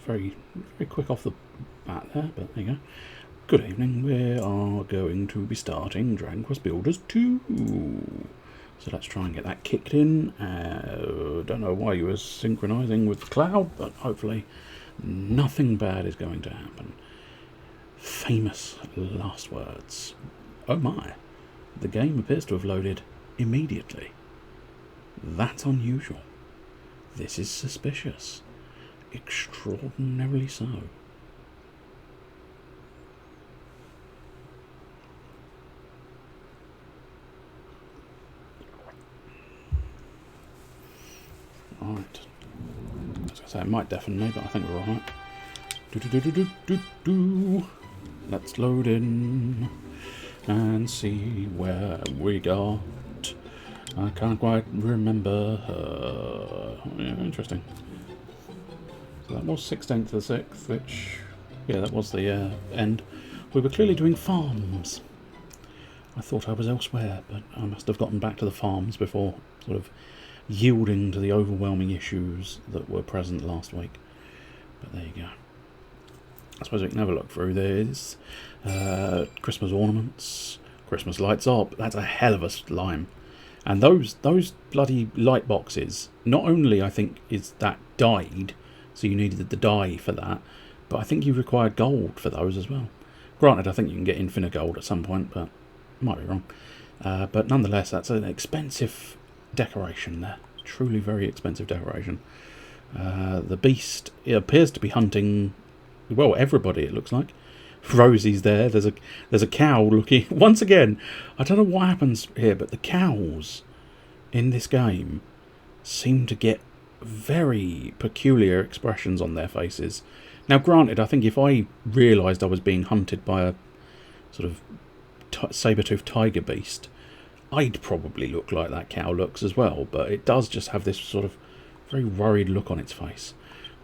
very quick off the bat there, but there you go. Good evening. We are going to be starting Dragon Quest Builders 2. So let's try and get that kicked in. Don't know why you were synchronising with the cloud, but hopefully nothing bad is going to happen. Famous last words. Oh my. The game appears to have loaded immediately. That's unusual. This is suspicious. Extraordinarily so. Right. I was going to say it might deafen me, but I think we're alright. Let's load in and see where we got. I can't quite remember. Yeah, interesting. So that was 16th of the 6th, which, yeah, that was the end. We were clearly doing farms. I thought I was elsewhere, but I must have gotten back to the farms before sort of yielding to the overwhelming issues that were present last week. But there you go. I suppose we can have a look through this. Christmas ornaments, Christmas lights up. That's a hell of a slime. And those bloody light boxes, not only I think is that dyed, so you needed the dye for that, but I think you required gold for those as well. Granted, I think you can get infinite gold at some point, but I might be wrong. But nonetheless, that's an expensive decoration there. Truly very expensive decoration. The beast, it appears to be hunting, well, everybody, it looks like. Rosie's there. There's a cow looking. Once again, I don't know what happens here, but the cows in this game seem to get very peculiar expressions on their faces. Now, granted, I think if I realised I was being hunted by a sort of saber-toothed tiger beast, I'd probably look like that cow looks as well. But it does just have this sort of very worried look on its face.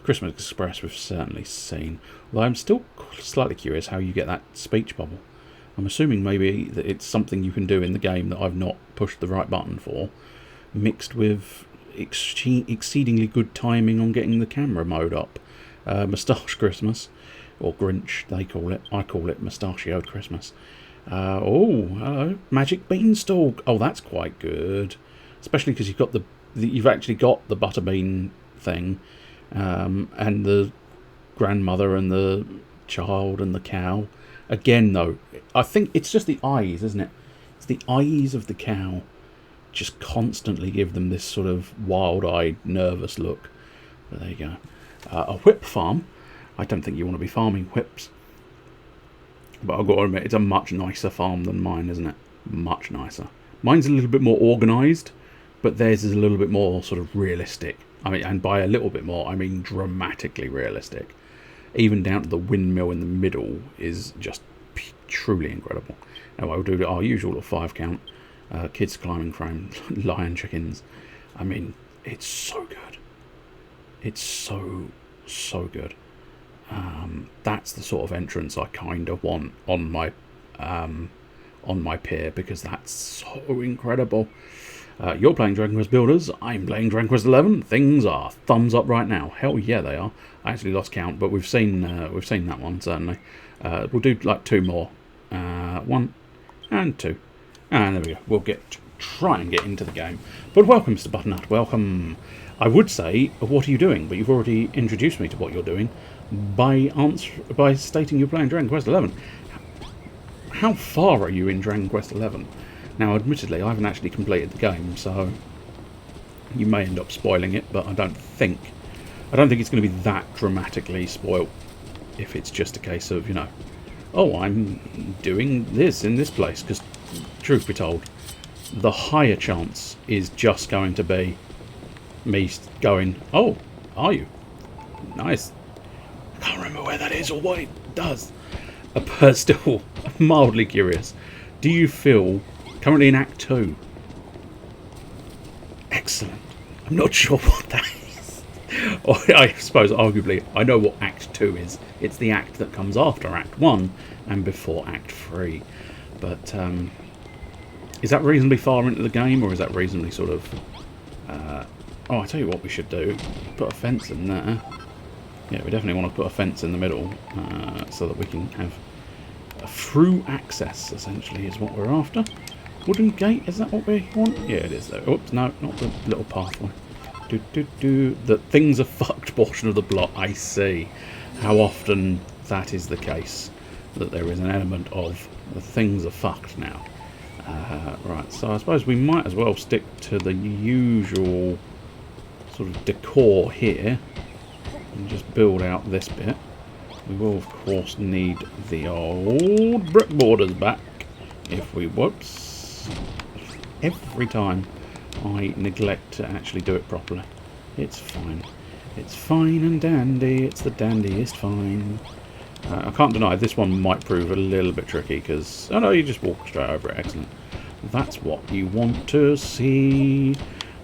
Christmas Express we've certainly seen. Although I'm still slightly curious how you get that speech bubble. I'm assuming maybe that it's something you can do in the game that I've not pushed the right button for, mixed with exceedingly good timing on getting the camera mode up. Moustache Christmas, or Grinch they call it. I call it Mustachioed Christmas. Oh, hello, Magic Beanstalk. Oh, that's quite good, especially because you've actually got the butterbean thing. And the grandmother and the child and the cow. Again, though, I think it's just the eyes, isn't it? It's the eyes of the cow just constantly give them this sort of wild-eyed, nervous look. But there you go. A whip farm. I don't think you want to be farming whips. But I've got to admit, it's a much nicer farm than mine, isn't it? Much nicer. Mine's a little bit more organised, but theirs is a little bit more sort of realistic. I mean, and by a little bit more, I mean dramatically realistic. Even down to the windmill in the middle is just truly incredible. Now, I'll do our usual 5 count. Kids climbing frame, lion chickens. I mean, it's so good. It's so good. That's the sort of entrance I kind of want on my pier, because that's so incredible. You're playing Dragon Quest Builders, I'm playing Dragon Quest 11. Things are thumbs up right now. Hell yeah, they are. I actually lost count, but we've seen that one, certainly. We'll do like 2 more. 1 and 2. And there we go. We'll try and get into the game. But welcome, Mr. Butternut. Welcome. I would say, what are you doing? But you've already introduced me to what you're doing by stating you're playing Dragon Quest 11. How far are you in Dragon Quest 11? Now, admittedly, I haven't actually completed the game, so you may end up spoiling it, but I don't think it's going to be that dramatically spoilt if it's just a case of, you know, oh, I'm doing this in this place, because, truth be told, the higher chance is just going to be me going, oh, are you? Nice. I can't remember where that is or what it does. But still, mildly curious. Do you feel currently in Act 2? Excellent. I'm not sure what that is. Or I suppose, arguably, I know what Act 2 is. It's the act that comes after Act 1 and before Act 3. But is that reasonably far into the game, or is that reasonably sort of... oh, I tell you what we should do. Put a fence in there. Yeah, we definitely want to put a fence in the middle so that we can have a through access, essentially, is what we're after. Wooden gate, is that what we want? Yeah, it is, though. Oops, no, not the little pathway. The things are fucked portion of the block, I see. How often that is the case, that there is an element of the things are fucked now. Right, so I suppose we might as well stick to the usual sort of decor here and just build out this bit. We will, of course, need the old brick borders back if we... Whoops. Every time I neglect to actually do it properly. It's fine. It's fine and dandy. It's the dandiest fine. I can't deny this one might prove a little bit tricky because... Oh no, you just walk straight over it. Excellent. That's what you want to see.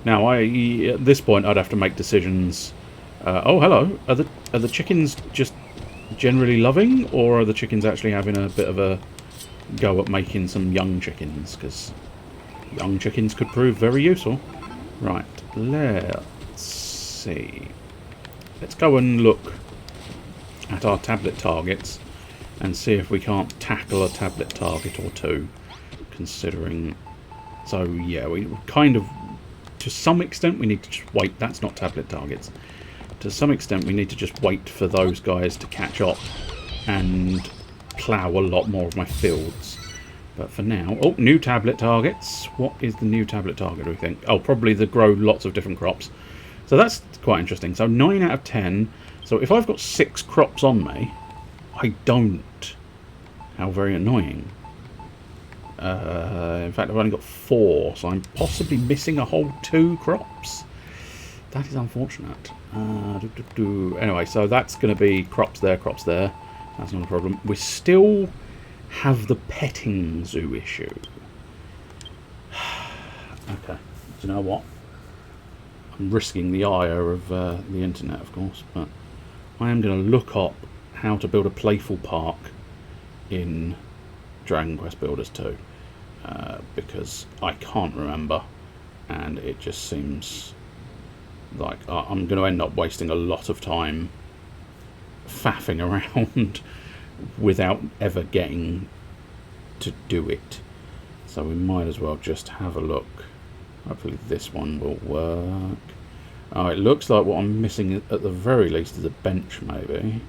Now, at this point, I'd have to make decisions. Oh, hello. Are the chickens just generally loving, or are the chickens actually having a bit of a go at making some young chickens? Because young chickens could prove very useful. Right, let's see. Let's go and look at our tablet targets and see if we can't tackle a tablet target or two, considering... So, yeah, we kind of... To some extent, we need to just wait. That's not tablet targets. To some extent, we need to just wait for those guys to catch up and plough a lot more of my fields. But for now... Oh, new tablet targets. What is the new tablet target, do we think? Oh, probably the grow lots of different crops. So that's quite interesting. So 9 out of 10. So if I've got 6 crops on me, I don't. How very annoying. In fact, I've only got 4, so I'm possibly missing a whole 2 crops. That is unfortunate. Anyway, so that's going to be crops there, crops there. That's not a problem. We still have the petting zoo issue. Okay, do you know what? I'm risking the ire of the internet, of course, but I am going to look up how to build a playful park in Dragon Quest Builders 2. Because I can't remember, and it just seems like I'm going to end up wasting a lot of time faffing around without ever getting to do it. So we might as well just have a look. Hopefully this one will work. Oh, it looks like what I'm missing at the very least is a bench, maybe.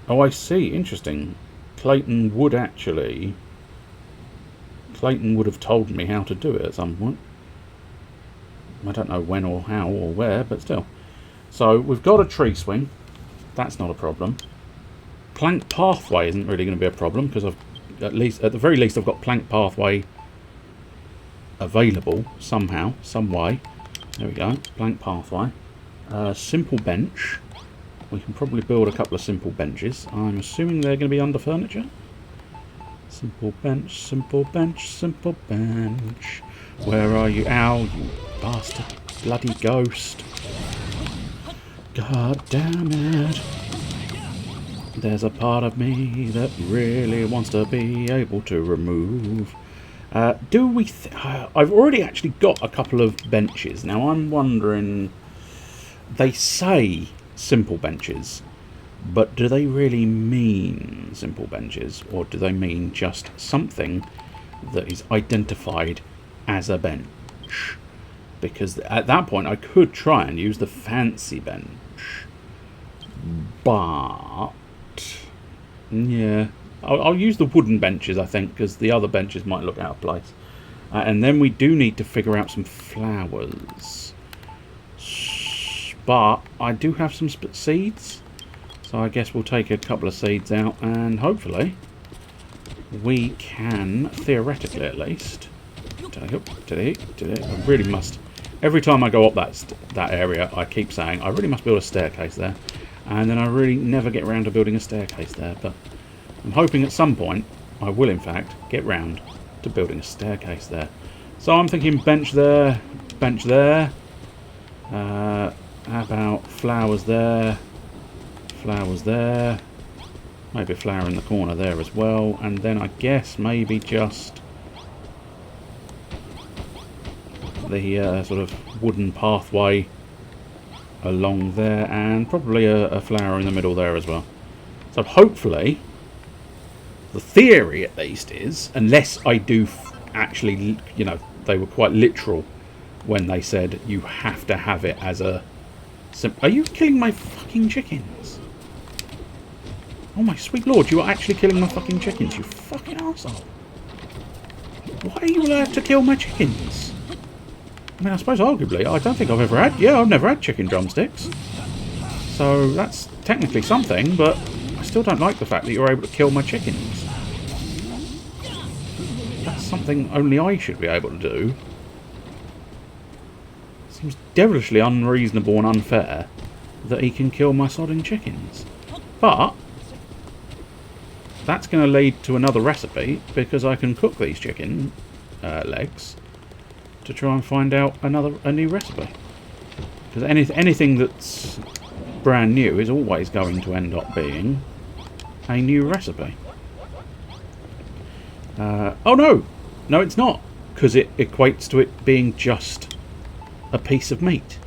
Oh, I see. Interesting. Clayton would have told me how to do it at some point. I don't know when or how or where, but still. So we've got a tree swing. That's not a problem. Plank pathway isn't really going to be a problem because I've at the very least I've got plank pathway available somehow, some way. There we go. Plank pathway. Simple bench. We can probably build a couple of simple benches. I'm assuming they're going to be under furniture. Simple bench, simple bench, simple bench. Where are you? Ow, you bastard. Bloody ghost. God damn it. There's a part of me that really wants to be able to remove. Do we... I've already actually got a couple of benches. Now, I'm wondering... They say simple benches, but do they really mean simple benches, or do they mean just something that is identified as a bench? Because at that point I could try and use the fancy bench, but yeah, I'll use the wooden benches, I think, because the other benches might look out of place. And then we do need to figure out some flowers. But I do have some seeds, so I guess we'll take a couple of seeds out, and hopefully we can, theoretically at least, I really must, every time I go up that area, I keep saying I really must build a staircase there, and then I really never get around to building a staircase there, but I'm hoping at some point I will in fact get round to building a staircase there. So I'm thinking bench there, bench there. How about flowers there, maybe a flower in the corner there as well, and then I guess maybe just the sort of wooden pathway along there, and probably a flower in the middle there as well. So hopefully, the theory at least is, unless I do actually, you know, they were quite literal when they said you have to have it as a... Are you killing my fucking chickens? Oh my sweet lord, you are actually killing my fucking chickens, you fucking arsehole. Why are you allowed to kill my chickens? I mean, I suppose arguably, I don't think I've ever had... Yeah, I've never had chicken drumsticks. So that's technically something, but I still don't like the fact that you're able to kill my chickens. That's something only I should be able to do. Seems devilishly unreasonable and unfair that he can kill my sodding chickens. But that's going to lead to another recipe, because I can cook these chicken legs to try and find out a new recipe. Because anything that's brand new is always going to end up being a new recipe. Oh no! No, it's not, because it equates to it being just a piece of meat.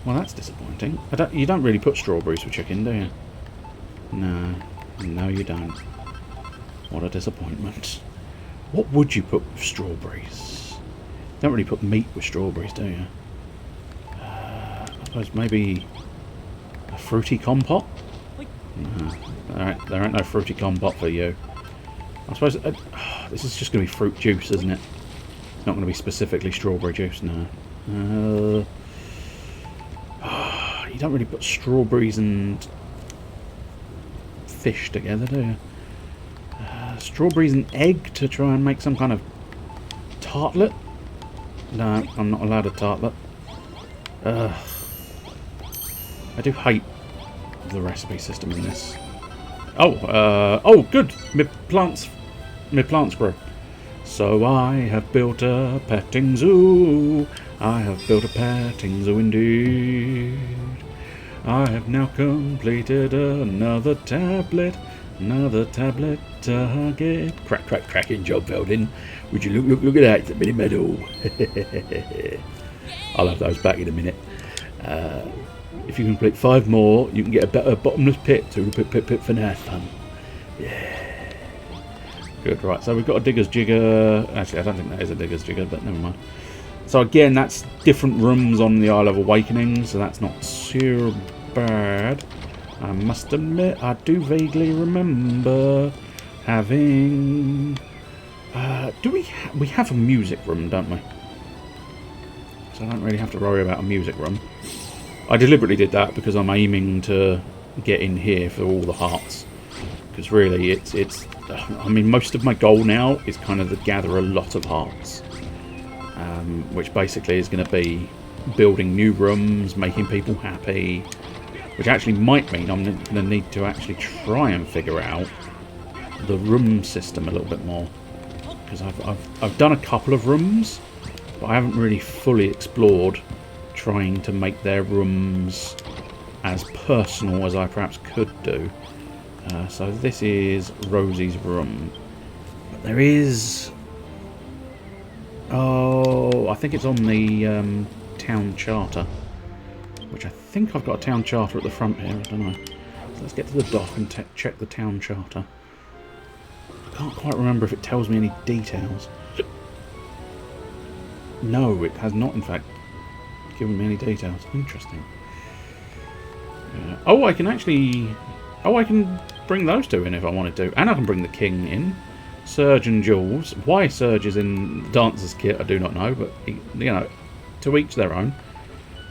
Well, that's disappointing. You don't really put strawberries with chicken, do you? No. No, you don't. What a disappointment. What would you put with strawberries? You don't really put meat with strawberries, do you? I suppose maybe a fruity compote? No. There ain't no fruity compote for you. I suppose... this is just going to be fruit juice, isn't it? It's not going to be specifically strawberry juice, no. You don't really put strawberries and fish together, do you? Strawberries and egg to try and make some kind of tartlet? No, I'm not allowed a tartlet. I do hate the recipe system in this. Oh, good. My plants grow. So I have built a petting zoo. I have built a petting zoo indeed. I have now completed another tablet target. Cracking job, Veldin. Would you look at that? It's a mini medal. I'll have those back in a minute. If you complete 5 more, you can get a better bottomless pit to pit for now fun. Yeah. Good, right. So we've got a digger's jigger. Actually, I don't think that is a digger's jigger, but never mind. So again, that's different rooms on the Isle of Awakening, so that's not so bad. I must admit, I do vaguely remember having... we have a music room, don't we? So I don't really have to worry about a music room. I deliberately did that because I'm aiming to get in here for all the hearts. Because really, it's... I mean, most of my goal now is kind of to gather a lot of hearts. Which basically is going to be building new rooms, making people happy, which actually might mean I'm going to need to actually try and figure out the room system a little bit more, because I've done a couple of rooms, but I haven't really fully explored trying to make their rooms as personal as I perhaps could do. So this is Rosie's room, but there is... Oh, I think it's on the town charter, which I think I've got a town charter at the front here, I don't know. So let's get to the dock and check the town charter. I can't quite remember if it tells me any details. No, it has not, in fact, given me any details. Interesting. Oh, I can actually... Oh, I can bring those two in if I wanted to. And I can bring the king in. Serge and Jules. Why Serge is in Dancer's kit, I do not know, but, you know, to each their own.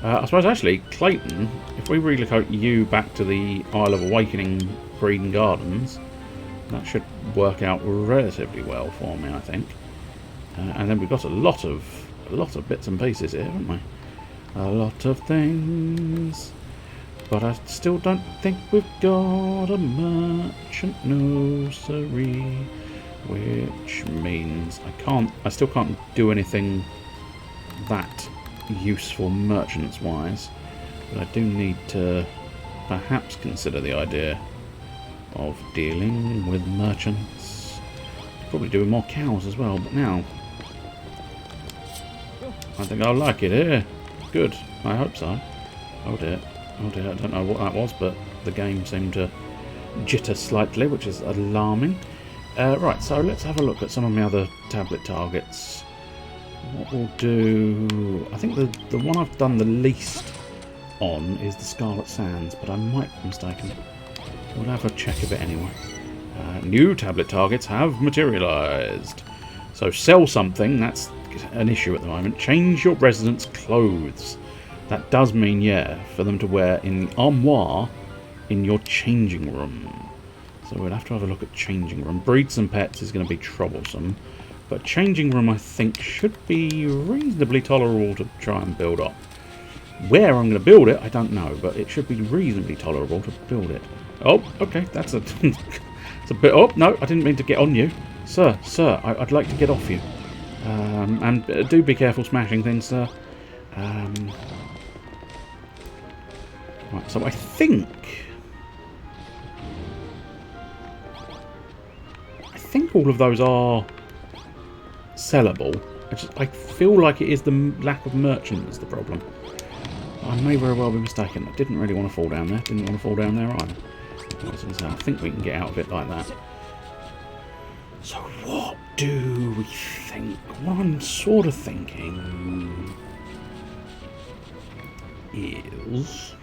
I suppose, actually, Clayton, if we relocate you back to the Isle of Awakening Breeding Gardens, that should work out relatively well for me, I think. And then we've got a lot of bits and pieces here, haven't we? A lot of things. But I still don't think we've got a merchant nursery, which means I still can't do anything that useful merchants wise, but I do need to perhaps consider the idea of dealing with merchants. Probably doing more cows as well, but now I think I'll like it here. Good. I hope so. Oh dear. Oh dear. I don't know what that was, but the game seemed to jitter slightly, which is alarming. Right, so let's have a look at some of my other tablet targets. What we'll do... I think the one I've done the least on is the Scarlet Sands, but I might be mistaken. We'll have a check of it anyway. New tablet targets have materialised. So sell something, that's an issue at the moment. Change your residents' clothes. That does mean, yeah, for them to wear in armoire in your changing room. So we'll have to have a look at changing room. Breed some pets is going to be troublesome. But changing room, I think, should be reasonably tolerable to try and build up. Where I'm going to build it, I don't know, but it should be reasonably tolerable to build it. Oh, okay, that's a... it's a bit... Oh, no, I didn't mean to get on you. Sir, I'd like to get off you. And do be careful smashing things, sir. Right, so I think all of those are sellable. I feel like it is the lack of merchant that's the problem. I may very well be mistaken. I didn't really want to fall down there. Didn't want to fall down there either. I think we can get out of it like that. So what do we think? What I'm sort of thinking is...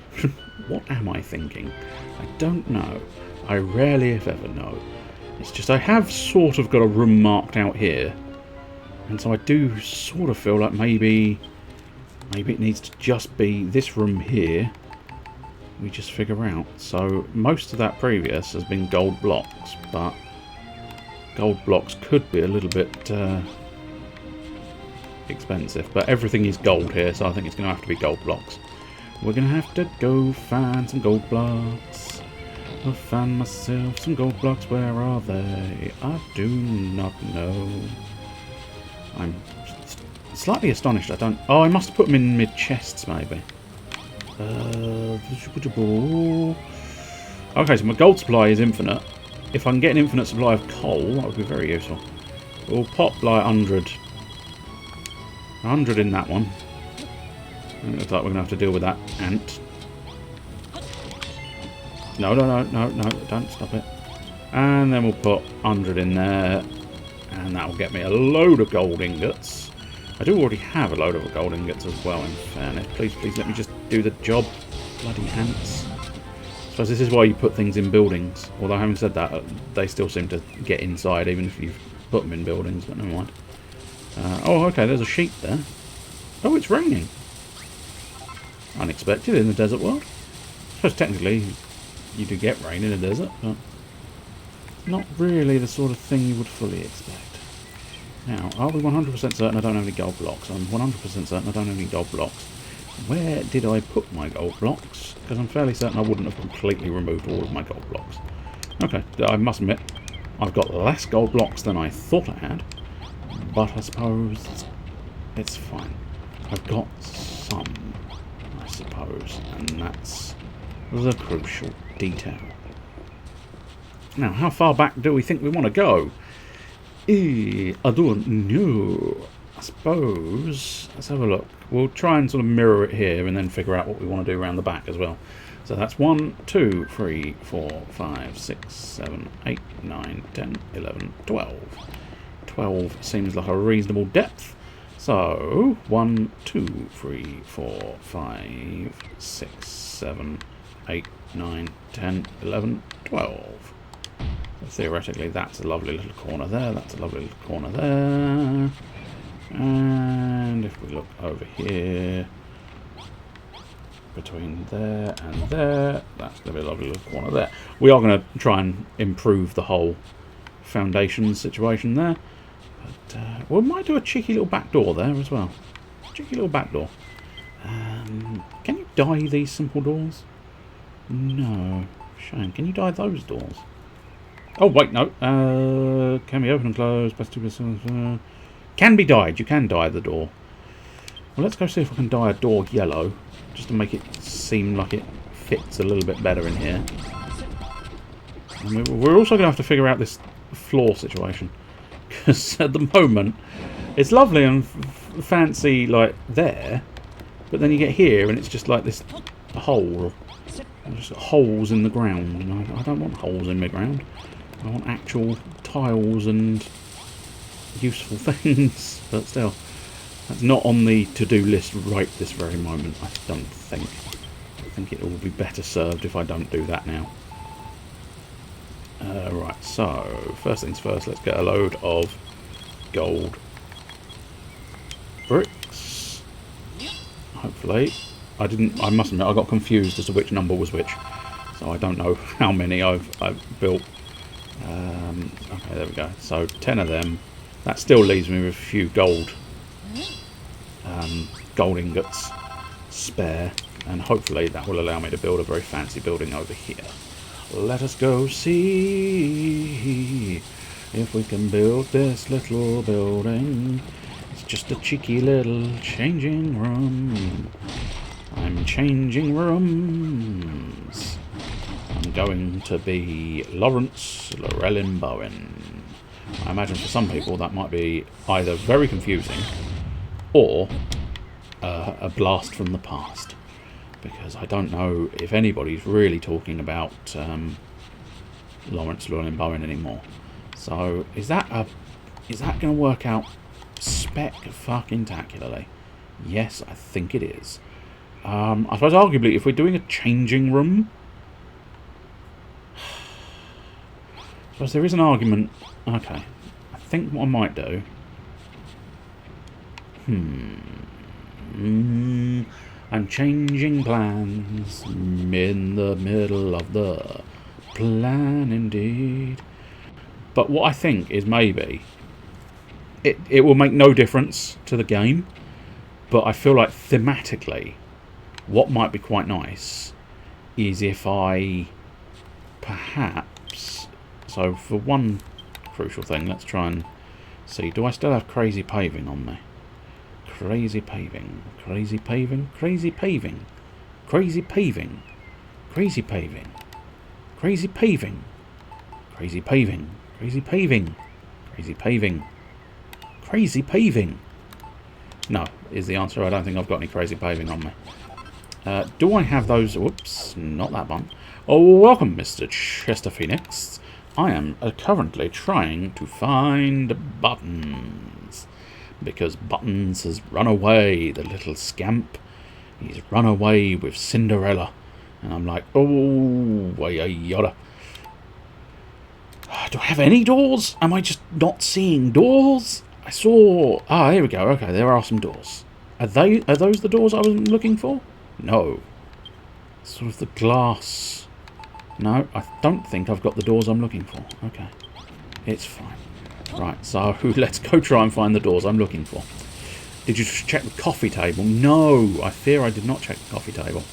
what am I thinking? I don't know. I rarely, if ever, know. It's just I have sort of got a room marked out here. And so I do sort of feel like maybe it needs to just be this room here. We just figure out. So most of that previous has been gold blocks, but gold blocks could be a little bit expensive. But everything is gold here, so I think it's going to have to be gold blocks. We're going to have to go find some gold blocks. I'll find myself some gold blocks. Where are they? I do not know. I'm slightly astonished I don't... Oh, I must have put them in mid-chests, maybe. Okay, so my gold supply is infinite. If I can get an infinite supply of coal, that would be very useful. We'll pop like 100. 100 in that one. It looks like we're going to have to deal with that ant. No, don't stop it. And then we'll put 100 in there. And that will get me a load of gold ingots. I do already have a load of gold ingots as well, in fairness. Please let me just do the job. Bloody ants. I suppose this is why you put things in buildings. Although having said that, they still seem to get inside even if you've put them in buildings, but never mind. Oh, okay, there's a sheep there. Oh, it's raining. Unexpected in the desert world. I suppose technically you do get rain in a desert, but not really the sort of thing you would fully expect. Now, are we 100% certain I don't have any gold blocks? I'm 100% certain I don't have any gold blocks. Where did I put my gold blocks? Because I'm fairly certain I wouldn't have completely removed all of my gold blocks. Okay, I must admit, I've got less gold blocks than I thought I had, but I suppose it's fine. I've got some, I suppose, and that's the crucial detail. Now, how far back do we think we want to go? I don't know. I suppose, let's have a look. We'll try and sort of mirror it here and then figure out what we want to do around the back as well. So that's 1, 2, 3, 4, 5, 6, 7, 8, 9, 10, 11, 12. 12 seems like a reasonable depth. So 1, 2, 3, 4, 5, 6, 7, 8, 9, 10, 11, 12. So theoretically that's a lovely little corner there, that's a lovely little corner there. And if we look over here, between there and there, that's going to be a lovely little corner there. We are going to try and improve the whole foundation situation there. But we might do a cheeky little back door there as well. Cheeky little back door. Can you dye these simple doors? No. Shame. Can you dye those doors? Oh, wait, no. Can be open and closed. Best to can be dyed. You can dye the door. Well, let's go see if I can dye a door yellow, just to make it seem like it fits a little bit better in here. And we're also going to have to figure out this floor situation, because at the moment it's lovely and fancy like there, but then you get here and it's just like this hole. Just holes in the ground. And I don't want holes in the ground. I want actual tiles and useful things. But still, that's not on the to-do list right this very moment, I don't think. I think it will be better served if I don't do that now. Right, so first things first, let's get a load of gold bricks. Hopefully. I must admit, I got confused as to which number was which. So I don't know how many I've built. Okay, there we go. So 10 of them. That still leaves me with a few gold ingots spare. And hopefully that will allow me to build a very fancy building over here. Let us go see if we can build this little building. It's just a cheeky little changing room. I'm changing rooms. I'm going to be Lawrence Llewellyn Bowen. I imagine for some people that might be either very confusing or a blast from the past. Because I don't know if anybody's really talking about Lawrence Llewellyn Bowen anymore. So is that going to work out spec-fucking-tacularly? Yes, I think it is. I suppose arguably if we're doing a changing room, I suppose there is an argument. Okay, I think what I might do. I'm changing plans in the middle of the plan indeed. But what I think is maybe it will make no difference to the game, but I feel like thematically what might be quite nice is if I perhaps, so for one crucial thing, let's try and see, do I still have crazy paving on me? Crazy paving, crazy paving, crazy paving, crazy paving, crazy paving, crazy paving, crazy paving, crazy paving, crazy paving, crazy paving. No, is the answer. I don't think I've got any crazy paving on me. Do I have those? Whoops, not that one. Oh, welcome, Mr. Chester Phoenix. I am currently trying to find Buttons. Because Buttons has run away, the little scamp. He's run away with Cinderella. And I'm like, oh, yada. Do I have any doors? Am I just not seeing doors? I saw... Ah, here we go. Okay, there are some doors. Are those the doors I was looking for? No. Sort of the glass. No, I don't think I've got the doors I'm looking for. Okay. It's fine. Right, so let's go try and find the doors I'm looking for. Did you check the coffee table? No, I fear I did not check the coffee table.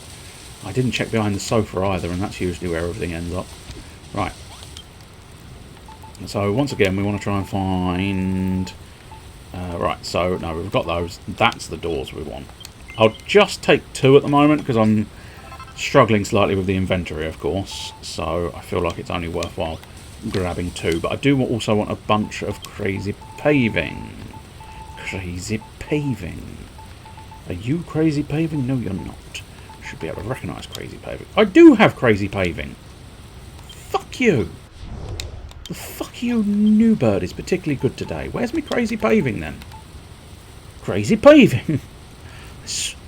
I didn't check behind the sofa either, and that's usually where everything ends up. Right. So once again, we want to try and find... right, so no, we've got those. That's the doors we want. I'll just take 2 at the moment because I'm struggling slightly with the inventory, of course. So I feel like it's only worthwhile grabbing 2. But I do also want a bunch of crazy paving. Crazy paving. Are you crazy paving? No, you're not. Should be able to recognise crazy paving. I do have crazy paving. Fuck you. The fuck you new bird is particularly good today. Where's my crazy paving then? Crazy paving.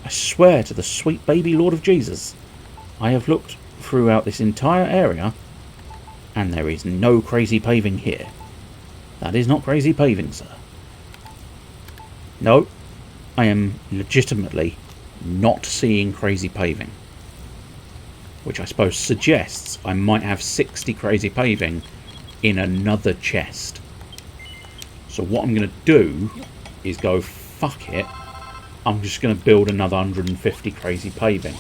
I swear to the sweet baby Lord of Jesus, I have looked throughout this entire area and there is no crazy paving here. That is not crazy paving, sir. No, I am legitimately not seeing crazy paving. Which I suppose suggests I might have 60 crazy paving in another chest. So what I'm going to do is go, fuck it, I'm just going to build another 150 crazy paving.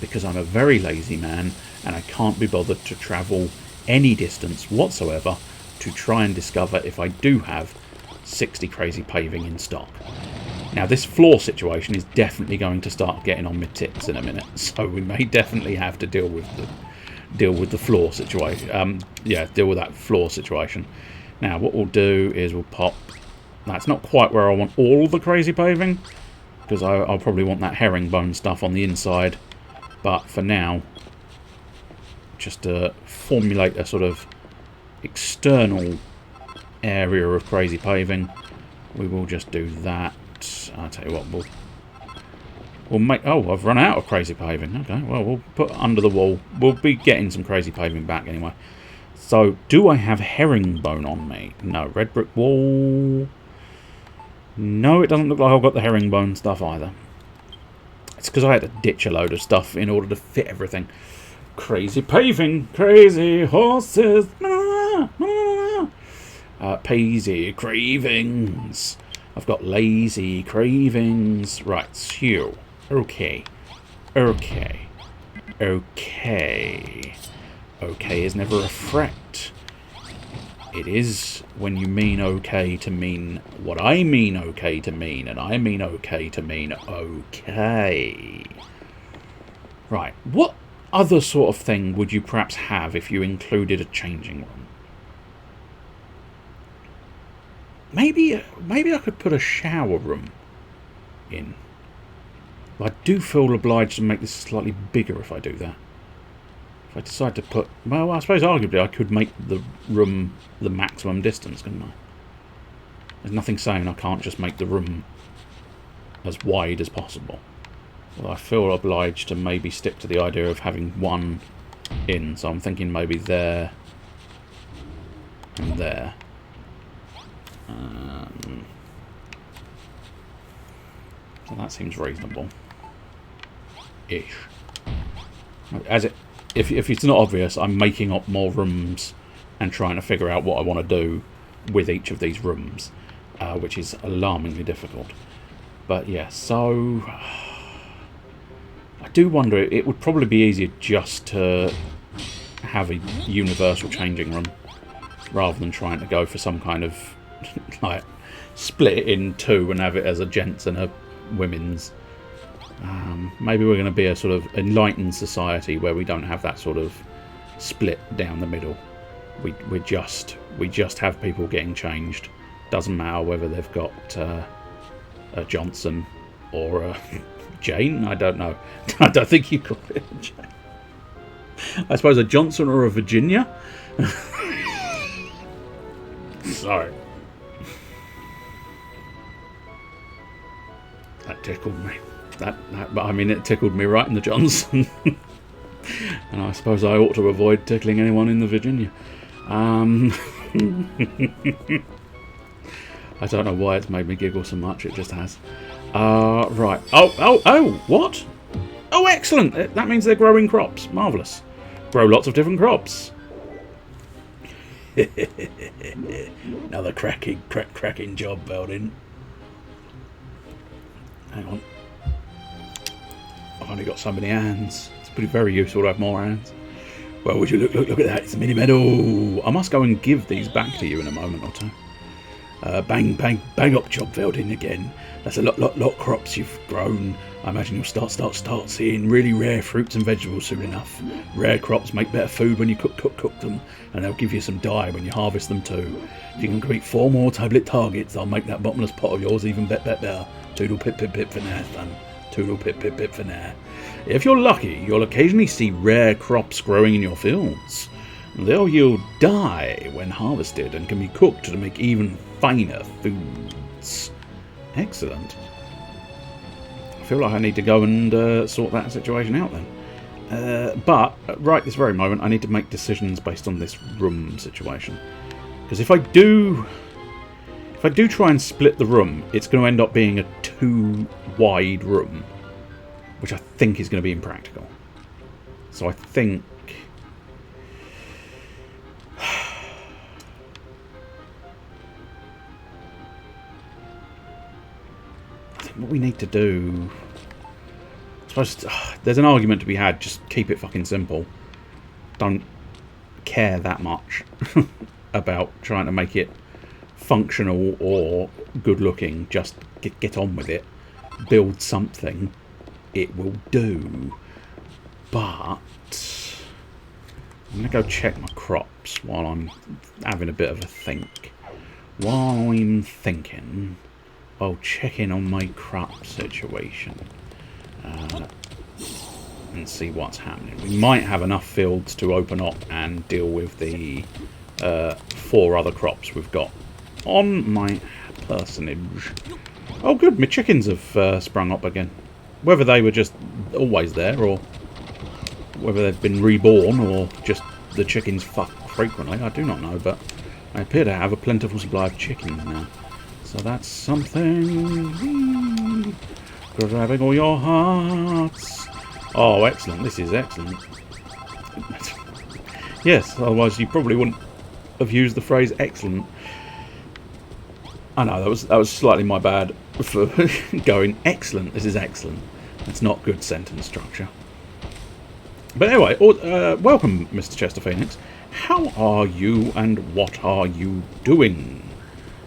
Because I'm a very lazy man and I can't be bothered to travel any distance whatsoever to try and discover if I do have 60 crazy paving in stock. Now this floor situation is definitely going to start getting on my tits in a minute, so we may definitely have to deal with the floor situation. Yeah, deal with that floor situation. Now what we'll do is we'll pop That's not quite where I want all the crazy paving, because I'll probably want that herringbone stuff on the inside. But for now, just to formulate a sort of external area of crazy paving, we will just do that. I'll tell you what, we'll make... Oh, I've run out of crazy paving. Okay, well, we'll put under the wall. We'll be getting some crazy paving back anyway. So, do I have herringbone on me? No. Red brick wall... No, it doesn't look like I've got the herringbone stuff either. It's because I had to ditch a load of stuff in order to fit everything. Crazy paving, crazy horses, Paisy cravings. I've got lazy cravings. Right, so, okay. Okay is never a threat. It is when you mean okay to mean what I mean okay to mean, and I mean okay to mean okay. Right, what other sort of thing would you perhaps have if you included a changing room? Maybe I could put a shower room in. I do feel obliged to make this slightly bigger if I do that. If I decide to put... Well, I suppose arguably I could make the room the maximum distance, couldn't I? There's nothing saying I can't just make the room as wide as possible. Well, I feel obliged to maybe stick to the idea of having one in. So I'm thinking maybe there and there. So that seems reasonable. Ish. If it's not obvious, I'm making up more rooms and trying to figure out what I want to do with each of these rooms, which is alarmingly difficult. But yeah, so I do wonder, it would probably be easier just to have a universal changing room rather than trying to go for some kind of like split it in two and have it as a gents and a women's. Maybe we're going to be a sort of enlightened society where we don't have that sort of split down the middle. We just have people getting changed. Doesn't matter whether they've got a Johnson or a Jane. I don't know. I don't think you call it a Jane. I suppose a Johnson or a Virginia. Sorry. That tickled me. But I mean, it tickled me right in the Johnson. And I suppose I ought to avoid tickling anyone in the Virginia. I don't know why it's made me giggle so much. It just has. Right. Oh, what? Oh, excellent. That means they're growing crops. Marvellous. Grow lots of different crops. Another cracking job, Belding. Hang on. I've only got so many hands. It's pretty very useful to have more hands. Well, would you look at that? It's a mini meadow. I must go and give these back to you in a moment or two. Bang up job, Veldin again. That's a lot of crops you've grown. I imagine you'll start seeing really rare fruits and vegetables soon enough. Rare crops make better food when you cook them, and they'll give you some dye when you harvest them too. If you can complete 4 more tablet targets, I'll make that bottomless pot of yours even better. Toodle pip for now, son. Toodle pip for now. If you're lucky, you'll occasionally see rare crops growing in your fields. They'll yield dye when harvested and can be cooked to make even finer foods. Excellent. I feel like I need to go and sort that situation out then. But right this very moment, I need to make decisions based on this room situation. Because if I do try and split the room, it's going to end up being a too wide room, which I think is going to be impractical. So I think what we need to do, I suppose, there's an argument to be had, just keep it fucking simple. Don't care that much about trying to make it functional or good looking. Just get on with it. Build something. It will do. But I'm going to go check my crops while I'm having a bit of a think. While I'm thinking, I'll check in on my crop situation and see what's happening. We might have enough fields to open up and deal with the 4 other crops we've got on my personage. Oh good, my chickens have sprung up again. Whether they were just always there, or whether they've been reborn, or just the chickens fuck frequently, I do not know, but I appear to have a plentiful supply of chickens now. So that's something. Grabbing all your hearts. Oh, excellent. This is excellent. Yes, otherwise you probably wouldn't have used the phrase excellent. I know, that was slightly my bad for going excellent. This is excellent. That's not good sentence structure. But anyway, welcome, Mr. Chester Phoenix. How are you and what are you doing?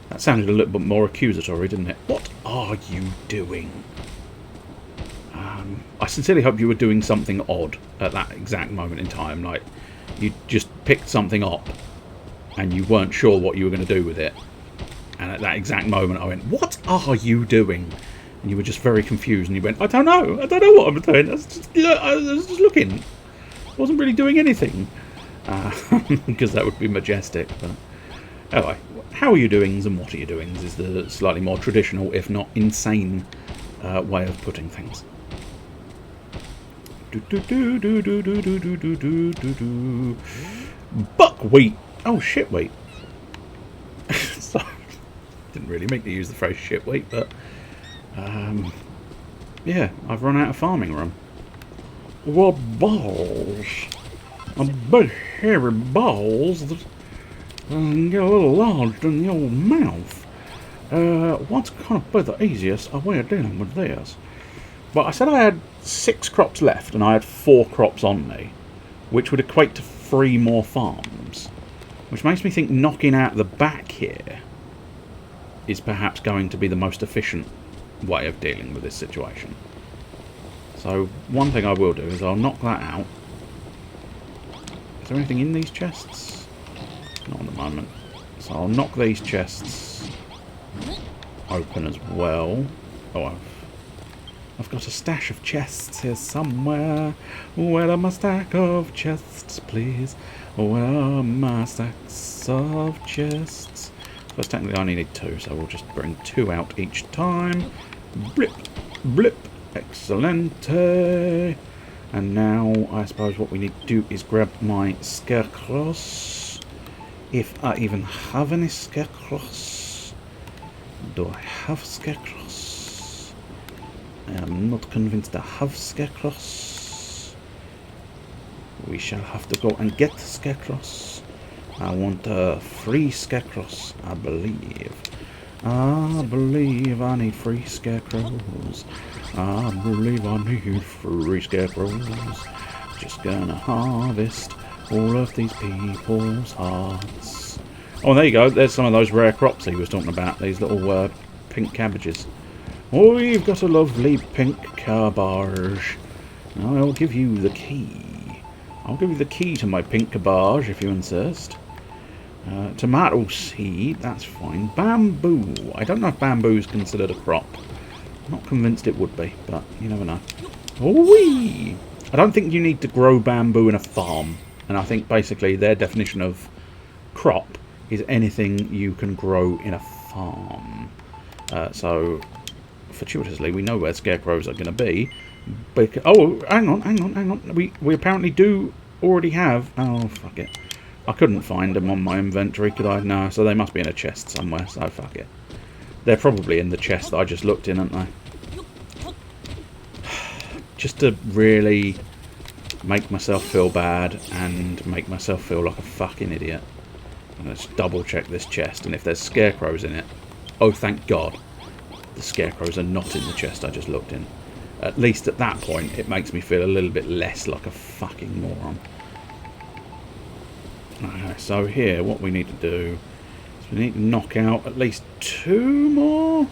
That sounded a little bit more accusatory, didn't it? What are you doing? I sincerely hope you were doing something odd at that exact moment in time. Like, you just picked something up and you weren't sure what you were going to do with it. And at that exact moment I went, what are you doing? And you were just very confused and you went, I don't know what I'm doing. I was just looking. I wasn't really doing anything. Because that would be majestic. But anyway, how are you doing and what are you doing is the slightly more traditional, if not insane, way of putting things. Buckwheat. Oh, shitwheat. So, didn't really mean to use the phrase shitwheat, but yeah, I've run out of farming room. What balls? A big hairy balls that get a little lodged in the old mouth. What's going to be the easiest way of dealing with this? But I said I had 6 crops left and I had 4 crops on me, which would equate to 3 more farms, which makes me think knocking out the back here is perhaps going to be the most efficient way of dealing with this situation. So one thing I will do is I'll knock that out. Is there anything in these chests? Not at the moment. So I'll knock these chests open as well. Oh, I've got a stash of chests here somewhere. Where are my stack of chests, please? Where are my stacks of chests? Because technically I only need 2, so we'll just bring 2 out each time. Blip, blip, excellent. And now I suppose what we need to do is grab my scarecrows. If I even have any scarecrows. Do I have scarecrows? I am not convinced I have scarecrows. We shall have to go and get scarecrows. I want 3 scarecrows, I believe. I believe I need 3 scarecrows. I believe I need 3 scarecrows. Just gonna harvest all of these people's hearts. Oh, there you go. There's some of those rare crops he was talking about. These little pink cabbages. Oh, you've got a lovely pink cabbage. I'll give you the key. I'll give you the key to my pink cabbage if you insist. Tomato seed, that's fine. Bamboo. I don't know if bamboo is considered a crop. I'm not convinced it would be, but you never know. Oh-wee! I don't think you need to grow bamboo in a farm. And I think basically their definition of crop is anything you can grow in a farm. So, fortuitously, we know where scarecrows are going to be. Oh, hang on. We apparently do already have... Oh, fuck it. I couldn't find them on my inventory, could I? No, so they must be in a chest somewhere, so fuck it. They're probably in the chest that I just looked in, aren't they? Just to really make myself feel bad and make myself feel like a fucking idiot. Let's double check this chest, and if there's scarecrows in it... Oh, thank God. The scarecrows are not in the chest I just looked in. At least at that point, it makes me feel a little bit less like a fucking moron. Okay, so here, what we need to do is we need to knock out at least 2 more.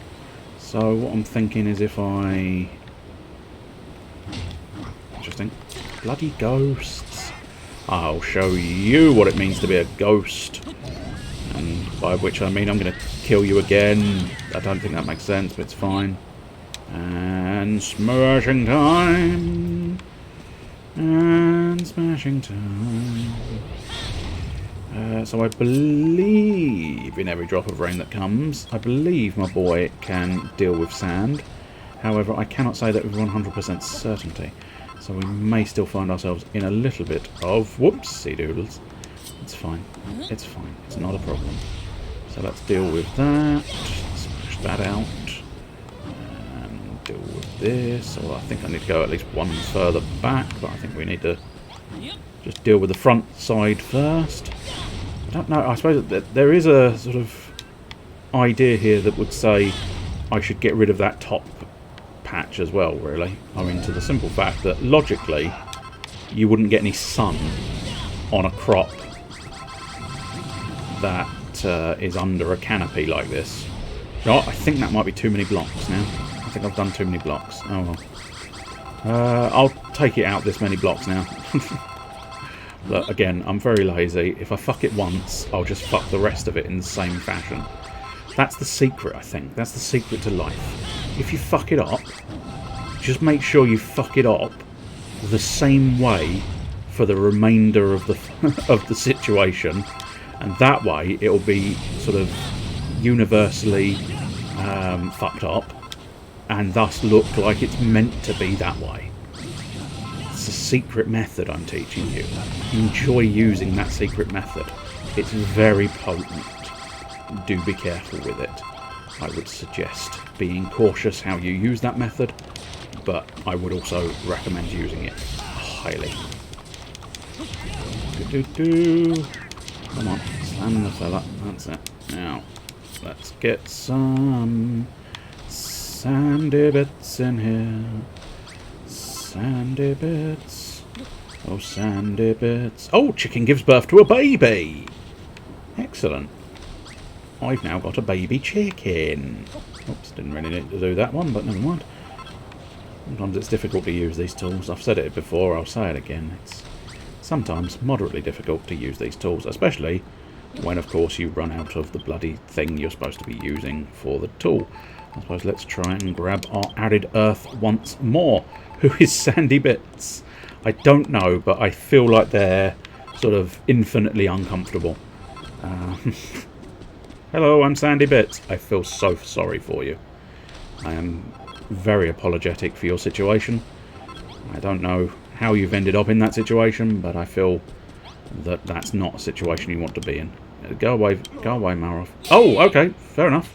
So what I'm thinking is if I... Interesting. Bloody ghosts. I'll show you what it means to be a ghost. And by which I mean I'm going to kill you again. I don't think that makes sense, but it's fine. And smashing time. And smashing time. So I believe in every drop of rain that comes, I believe my boy can deal with sand. However, I cannot say that with 100% certainty. So we may still find ourselves in a little bit of whoopsie doodles. It's fine. It's fine. It's not a problem. So let's deal with that. Smash that out. And deal with this. Or I think I need to go at least one further back, but I think we need to just deal with the front side first. I don't know. I suppose that there is a sort of idea here that would say I should get rid of that top patch as well, really. I mean, to the simple fact that logically you wouldn't get any sun on a crop that is under a canopy like this. Oh, I think that might be too many blocks now. I think I've done too many blocks. Oh well. I'll take it out this many blocks now. But again, I'm very lazy. If I fuck it once, I'll just fuck the rest of it in the same fashion. That's the secret, I think. That's the secret to life. If you fuck it up, just make sure you fuck it up the same way for the remainder of the of the situation, and that way it'll be sort of universally fucked up, and thus look like it's meant to be that way. It's a secret method I'm teaching you. Enjoy using that secret method. It's very potent. Do be careful with it. I would suggest being cautious how you use that method, but I would also recommend using it highly. Come on, slam the fella. That's it. Now, let's get some sandy bits in here. Sandy bits. Oh, sandy bits. Oh, chicken gives birth to a baby. Excellent. I've now got a baby chicken. Oops, didn't really need to do that one, but never mind. Sometimes it's difficult to use these tools. I've said it before, I'll say it again. It's sometimes moderately difficult to use these tools, especially when, of course, you run out of the bloody thing you're supposed to be using for the tool. I suppose let's try and grab our arid earth once more. Who is Sandy Bits? I don't know, but I feel like they're sort of infinitely uncomfortable. Hello, I'm Sandy Bits. I feel so sorry for you. I am very apologetic for your situation. I don't know how you've ended up in that situation, but I feel that that's not a situation you want to be in. Go away, Marov. Oh, okay, fair enough.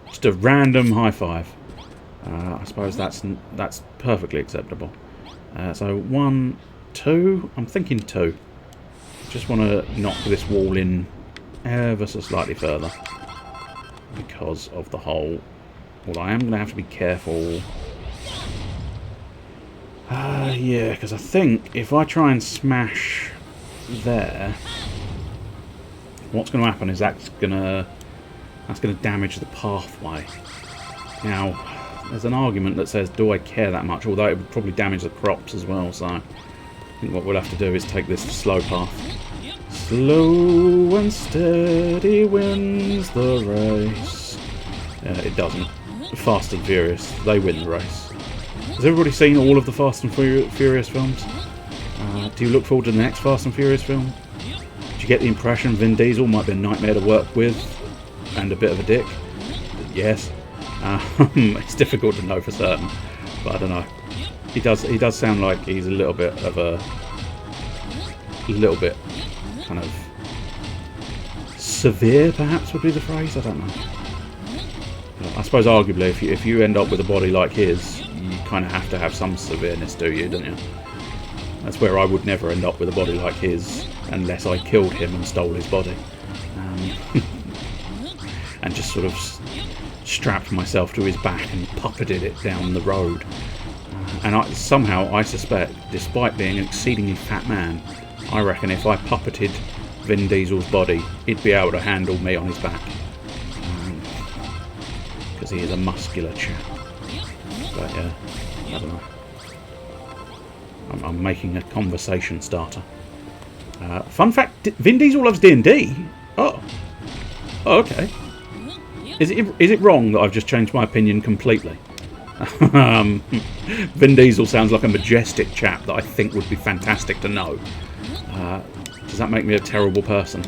Just a random high five. I suppose that's perfectly acceptable. So 1, 2. I'm thinking 2. Just want to knock this wall in ever so slightly further because of the hole. Well, I am going to have to be careful. Yeah, because I think if I try and smash there, what's going to happen is that's going to damage the pathway. Now, there's an argument that says, do I care that much? Although it would probably damage the crops as well, so I think what we'll have to do is take this slow path. Slow and steady wins the race. It doesn't. Fast and Furious, they win the race. Has everybody seen all of the Fast and Furious films? Do you look forward to the next Fast and Furious film? Do you get the impression Vin Diesel might be a nightmare to work with and a bit of a dick? Yes. It's difficult to know for certain, but I don't know. He does sound like he's a little bit kind of severe, perhaps would be the phrase. I don't know. I suppose arguably, if you end up with a body like his, you kind of have to have some severeness, do you? Don't you? That's where I would never end up with a body like his unless I killed him and stole his body, and just sort of strapped myself to his back and puppeted it down the road. And somehow I suspect, despite being an exceedingly fat man, I reckon if I puppeted Vin Diesel's body, he'd be able to handle me on his back. Because he is a muscular chap. But yeah, I don't know. I'm making a conversation starter. Fun fact, Vin Diesel loves D&D. Oh, Oh, okay. Is it wrong that I've just changed my opinion completely? Vin Diesel sounds like a majestic chap that I think would be fantastic to know. Does that make me a terrible person?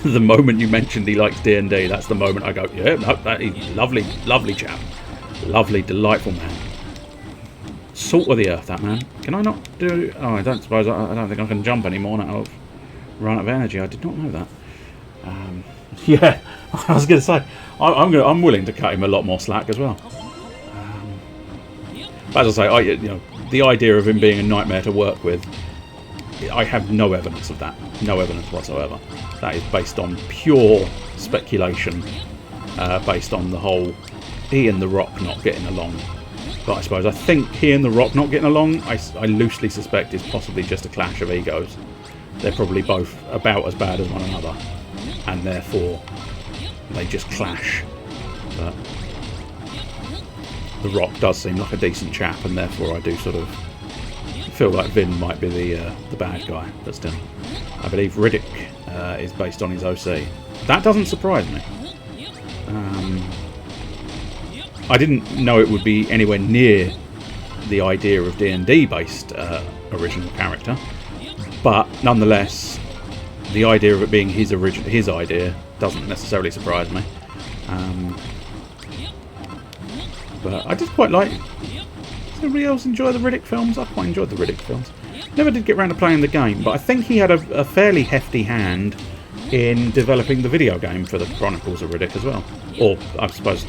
The moment you mentioned he likes D&D, that's the moment I go, yeah, no, he's lovely, lovely chap. Lovely, delightful man. Salt of the earth, that man. Can I not do... Oh, I don't suppose... I don't think I can jump anymore now. I've run out of energy. I did not know that. Yeah, I was going to say, I'm willing to cut him a lot more slack as well. But as I say, the idea of him being a nightmare to work with, I have no evidence of that. No evidence whatsoever. That is based on pure speculation, based on the whole he and The Rock not getting along. But I think he and The Rock not getting along, I loosely suspect is possibly just a clash of egos. They're probably both about as bad as one another, and therefore they just clash. But The Rock does seem like a decent chap, and therefore I do sort of feel like Vin might be the bad guy. But still, I believe Riddick is based on his OC. That doesn't surprise me. I didn't know it would be anywhere near the idea of D&D based original character, but nonetheless, the idea of it being his idea doesn't necessarily surprise me. But I just quite like. Does anybody else enjoy the Riddick films? I quite enjoyed the Riddick films. Never did get around to playing the game, but I think he had a fairly hefty hand in developing the video game for the Chronicles of Riddick as well. Or I suppose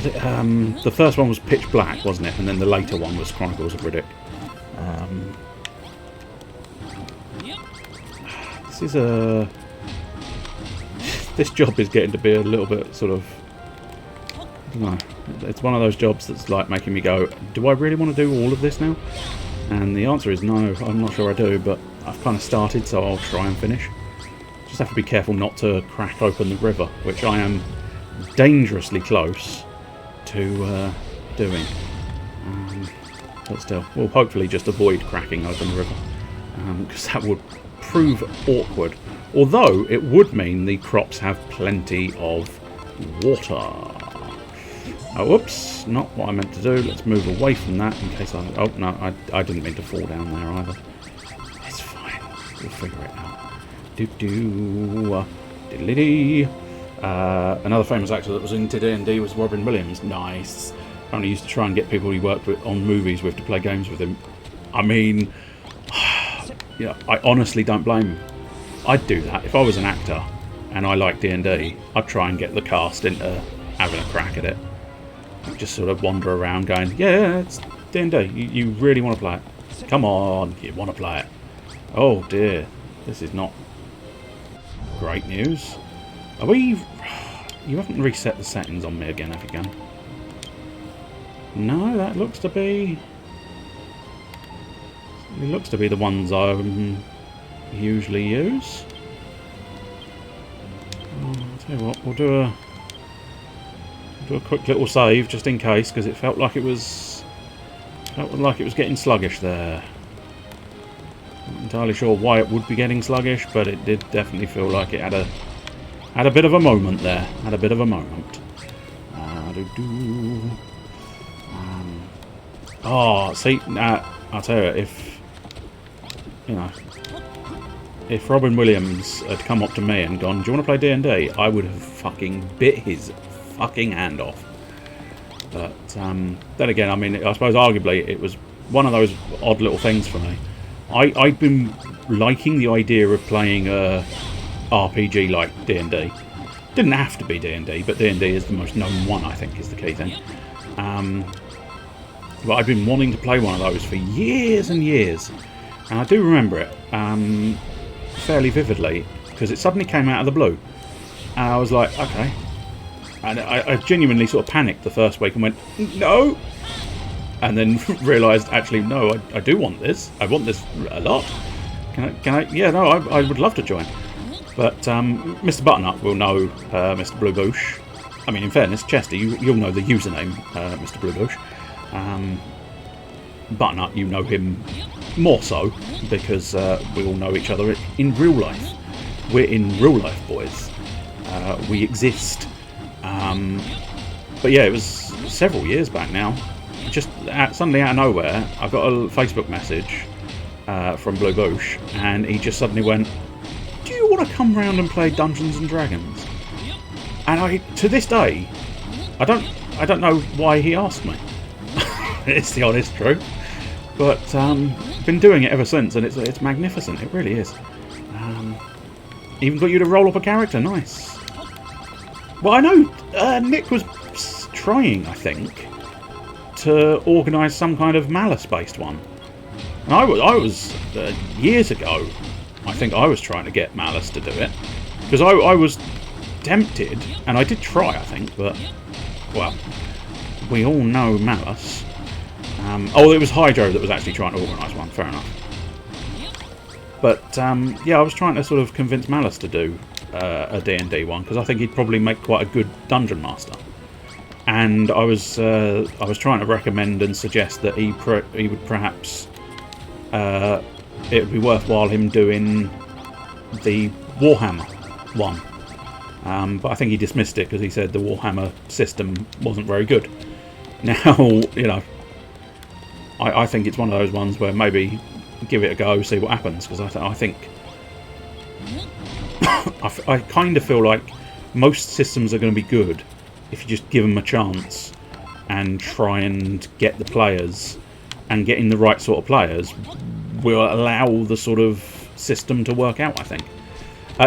the first one was Pitch Black, wasn't it? And then the later one was Chronicles of Riddick. This job is getting to be a little bit sort of, I don't know, it's one of those jobs that's like making me go, do I really want to do all of this now? And the answer is no, I'm not sure I do, but I've kind of started, so I'll try and finish. Just have to be careful not to crack open the river, which I am dangerously close to doing. But still, we'll hopefully just avoid cracking open the river, because that would prove awkward. Although it would mean the crops have plenty of water. Oh, whoops, not what I meant to do. Let's move away from that in case I... Oh, no, I didn't mean to fall down there either. It's fine. We'll figure it out. Do-do. Diddly-dee. Another famous actor that was in D&D was Robin Williams. Nice. Only used to try and get people he worked with on movies with to play games with him. I mean... yeah, I honestly don't blame him. I'd do that. If I was an actor and I like D&D, I'd try and get the cast into having a crack at it. Just sort of wander around going, yeah, it's D&D. You really want to play it? Come on, you want to play it. Oh dear, this is not great news. Are we... You haven't reset the settings on me again, have you, Gun? No, that looks to be... It looks to be the ones I usually use. I'll tell you what, we'll do a quick little save just in case, because it felt like it was getting sluggish there. Not entirely sure why it would be getting sluggish, but it did definitely feel like it had a bit of a moment there. Had a bit of a moment. Oh, see, I'll tell you, if Robin Williams had come up to me and gone, do you want to play D&D? I would have fucking bit his fucking hand off. But then again, I mean, I suppose arguably it was one of those odd little things for me. I've been liking the idea of playing a RPG like D&D. Didn't have to be D&D, but D&D is the most known one, I think, is the key thing. But I've been wanting to play one of those for years and years. And I do remember it fairly vividly, because it suddenly came out of the blue. And I was like, okay. And I genuinely sort of panicked the first week and went, no! And then realised, actually, no, I do want this. I want this a lot. Can I? Yeah, no, I would love to join. But Mr. Button-Up will know Mr. Blue Boosh. I mean, in fairness, Chester, you'll know the username, Mr. Blue Boosh. Button-Up, you know him more so, because we all know each other in real life. We're in real life, boys. we exist. But yeah, it was several years back now. Just suddenly out of nowhere, I got a Facebook message from Blue Bush, and he just suddenly went, "Do you want to come round and play Dungeons and Dragons?" And to this day, I don't know why he asked me. It's the honest truth. But been doing it ever since, and it's magnificent. It really is. Even got you to roll up a character. Nice. Well, I know Nick was trying, I think, to organise some kind of Malice-based one. And I was years ago, I think I was trying to get Malice to do it. Because I was tempted, and I did try, I think, but, well, we all know Malice. Oh, it was Hydro that was actually trying to organise one, fair enough. But, yeah, I was trying to sort of convince Malice to do a D&D one, because I think he'd probably make quite a good Dungeon Master. And I was trying to recommend and suggest that he would perhaps... it would be worthwhile him doing the Warhammer one. But I think he dismissed it because he said the Warhammer system wasn't very good. Now, you know, I think it's one of those ones where maybe give it a go, see what happens, because I think I kind of feel like most systems are going to be good if you just give them a chance and try and get the players, and getting the right sort of players will allow the sort of system to work out, I think.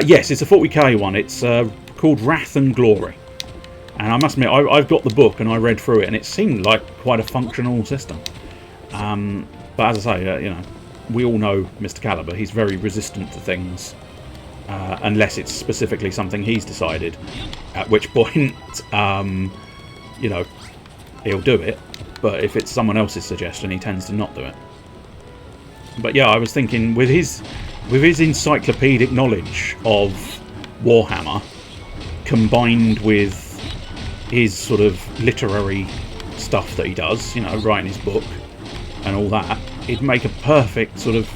Yes, it's a 40k one. It's called Wrath and Glory. And I must admit, I've got the book and I read through it, and it seemed like quite a functional system. But as I say, you know, we all know Mr. Caliber. He's very resistant to things, unless it's specifically something he's decided. At which point, you know, he'll do it. But if it's someone else's suggestion, he tends to not do it. But yeah, I was thinking with his encyclopedic knowledge of Warhammer, combined with his sort of literary stuff that he does, you know, writing his book and all that, it'd make a perfect sort of...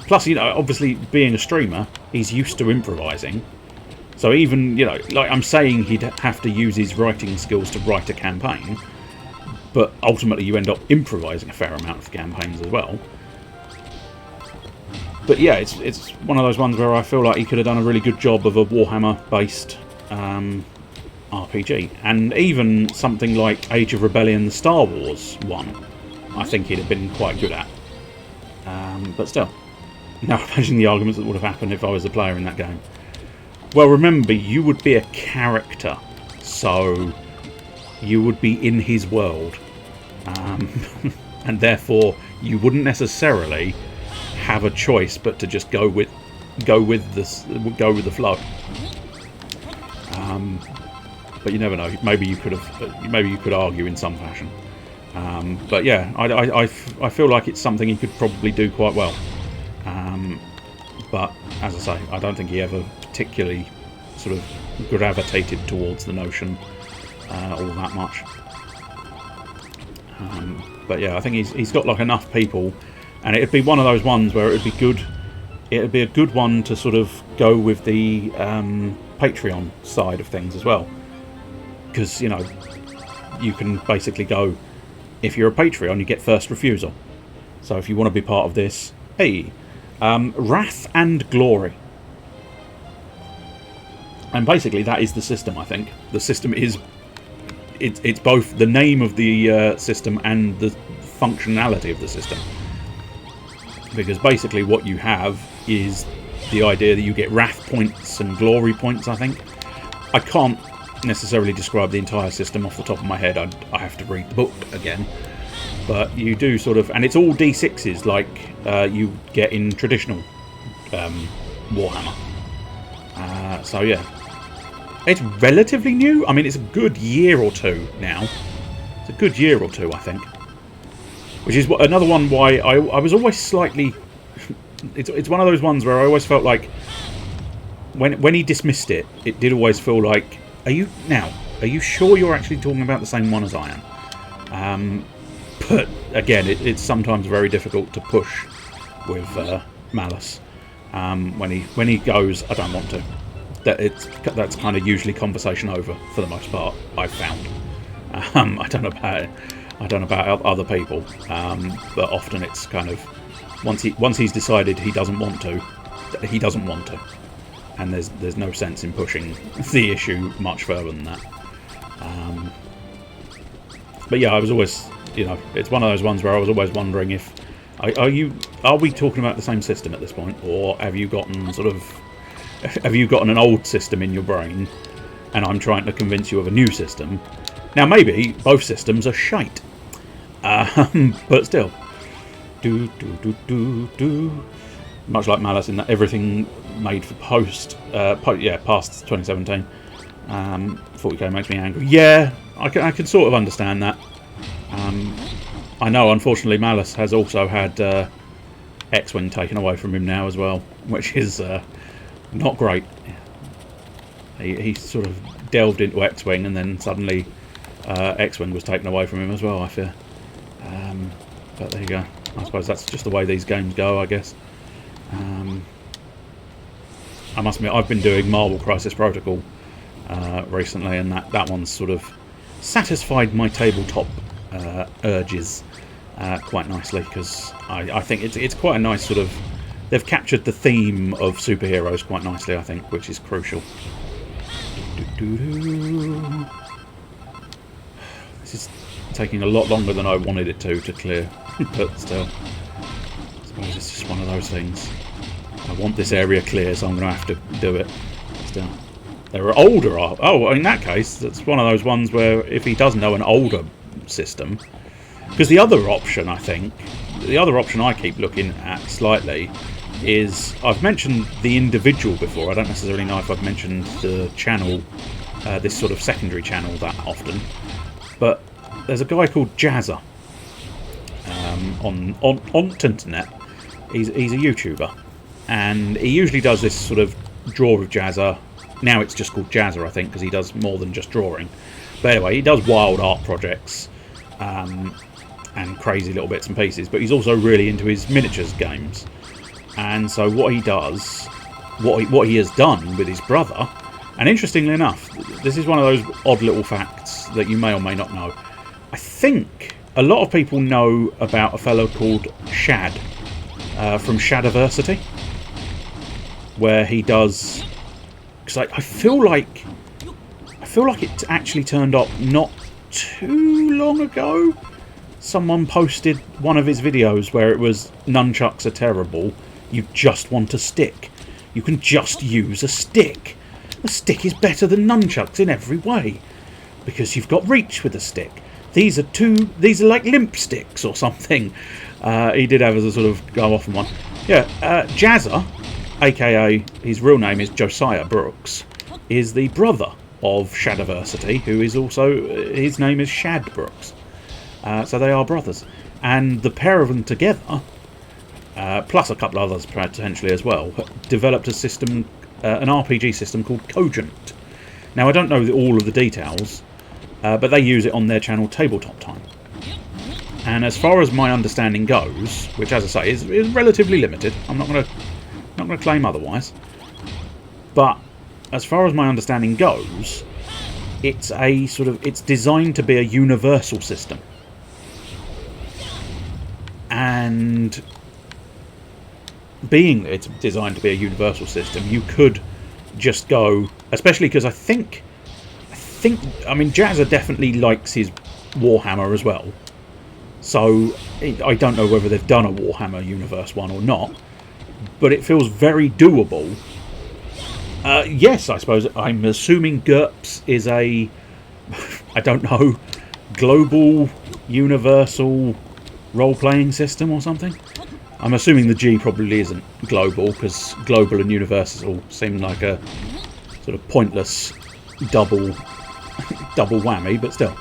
Plus, you know, obviously being a streamer, he's used to improvising. So even, you know, like I'm saying, he'd have to use his writing skills to write a campaign, but ultimately you end up improvising a fair amount of campaigns as well. But yeah, it's one of those ones where I feel like he could have done a really good job of a Warhammer-based RPG. And even something like Age of Rebellion, the Star Wars one, I think he'd have been quite good at. But still, now imagine the arguments that would have happened if I was a player in that game. Well, remember, you would be a character, so you would be in his world, and therefore you wouldn't necessarily have a choice but to just go with the flow. But you never know. Maybe you could argue in some fashion. But yeah, I feel like it's something he could probably do quite well. But as I say, I don't think he ever particularly sort of gravitated towards the notion all that much. But yeah, I think he's got like enough people, and it'd be one of those ones where it'd be good. It'd be a good one to sort of go with the Patreon side of things as well, because you know you can basically go, if you're a Patreon, you get first refusal. So if you want to be part of this, hey, Wrath and Glory. And basically that is the system, I think. The system is... It's both the name of the system and the functionality of the system. Because basically what you have is the idea that you get Wrath points and Glory points, I think. I can't necessarily describe the entire system off the top of my head. I have to read the book again. But you do sort of... And it's all D6s like you get in traditional Warhammer. So yeah. It's relatively new. I mean, it's a good year or two now. It's a good year or two, I think. Which is another one why I was always slightly... It's one of those ones where I always felt like... When he dismissed it, it did always feel like... Are you sure you're actually talking about the same one as I am? But again, it's sometimes very difficult to push with Malice. When he goes, I don't want to. that's kind of usually conversation over for the most part. I've found. I don't know about other people, but often it's kind of once he's decided he doesn't want to, and there's no sense in pushing the issue much further than that. But yeah, I was always, it's one of those ones where I was always wondering if are we talking about the same system at this point, or have you gotten an old system in your brain, and I'm trying to convince you of a new system. Now maybe both systems are shite, but still, much like Malice in that everything made for past 2017. 40k makes me angry. Yeah, I can sort of understand that. I know, unfortunately, Malice has also had X-Wing taken away from him now as well, which is not great. He sort of delved into X-Wing, and then suddenly X-Wing was taken away from him as well, I fear. But there you go. I suppose that's just the way these games go, I guess. I must admit, I've been doing Marvel Crisis Protocol recently, and that one's sort of satisfied my tabletop urges quite nicely, because I think it's quite a nice sort of... They've captured the theme of superheroes quite nicely, I think, which is crucial. This is taking a lot longer than I wanted it to clear, but still, I suppose it's just one of those things. I want this area clear, so I'm going to have to do it. Still, there are older... Oh, in that case, that's one of those ones where if he does know an older system... Because the other option, I think, the other option I keep looking at slightly is... I've mentioned the individual before. I don't necessarily know if I've mentioned the channel, this sort of secondary channel that often. But there's a guy called Jazza on internet. He's a YouTuber. And he usually does this sort of draw with Jazza. Now it's just called Jazza, I think, because he does more than just drawing. But anyway, he does wild art projects and crazy little bits and pieces. But he's also really into his miniatures games. And so what he does, what he has done with his brother, and interestingly enough, this is one of those odd little facts that you may or may not know. I think a lot of people know about a fellow called Shad from Shadiversity, where he does... Because I feel like it actually turned up not too long ago. Someone posted one of his videos where it was, nunchucks are terrible, you just want a stick. You can just use a stick. The stick is better than nunchucks in every way, because you've got reach with a stick. These are like limp sticks or something. He did have a sort of go off on one. Yeah, Jazza, aka his real name is Josiah Brooks, is the brother of Shadiversity, who is also, his name is Shad Brooks. So they are brothers. And the pair of them together, plus a couple others potentially as well, developed a system, an RPG system called Cogent. Now I don't know all of the details, but they use it on their channel Tabletop Time. And as far as my understanding goes, which as I say is relatively limited, I'm not going to claim otherwise, but as far as my understanding goes, it's a sort of, it's designed to be a universal system. And being it's designed to be a universal system, you could just go, especially because I mean Jazza definitely likes his Warhammer as well, so I don't know whether they've done a Warhammer Universe one or not, but it feels very doable. Yes, I suppose I'm assuming GURPS is a I don't know, global universal role-playing system or something. I'm assuming the G probably isn't global, because global and universal seem like a sort of pointless double whammy, but still.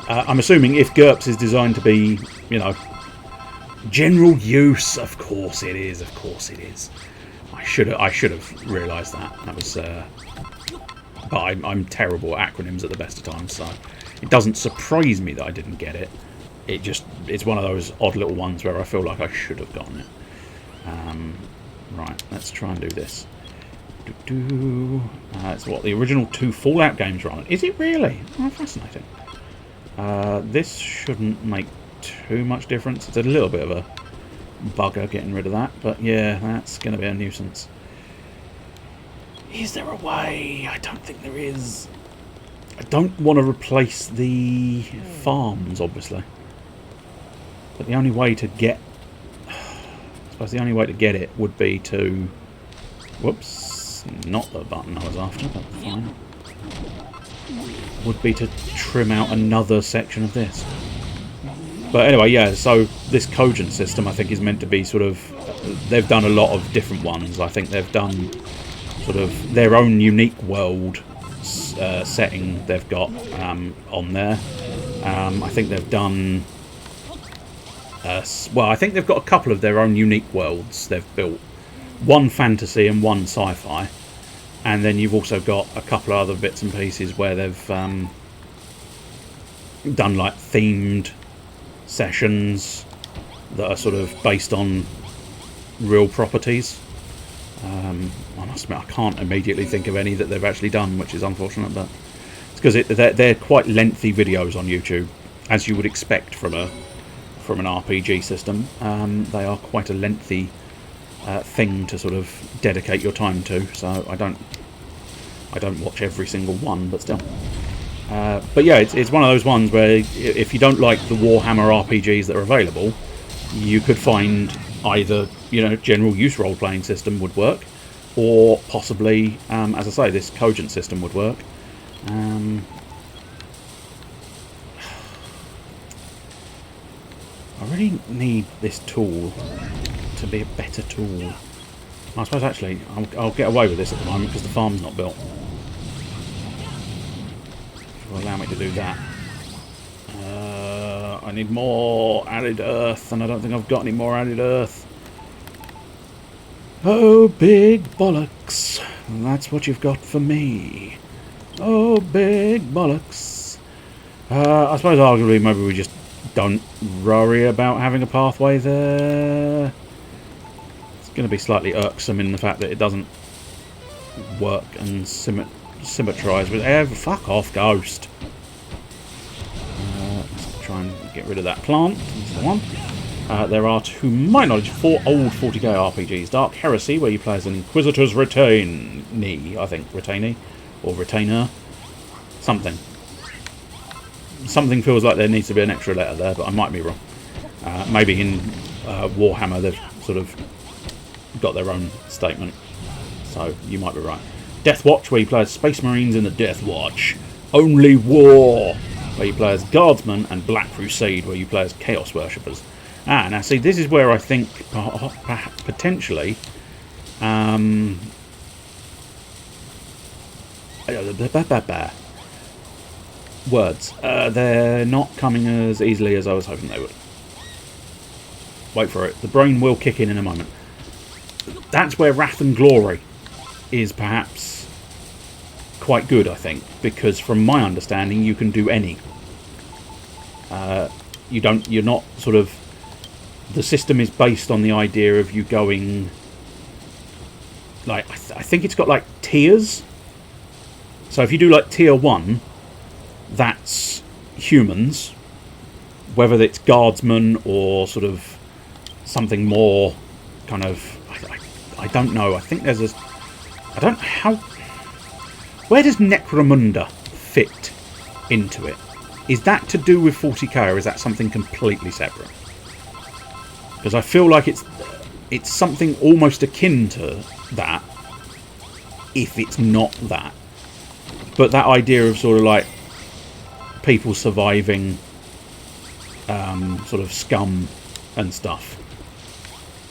I'm assuming if GURPS is designed to be, general use, of course it is, I should have realised that. That was, but I'm terrible at acronyms at the best of times, so it doesn't surprise me that I didn't get it. It's one of those odd little ones where I feel like I should have gotten it. Right, let's try and do this. It's what the original 2 Fallout games are on. Is it really? Oh, fascinating. This shouldn't make too much difference. It's a little bit of a bugger getting rid of that, but yeah, that's going to be a nuisance. Is there a way? I don't think there is. I don't want to replace the farms, obviously. But the only way to get... I suppose the only way to get it would be to... Whoops. Not the button I was after, but fine. Would be to trim out another section of this. But anyway, yeah, so this cogent system I think is meant to be sort of... They've done a lot of different ones. I think they've done sort of their own unique world setting they've got on there. I think they've done... well, I think they've got a couple of their own unique worlds they've built. One fantasy and one sci-fi. And then you've also got a couple of other bits and pieces where they've done like themed sessions that are sort of based on real properties. I must admit, I can't immediately think of any that they've actually done, which is unfortunate, but it's because they're quite lengthy videos on YouTube, as you would expect from an RPG system. They are quite a lengthy thing to sort of dedicate your time to, so I don't watch every single one, but still. But yeah, it's one of those ones where if you don't like the Warhammer RPGs that are available, you could find either, you know, general use role-playing system would work, or possibly, as I say, this cogent system would work. I really need this tool to be a better tool. I suppose actually I'll get away with this at the moment because the farm's not built. Which will allow me to do that. I need more added earth, and I don't think I've got any more added earth. Oh, big bollocks. That's what you've got for me. Oh, big bollocks. I suppose arguably maybe we just don't worry about having a pathway there. It's going to be slightly irksome in the fact that it doesn't work and symmetrise with... fuck off, ghost. Let's try and get rid of that plant. That's the one. There are, to my knowledge, 4 old 40k RPGs. Dark Heresy, where you play as an Inquisitor's retainee, I think. Retainee? Or retainer? Something. Something feels like there needs to be an extra letter there, but I might be wrong. Maybe in Warhammer they've sort of got their own statement. So, you might be right. Death Watch, where you play as Space Marines in the Death Watch. Only War, where you play as Guardsmen. And Black Crusade, where you play as Chaos Worshippers. Now see, this is where I think potentially words. They're not coming as easily as I was hoping they would. Wait for it. The brain will kick in a moment. That's where Wrath and Glory is perhaps quite good, I think, because from my understanding you can do any. You're not sort of... The system is based on the idea of you going... Like, I think it's got like tiers. So if you do like tier 1, that's humans. Whether it's guardsmen or sort of something more kind of... I don't know. I think there's a... I don't know how... Where does Necromunda fit into it? Is that to do with 40k, or is that something completely separate? Because I feel like it's something almost akin to that, if it's not that. But that idea of sort of like people surviving sort of scum and stuff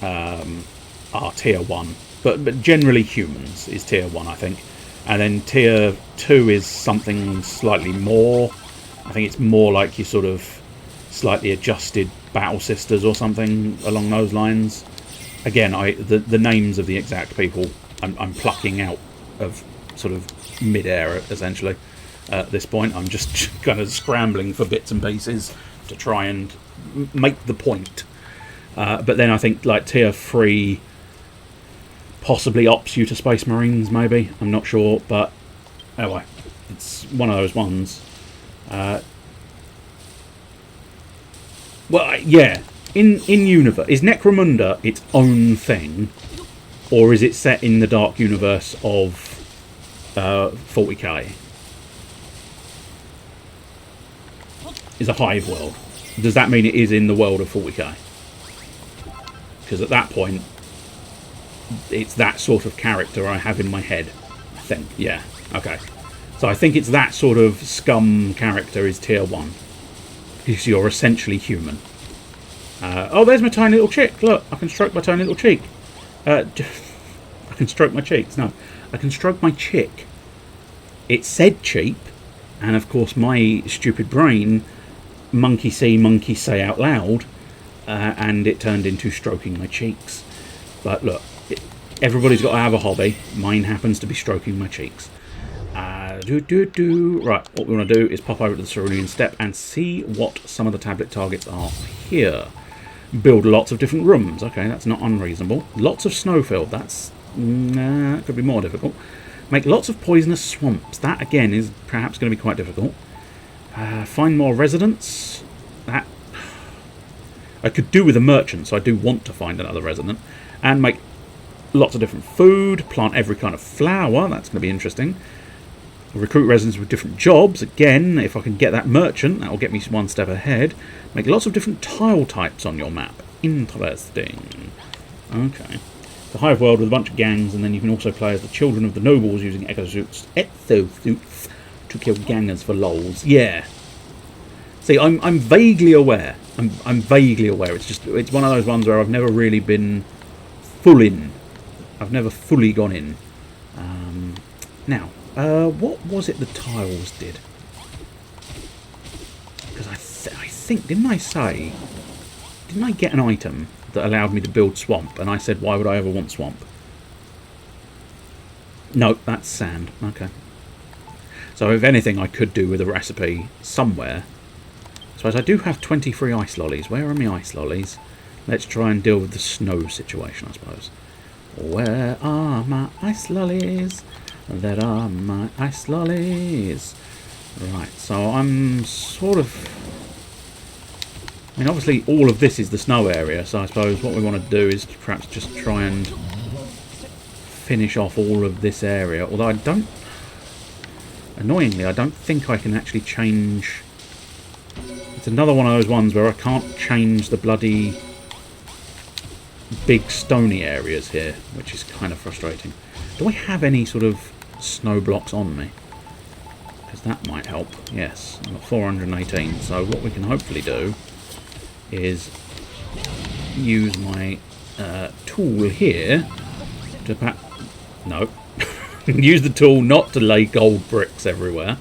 are tier 1. But generally humans is tier 1, I think. And then tier 2 is something slightly more. I think it's more like your sort of slightly adjusted Battle Sisters or something along those lines. Again, the names of the exact people I'm plucking out of sort of mid-air, essentially. At this point, I'm just kind of scrambling for bits and pieces to try and make the point. But then I think like tier 3 possibly ops you to Space Marines, maybe. I'm not sure, but anyway, it's one of those ones. Well, yeah. In universe, is Necromunda its own thing, or is it set in the dark universe of 40k? Is a hive world? Does that mean it is in the world of 40k? Because at that point, it's that sort of character I have in my head. I think, yeah, okay. So I think it's that sort of scum character is tier 1. Because you're essentially human. Oh, there's my tiny little chick. Look, I can stroke my tiny little cheek. I can stroke my cheeks. No, I can stroke my chick. It said cheap, and of course my stupid brain, monkey say out loud, and it turned into stroking my cheeks. But look, everybody's got to have a hobby. Mine happens to be stroking my cheeks. Right, what we want to do is pop over to the Cerulean Steppe and see what some of the tablet targets are here. Build lots of different rooms. Okay, that's not unreasonable. Lots of snowfield. That's could be more difficult. Make lots of poisonous swamps. That, again, is perhaps going to be quite difficult. Find more residents. That I could do with a merchant, so I do want to find another resident. And make lots of different food. Plant every kind of flower. That's going to be interesting. Recruit residents with different jobs. Again, if I can get that merchant, that will get me one step ahead. Make lots of different tile types on your map. Interesting. Okay. The hive world with a bunch of gangs, and then you can also play as the children of the nobles using exosuits to kill gangers for lols. Yeah. See, I'm vaguely aware. I'm vaguely aware. It's one of those ones where I've never really been full in. I've never fully gone in. Now. What was it the tiles did? Because I think, didn't I get an item that allowed me to build swamp? And I said, why would I ever want swamp? No, that's sand. Okay. So if anything, I could do with a recipe somewhere. So as I do have 23 ice lollies. Where are my ice lollies? Let's try and deal with the snow situation, I suppose. Where are my ice lollies? There are my ice lollies. Right, so I'm sort of... I mean, obviously all of this is the snow area, so I suppose what we want to do is perhaps just try and finish off all of this area. Although I don't... Annoyingly, I don't think I can actually change... It's another one of those ones where I can't change the bloody big stony areas here, which is kind of frustrating. Do I have any sort of snow blocks on me? Because that might help. Yes, I've got 418. So what we can hopefully do is use my tool here to no. Use the tool not to lay gold bricks everywhere.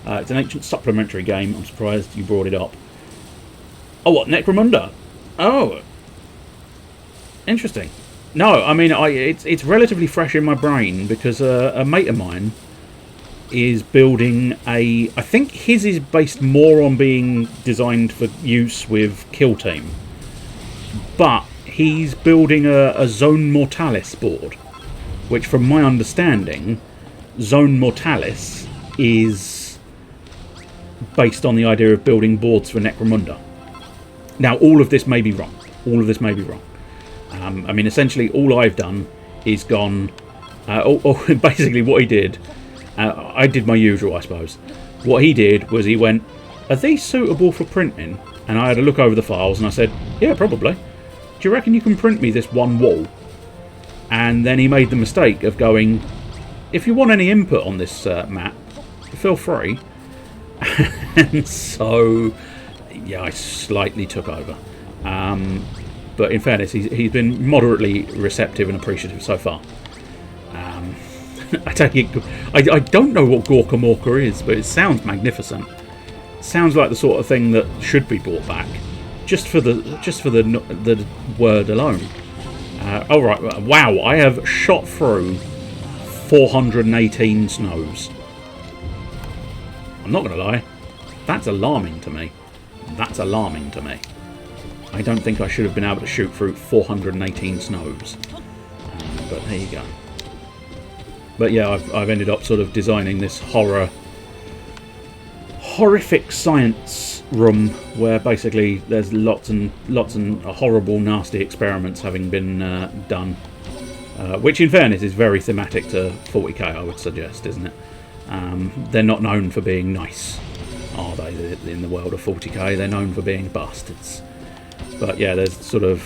It's an ancient supplementary game. I'm surprised you brought it up. Oh, what? Necromunda? Oh. Interesting. No, I mean, it's relatively fresh in my brain because a mate of mine is building I think his is based more on being designed for use with Kill Team. But he's building a Zone Mortalis board, which from my understanding, Zone Mortalis is based on the idea of building boards for Necromunda. Now, all of this may be wrong. All of this may be wrong. I mean, essentially, all I've done is gone... basically, what he did... I did my usual, I suppose. What he did was he went, are these suitable for printing? And I had a look over the files, and I said, yeah, probably. Do you reckon you can print me this one wall? And then he made the mistake of going, if you want any input on this map, feel free. And so, yeah, I slightly took over. But in fairness, he's been moderately receptive and appreciative so far. I take it. I don't know what Gorkamorka is, but it sounds magnificent. It sounds like the sort of thing that should be brought back, just for the word alone. All right, wow! I have shot through 418 snows. I'm not going to lie, that's alarming to me. That's alarming to me. I don't think I should have been able to shoot through 418 snows. but there you go. But yeah, I've ended up sort of designing this horrific science room where basically there's lots and horrible, nasty experiments having been done. Which, in fairness, is very thematic to 40k, I would suggest, isn't it? They're not known for being nice, are they? In the world of 40k, they're known for being bastards. But yeah, there's sort of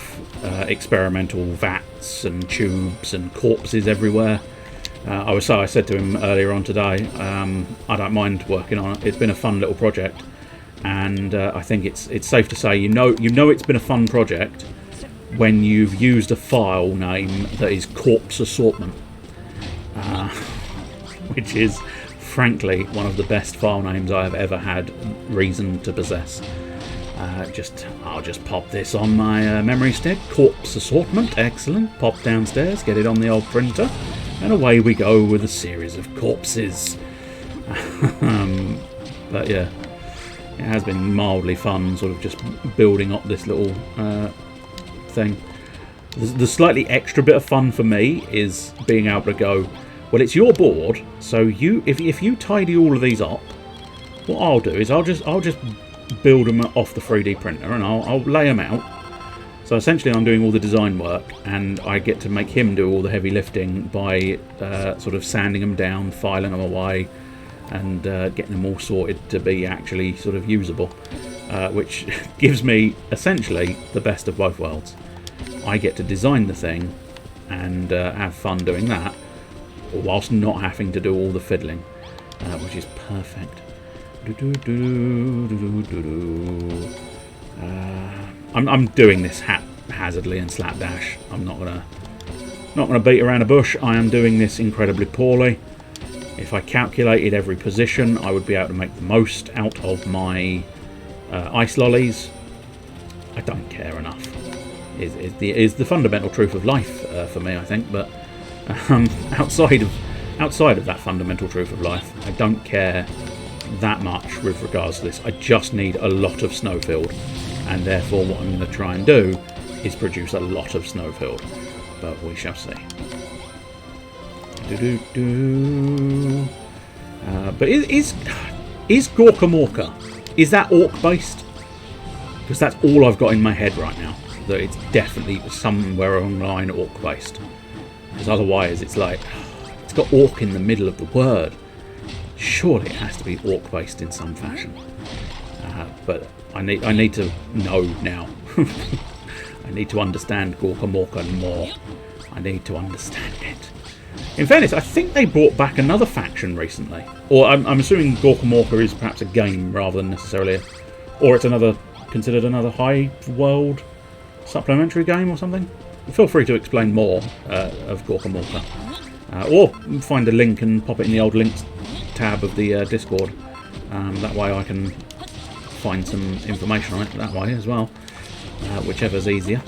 experimental vats and tubes and corpses everywhere. I said to him earlier on today, I don't mind working on it. It's been a fun little project, and I think it's safe to say you know it's been a fun project when you've used a file name that is Corpse Assortment, which is frankly one of the best file names I have ever had reason to possess. I'll just pop this on my memory stick. Corpse Assortment, excellent. Pop downstairs, get it on the old printer, and away we go with a series of corpses. But yeah, it has been mildly fun, sort of just building up this little thing. The slightly extra bit of fun for me is being able to go, well, it's your board, so if you tidy all of these up, what I'll do is I'll just build them off the 3D printer and I'll lay them out. So essentially I'm doing all the design work and I get to make him do all the heavy lifting by sort of sanding them down, filing them away, and getting them all sorted to be actually sort of usable, which gives me essentially the best of both worlds. I get to design the thing and have fun doing that whilst not having to do all the fiddling, which is perfect. I'm doing this haphazardly and slapdash. I'm not gonna beat around a bush. I am doing this incredibly poorly. If I calculated every position, I would be able to make the most out of my ice lollies. I don't care enough. Is the fundamental truth of life for me, I think. But outside of that fundamental truth of life, I don't care that much with regards to this. I just need a lot of snowfield, and therefore what I'm going to try and do is produce a lot of snowfield, but we shall see. But is Gorkamorka, is that orc based? Because that's all I've got in my head right now, that it's definitely somewhere online orc based, because otherwise it's like, it's got orc in the middle of the word. Surely it has to be orc based in some fashion, but I need to know now. I need to understand Gorkamorka more. I need to understand it. In fairness, I think they brought back another faction recently, or I'm assuming Gorkamorka is perhaps a game rather than necessarily, or it's considered another high world supplementary game or something. Feel free to explain more of Gorkamorka, or find a link and pop it in the old links tab of the Discord. That way I can find some information on it that way as well, whichever's easier.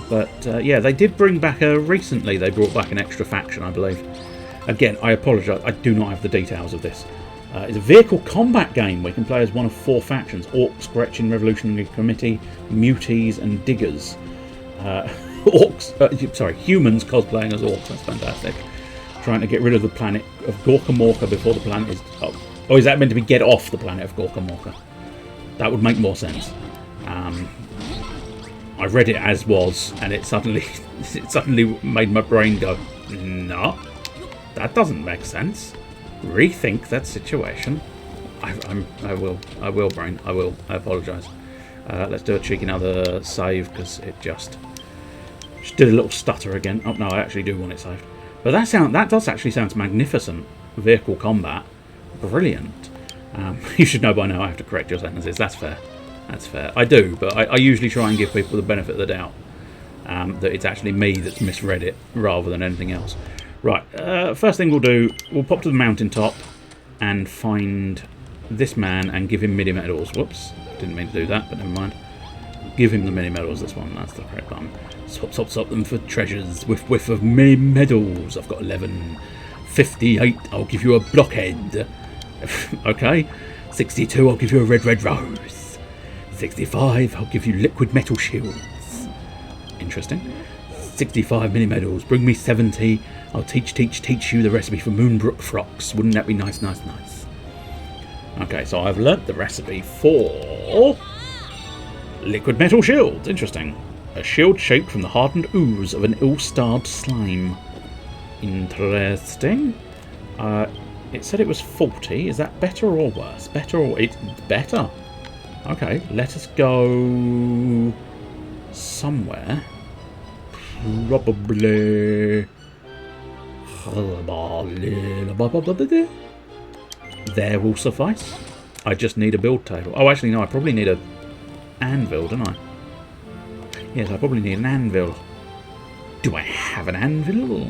But yeah, they did bring back recently. They brought back an extra faction, I believe. Again, I apologise, I do not have the details of this. It's a vehicle combat game where you can play as one of 4 factions: Orcs, Gretchen Revolutionary Committee, Muties, and Diggers. Humans cosplaying as orcs. That's fantastic. Trying to get rid of the planet of Gorkamorka before the planet is... Oh, is that meant to be get off the planet of Gorkamorka? That would make more sense. I read it as was, and it suddenly made my brain go, no, that doesn't make sense. Rethink that situation. I will, brain. I apologise. Let's do a cheeky another save, because it just did a little stutter again. Oh no, I actually do want it saved. But that does actually sound magnificent. Vehicle combat, brilliant. You should know by now I have to correct your sentences. That's fair. That's fair. I do, but I usually try and give people the benefit of the doubt. That it's actually me that's misread it rather than anything else. Right, first thing we'll do, we'll pop to the mountaintop and find this man and give him mini medals. Whoops, didn't mean to do that, but never mind. Give him the mini medals, this one, that's the correct button. Swap them for treasures. Whiff of mini medals. I've got 11. 58, I'll give you a blockhead. Okay. 62, I'll give you a red rose. 65, I'll give you liquid metal shields. Interesting. 65 mini medals. Bring me 70. I'll teach you the recipe for Moonbrook frocks. Wouldn't that be nice, nice, nice? Okay, so I've learnt the recipe for liquid metal shields. Interesting. A shield shaped from the hardened ooze of an ill-starred slime. Interesting. It said it was 40. Is that better or worse? Better or... It's better. Okay, let us go somewhere. Probably... There will suffice. I just need a build table. Oh, actually, no, I probably need a anvil, don't I? Yes, I probably need an anvil. Do I have an anvil?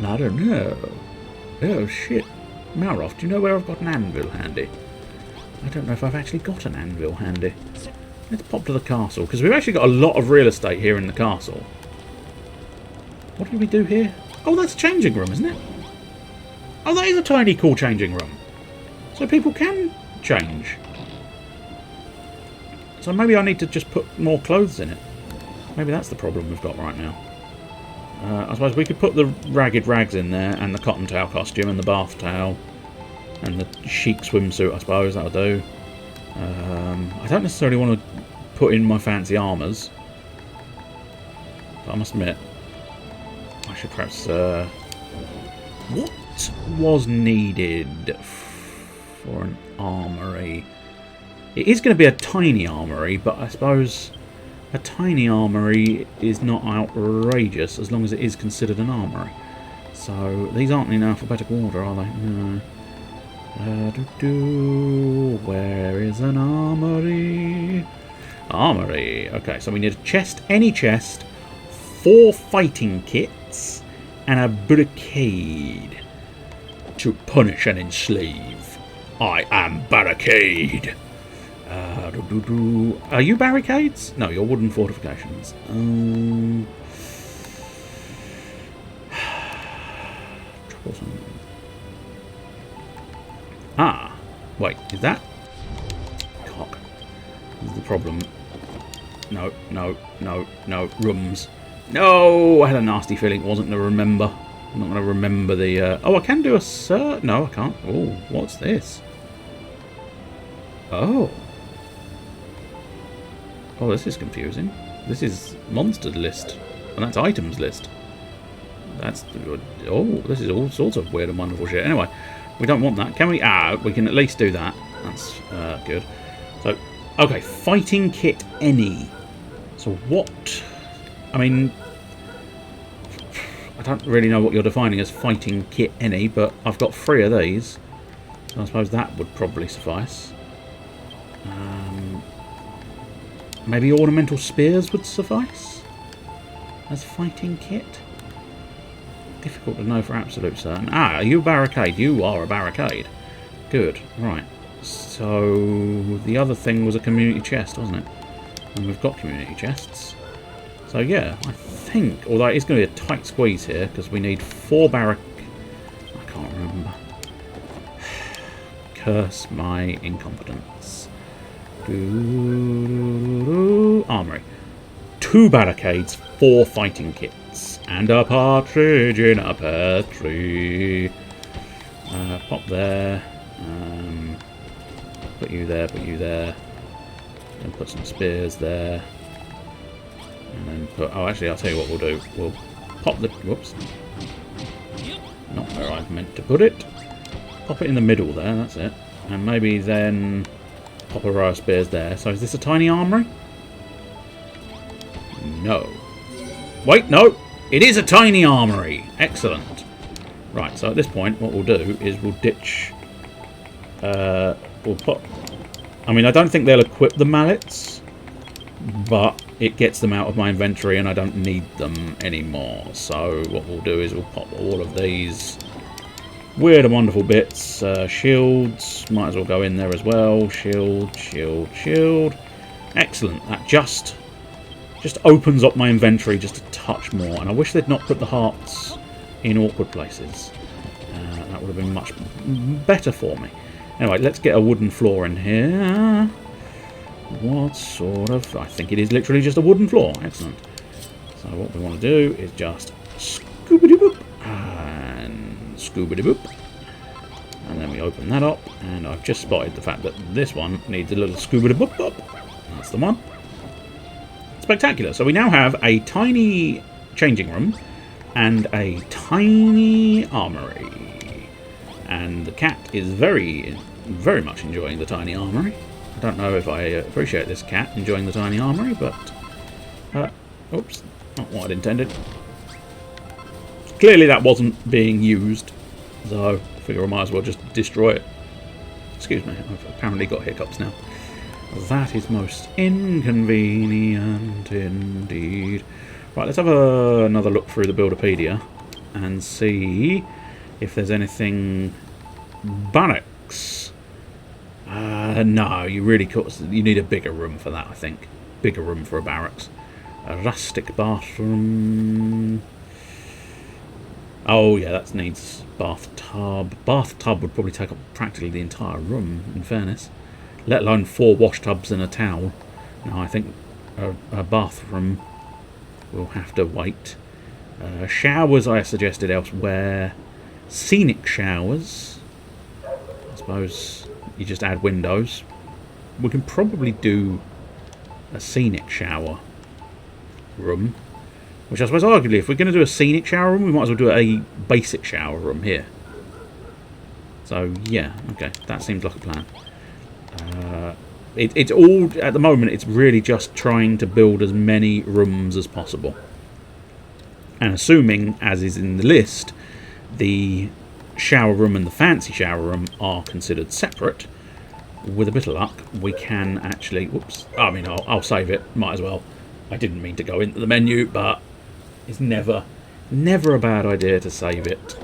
I don't know. Oh, shit. Malroth, do you know where I've got an anvil handy? I don't know if I've actually got an anvil handy. Let's pop to the castle, because we've actually got a lot of real estate here in the castle. What did we do here? Oh, that's a changing room, isn't it? Oh, that is a tiny, cool changing room. So people can change. So maybe I need to just put more clothes in it. Maybe that's the problem we've got right now. I suppose we could put the ragged rags in there, and the cottontail costume, and the bath towel, and the chic swimsuit, I suppose. That'll do. I don't necessarily want to put in my fancy armours. But I must admit, I should perhaps... what was needed for an armoury? It is going to be a tiny armoury, but I suppose a tiny armoury is not outrageous as long as it is considered an armoury. So these aren't in alphabetical order, are they? No. Where is an armoury? Armoury. Okay, so we need a chest, any chest, 4 fighting kits, and a barricade to punish and enslave. I am Barricade. Are you barricades? No, you're wooden fortifications. Ah, wait, is that? Cock. This is the problem. No, no, no, no. Rooms. No, I had a nasty feeling it wasn't going to remember. I'm not going to remember the... Oh, I can do a cert. No, I can't. Oh, what's this? Oh. Oh, this is confusing. This is monsters list. And that's items list. That's... Oh, this is all sorts of weird and wonderful shit. Anyway, we don't want that. Can we? Ah, we can at least do that. That's good. So, okay, fighting kit any. So what... I mean... I don't really know what you're defining as fighting kit any, but I've got 3 of these. So I suppose that would probably suffice. Maybe ornamental spears would suffice as fighting kit. Difficult to know for absolute certain. Ah, are you a barricade? You are a barricade. Good. Right. So the other thing was a community chest, wasn't it? And we've got community chests. So yeah, I think, although it is going to be a tight squeeze here because we need 4 I can't remember. Curse my incompetence. Armory. 2 barricades, 4 fighting kits, and a partridge in a pear tree. Pop there. Put you there, and put some spears there. And then put... Oh, actually, I'll tell you what we'll do. We'll pop the... Whoops. Not where I meant to put it. Pop it in the middle there, that's it. And maybe then pop a row of spears there. So is this a tiny armory? No. Wait, no! It is a tiny armory! Excellent. Right, so at this point, what we'll do is we'll ditch... we'll put... I mean, I don't think they'll equip the mallets, but it gets them out of my inventory and I don't need them anymore. So what we'll do is we'll pop all of these weird and wonderful bits. Shields, might as well go in there as well. Shield, shield, shield. Excellent. That just opens up my inventory just a touch more. And I wish they'd not put the hearts in awkward places. That would have been much better for me. Anyway, let's get a wooden floor in here. What sort of... I think it is literally just a wooden floor. Excellent. So what we want to do is just scoobity-boop and scoobity-boop. And then we open that up, and I've just spotted the fact that this one needs a little scoobity-boop-boop. That's the one. Spectacular. So we now have a tiny changing room and a tiny armory. And the cat is very, very much enjoying the tiny armory. I don't know if I appreciate this cat enjoying the tiny armory, but... oops, not what I'd intended. Clearly that wasn't being used, so I figure I might as well just destroy it. Excuse me, I've apparently got hiccups now. That is most inconvenient indeed. Right, let's have another look through the Builderpedia and see if there's anything... Barracks. No, you really could. You need a bigger room for that, I think. Bigger room for a barracks. A rustic bathroom. Oh, yeah, that needs bathtub. Bathtub would probably take up practically the entire room, in fairness. Let alone 4 wash tubs and a towel. Now, I think a bathroom will have to wait. Showers I suggested elsewhere. Scenic showers. I suppose you just add windows. We can probably do a scenic shower room. Which I suppose arguably, if we're going to do a scenic shower room, we might as well do a basic shower room here. So, yeah, okay, that seems like a plan. It's all, at the moment, it's really just trying to build as many rooms as possible. And assuming, as is in the list, the shower room and the fancy shower room are considered separate, with a bit of luck, we can actually... Whoops. I mean, I'll save it. Might as well. I didn't mean to go into the menu, but it's never a bad idea to save it.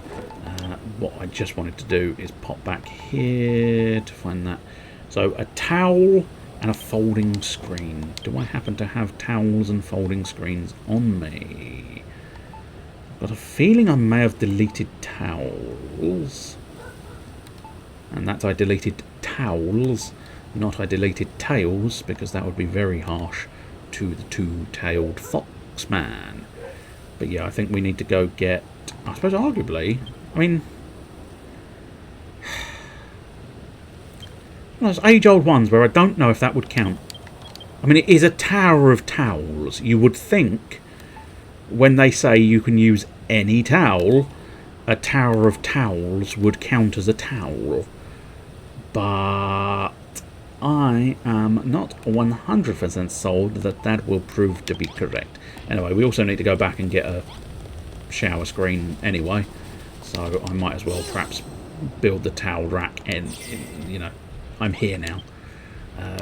What I just wanted to do is pop back here to find that. So, a towel and a folding screen. Do I happen to have towels and folding screens on me? I've got a feeling I may have deleted towels. And that's I deleted towels, not I deleted tails, because that would be very harsh to the two-tailed fox man. But yeah, I think we need to go get... I suppose arguably... I mean... those age-old ones where I don't know if that would count. I mean, it is a tower of towels. You would think, when they say you can use any towel, a tower of towels would count as a towel. But I am not 100% sold that that will prove to be correct. Anyway, we also need to go back and get a shower screen anyway. So I might as well perhaps build the towel rack in you know... I'm here now.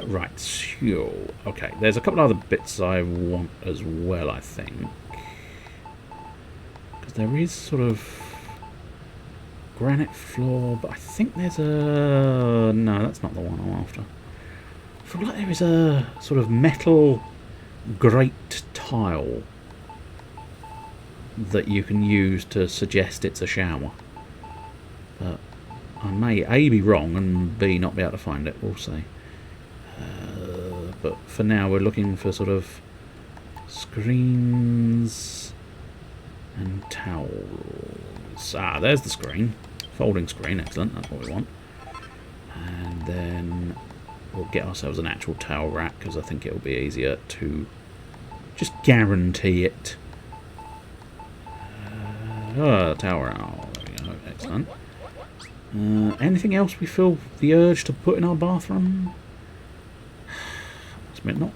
Right, so... Okay, there's a couple other bits I want as well, I think. Because there is sort of... granite floor, but I think there's a... No, that's not the one I'm after. I feel like there is a sort of metal grate tile that you can use to suggest it's a shower. But... I may A, be wrong, and B, not be able to find it. We'll see. But for now, we're looking for sort of screens and towels. Ah, there's the screen. Folding screen, excellent. That's what we want. And then we'll get ourselves an actual towel rack, because I think it'll be easier to just guarantee it. Towel rack. There we go. Excellent. Anything else we feel the urge to put in our bathroom? I mean, not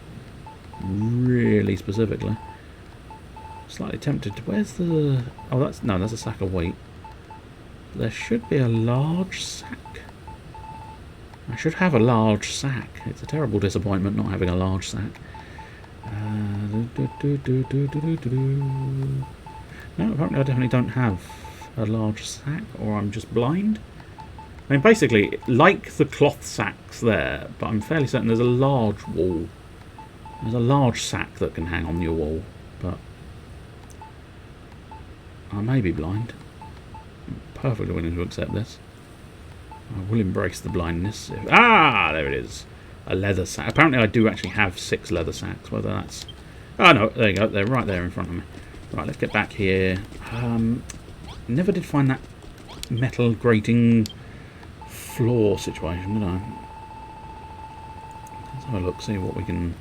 really specifically. Slightly tempted to... Where's the... Oh, that's... No, that's a sack of wheat. There should be a large sack. I should have a large sack. It's a terrible disappointment not having a large sack. No, apparently I definitely don't have a large sack, or I'm just blind. I mean, basically, like the cloth sacks there, but I'm fairly certain there's a large wall. There's a large sack that can hang on your wall, but I may be blind. I'm perfectly willing to accept this. I will embrace the blindness. Ah, there it is. A leather sack. Apparently I do actually have 6 leather sacks, whether that's... Oh no, there you go. They're right there in front of me. Right, let's get back here. Never did find that metal grating floor situation, did I? Let's have a look, see what we can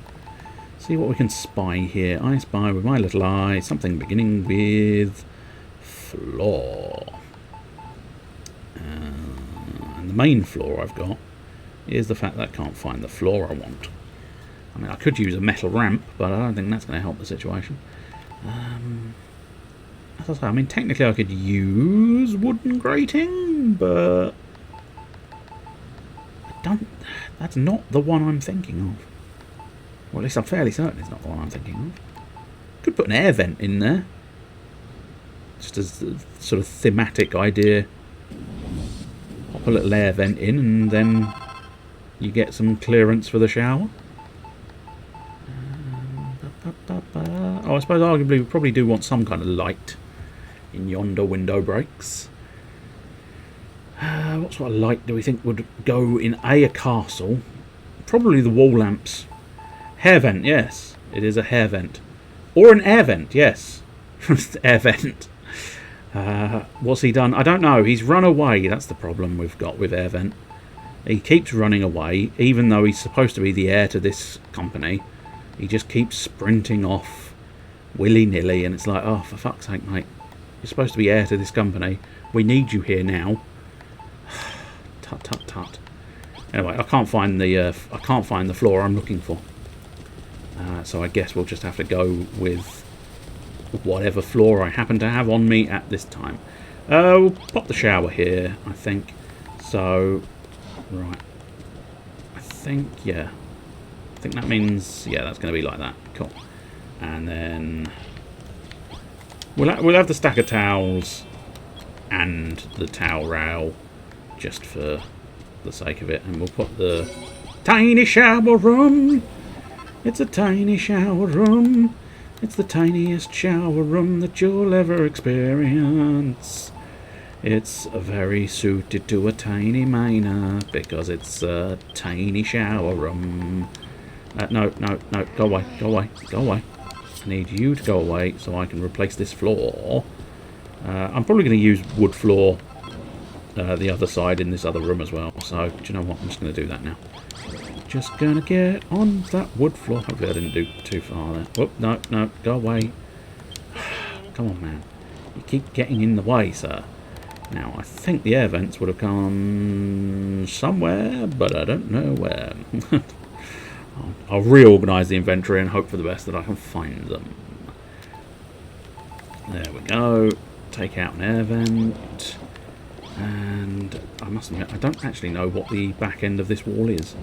spy here. I spy with my little eye something beginning with floor. And the main flaw I've got is the fact that I can't find the floor I want. I mean, I could use a metal ramp, but I don't think that's going to help the situation. As I say, I mean, technically I could use wooden grating, but that's not the one I'm thinking of. Well, at least I'm fairly certain it's not the one I'm thinking of. Could put an air vent in there, just as a sort of thematic idea. Pop a little air vent in, and then you get some clearance for the shower. Oh, I suppose arguably we probably do want some kind of light in yonder window breaks. What sort of light do we think would go in a castle? Probably the wall lamps. Hair vent, yes. It is a hair vent. Or an air vent, yes. Air vent. What's he done? I don't know. He's run away. That's the problem we've got with air vent. He keeps running away, even though he's supposed to be the heir to this company. He just keeps sprinting off willy-nilly, and it's like, oh, for fuck's sake, mate. You're supposed to be heir to this company. We need you here now. Tut, tut, tut. Anyway, I can't find the floor I'm looking for. So I guess we'll just have to go with whatever floor I happen to have on me at this time. We'll pop the shower here, I think. So, right. I think that means, yeah, that's going to be like that. Cool. And then we'll have the stack of towels and the towel rail just for the sake of it. And we'll put the tiny shower room. It's a tiny shower room. It's the tiniest shower room that you'll ever experience. It's very suited to a tiny miner because it's a tiny shower room. No, go away, go away, go away. I need you to go away so I can replace this floor. I'm probably going to use wood floor the other side in this other room as well. So, do you know what? I'm just going to do that now. Just going to get on that wood floor. Hopefully I didn't do too far there. Whoop, no, go away. Come on, man. You keep getting in the way, sir. Now, I think the air vents would have gone somewhere, but I don't know where. I'll reorganise the inventory and hope for the best that I can find them. There we go. Take out an air vent. And I must admit, I don't actually know what the back end of this wall is.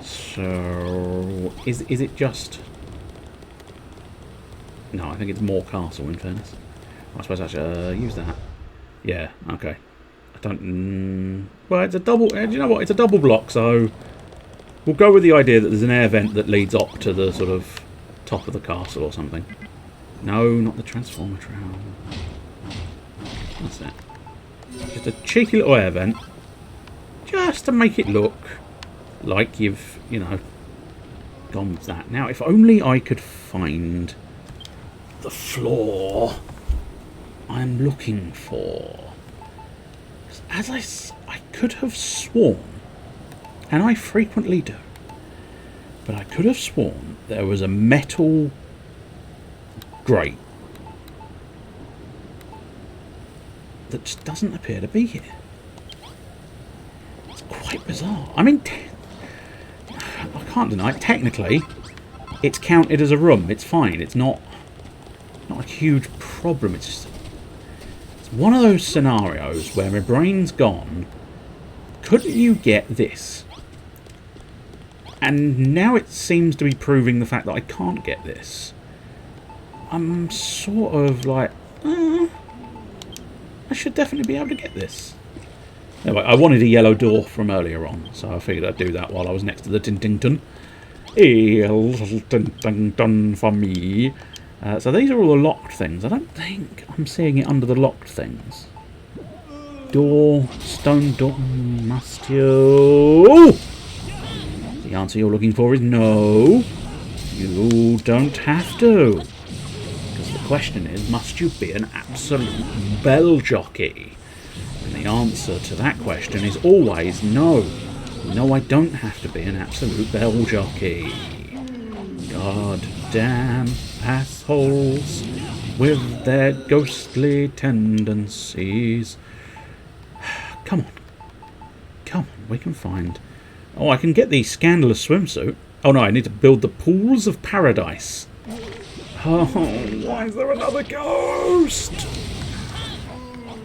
So, is it just... No, I think it's more castle, in fairness. I suppose I should use that. Yeah, okay. I don't... well, it's a double... do you know what? It's a double block, so... we'll go with the idea that there's an air vent that leads up to the sort of top of the castle or something. No, not the transformer trowel. That's it. Just a cheeky little air vent. Just to make it look like you've, you know, gone with that. Now, if only I could find the floor I'm looking for. As I could have sworn, and I frequently do, but I could have sworn there was a metal grate that just doesn't appear to be here. It's quite bizarre. I mean, I can't deny it. Technically, it's counted as a room. It's fine. It's not a huge problem. It's just, it's one of those scenarios where my brain's gone, couldn't you get this? And now it seems to be proving the fact that I can't get this. I'm sort of like, I should definitely be able to get this. Anyway, I wanted a yellow door from earlier on, so I figured I'd do that while I was next to the Tintington. A little Tintington for me. So these are all the locked things. I don't think I'm seeing it under the locked things. Door, stone door, must you? The answer you're looking for is no. You don't have to. Because the question is, must you be an absolute bell jockey? And the answer to that question is always no. No, I don't have to be an absolute bell jockey. God damn assholes with their ghostly tendencies. Come on. Come on, we can find... Oh, I can get the scandalous swimsuit. Oh no, I need to build the pools of paradise. Oh, why is there another ghost?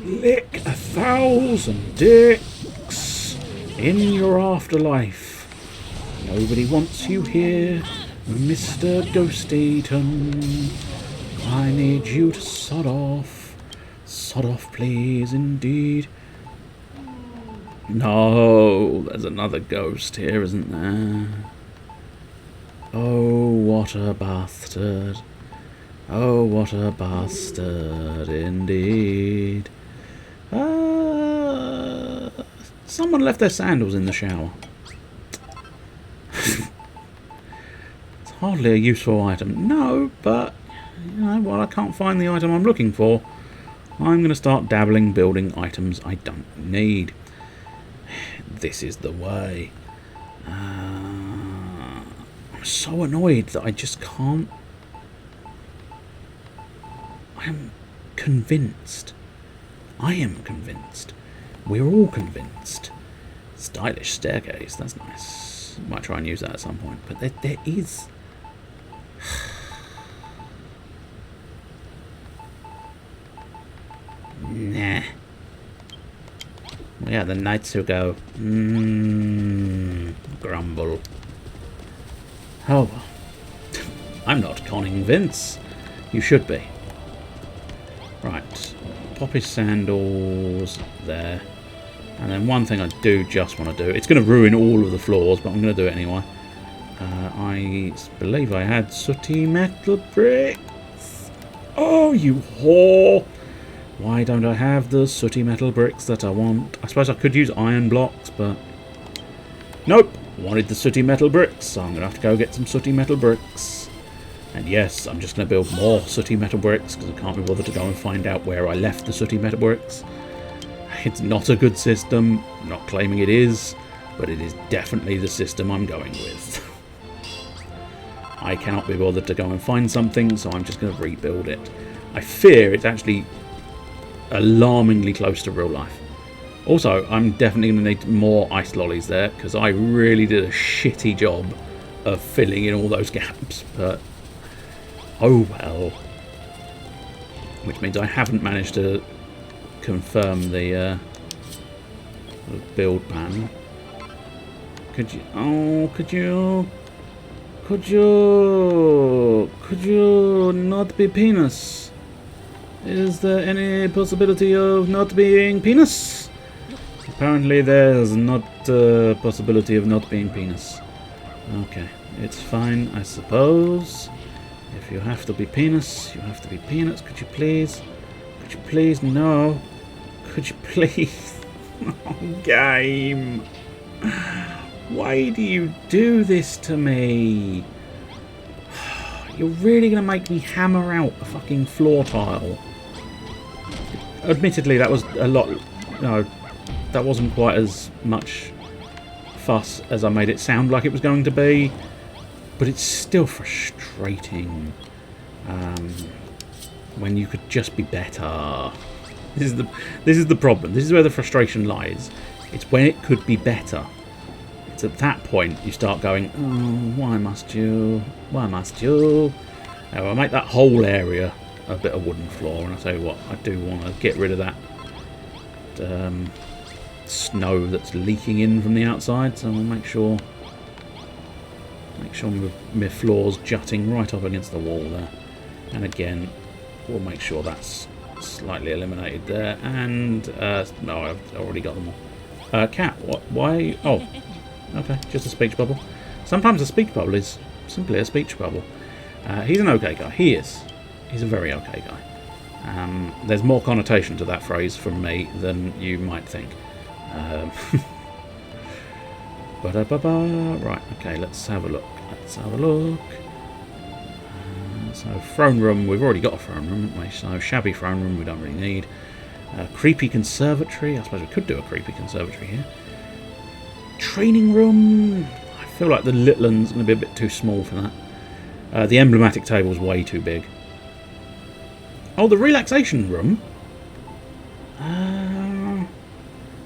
Lick 1,000 dicks in your afterlife. Nobody wants you here, Mr. Ghost Eaton. I need you to sod off. Sod off, please, indeed. No, there's another ghost here, isn't there? Oh, what a bastard. Oh, what a bastard, indeed. Someone left their sandals in the shower. It's hardly a useful item. No, but, you know, while I can't find the item I'm looking for, I'm going to start dabbling building items I don't need. This is the way. I'm so annoyed that I just can't... I am convinced. I am convinced. We're all convinced. Stylish staircase, that's nice. Might try and use that at some point. But there is... Nah. Yeah, the knights who go, grumble. Oh, well. I'm not conning Vince. You should be. Right. Poppy sandals there. And then one thing I do just want to do. It's going to ruin all of the floors, but I'm going to do it anyway. I believe I had sooty metal bricks. Oh, you whore. Why don't I have the sooty metal bricks that I want? I suppose I could use iron blocks, but... Nope! Wanted the sooty metal bricks, so I'm going to have to go get some sooty metal bricks. And yes, I'm just going to build more sooty metal bricks, because I can't be bothered to go and find out where I left the sooty metal bricks. It's not a good system, I'm not claiming it is, but it is definitely the system I'm going with. I cannot be bothered to go and find something, so I'm just going to rebuild it. I fear it's actually... alarmingly close to real life. Also, I'm definitely going to need more ice lollies there, because I really did a shitty job of filling in all those gaps, but oh well. Which means I haven't managed to confirm the build panel. Could you... Oh, could you not be penis? Is there any possibility of not being penis? Apparently there's not a possibility of not being penis. Okay, it's fine, I suppose. If you have to be penis, you have to be penis. Could you please? Could you please? No. Could you please? Oh, game. Why do you do this to me? You're really going to make me hammer out a fucking floor tile. Admittedly, that was a lot... No, that wasn't quite as much fuss as I made it sound like it was going to be. But it's still frustrating. When you could just be better. This is the problem. This is where the frustration lies. It's when it could be better. It's at that point you start going, oh, why must you? Why must you? Now, I'll make that whole area a bit of wooden floor, and I'll tell you what, I do want to get rid of that snow that's leaking in from the outside, so I'll make sure my floor's jutting right up against the wall there. And again, we'll make sure that's slightly eliminated there. And no, I've already got them all. Cat, what? Why? Oh, okay, just a speech bubble. Sometimes a speech bubble is simply a speech bubble. He's an okay guy. He is. He's a very okay guy. There's more connotation to that phrase from me than you might think. Right, okay, let's have a look. Let's have a look. So throne room, we've already got a throne room, haven't we? So shabby throne room we don't really need. Creepy conservatory, I suppose we could do a creepy conservatory here. Training room, I feel like the little one's going to be a bit too small for that. The emblematic table is way too big. Oh, the relaxation room?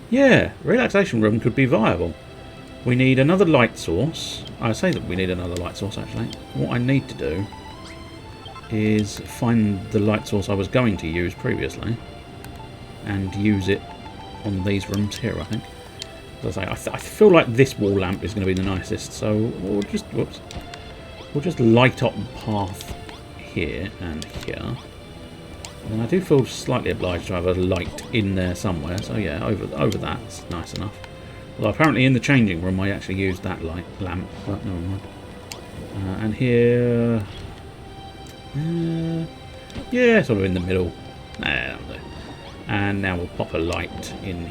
Yeah, relaxation room could be viable. We need another light source. I say that we need another light source actually. What I need to do is find the light source I was going to use previously and use it on these rooms here, I think. As I say, I feel like this wall lamp is going to be the nicest, so we'll just light up the path here and here. And I do feel slightly obliged to have a light in there somewhere, so yeah, over that's nice enough. Although apparently in the changing room I actually used that light lamp, but never mind. And here... yeah, sort of in the middle. Nah, that'll do. And now we'll pop a light in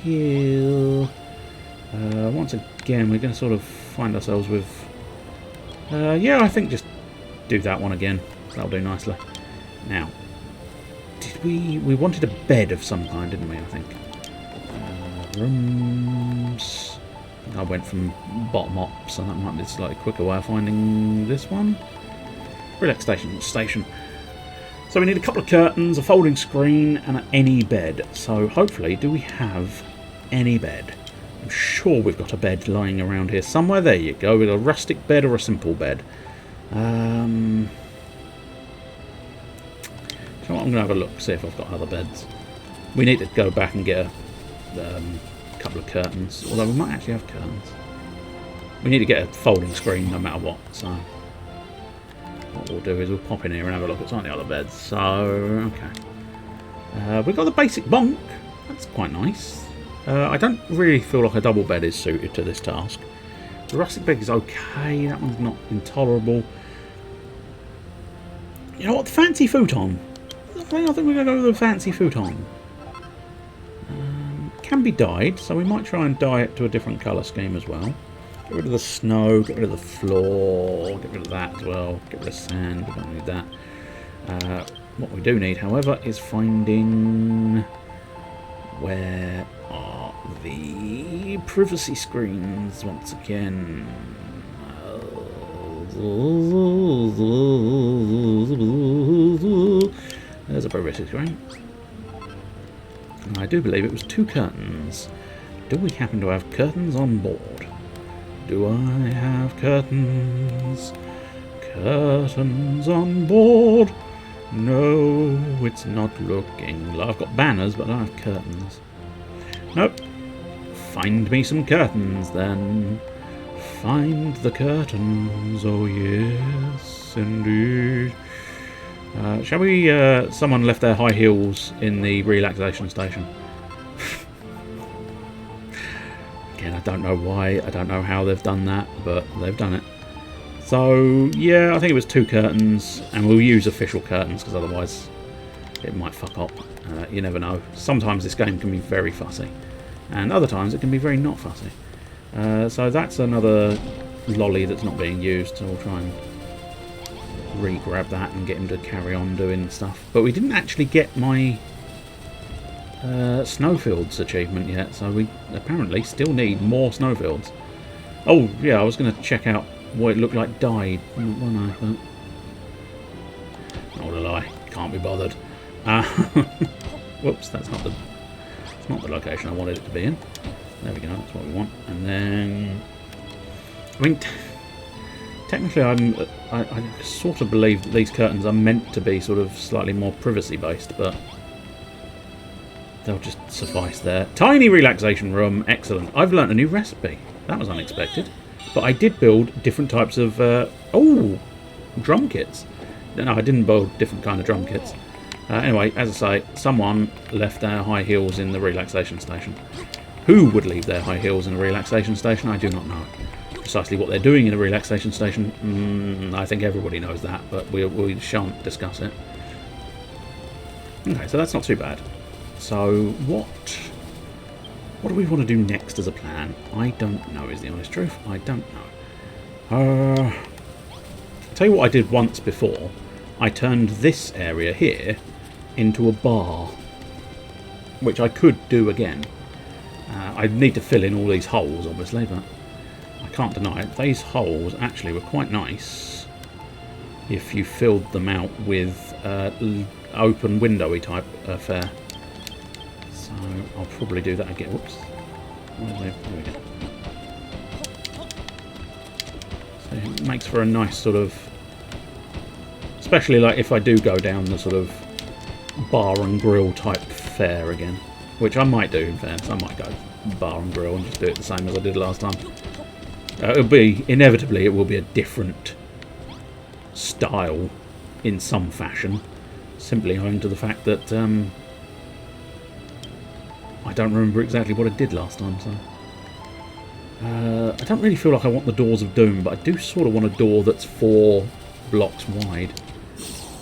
here. Once again, we're going to sort of find ourselves with... yeah, I think just do that one again. That'll do nicely. Now, did we wanted a bed of some kind, didn't we, I think? Rooms... I went from bottom up, so that might be a slightly quicker way of finding this one. Relaxation station. So we need a couple of curtains, a folding screen, and any bed. So hopefully, do we have any bed? I'm sure we've got a bed lying around here somewhere. There you go. We've got a rustic bed or a simple bed. So I'm going to have a look, see if I've got other beds. We need to go back and get a couple of curtains, although we might actually have curtains. We need to get a folding screen no matter what, so what we'll do is we'll pop in here and have a look at some of the other beds. So, okay. We've got the basic bunk. That's quite nice. I don't really feel like a double bed is suited to this task. The rustic bed is okay. That one's not intolerable. You know what? The fancy futon. I think we're going to go with the fancy futon. Can be dyed, so we might try and dye it to a different colour scheme as well. Get rid of the snow, get rid of the floor, get rid of that as well, get rid of sand, we don't need that. What we do need, however, is finding where are the privacy screens once again. There's a privacy screen. I do believe it was 2 curtains. Do we happen to have curtains on board? Do I have curtains? Curtains on board? No, it's not looking like... I've got banners, but I don't have curtains. Nope. Find me some curtains, then. Find the curtains, oh yes, indeed. Shall we... someone left their high heels in the relaxation station. Again, I don't know why, I don't know how they've done that, but they've done it. So, yeah, I think it was 2 curtains, and we'll use official curtains, because otherwise it might fuck up. You never know. Sometimes this game can be very fussy, and other times it can be very not fussy. So that's another lolly that's not being used, so we'll try and re-grab that and get him to carry on doing stuff. But we didn't actually get my snowfields achievement yet, so we apparently still need more snowfields. Oh yeah, I was going to check out what it looked like dyed, wasn't I? But not a lie, can't be bothered. Whoops, that's not the location I wanted it to be in. There we go, that's what we want. And then, I mean, technically I sort of believe that these curtains are meant to be sort of slightly more privacy based, but they'll just suffice there. Tiny relaxation room, excellent. I've learnt a new recipe. That was unexpected. But I did build different types of, drum kits. No, I didn't build different kind of drum kits. Anyway, as I say, someone left their high heels in the relaxation station. Who would leave their high heels in a relaxation station? I do not know. Precisely what they're doing in a relaxation station, I think everybody knows that, but we shan't discuss it. Okay, so that's not too bad. So what do we want to do next as a plan? I don't know, is the honest truth. I don't know. I'll tell you what I did once before. I turned this area here into a bar, which I could do again. I'd need to fill in all these holes, obviously, but I can't deny it. These holes actually were quite nice if you filled them out with open windowy type affair. So I'll probably do that again. Whoops. There we go. So it makes for a nice sort of, especially like if I do go down the sort of bar and grill type fare again, which I might do in fairness. I might go bar and grill and just do it the same as I did last time. It'll be, inevitably, it will be a different style in some fashion, simply owing to the fact that I don't remember exactly what I did last time. So I don't really feel like I want the Doors of Doom, but I do sort of want a door that's 4 blocks wide,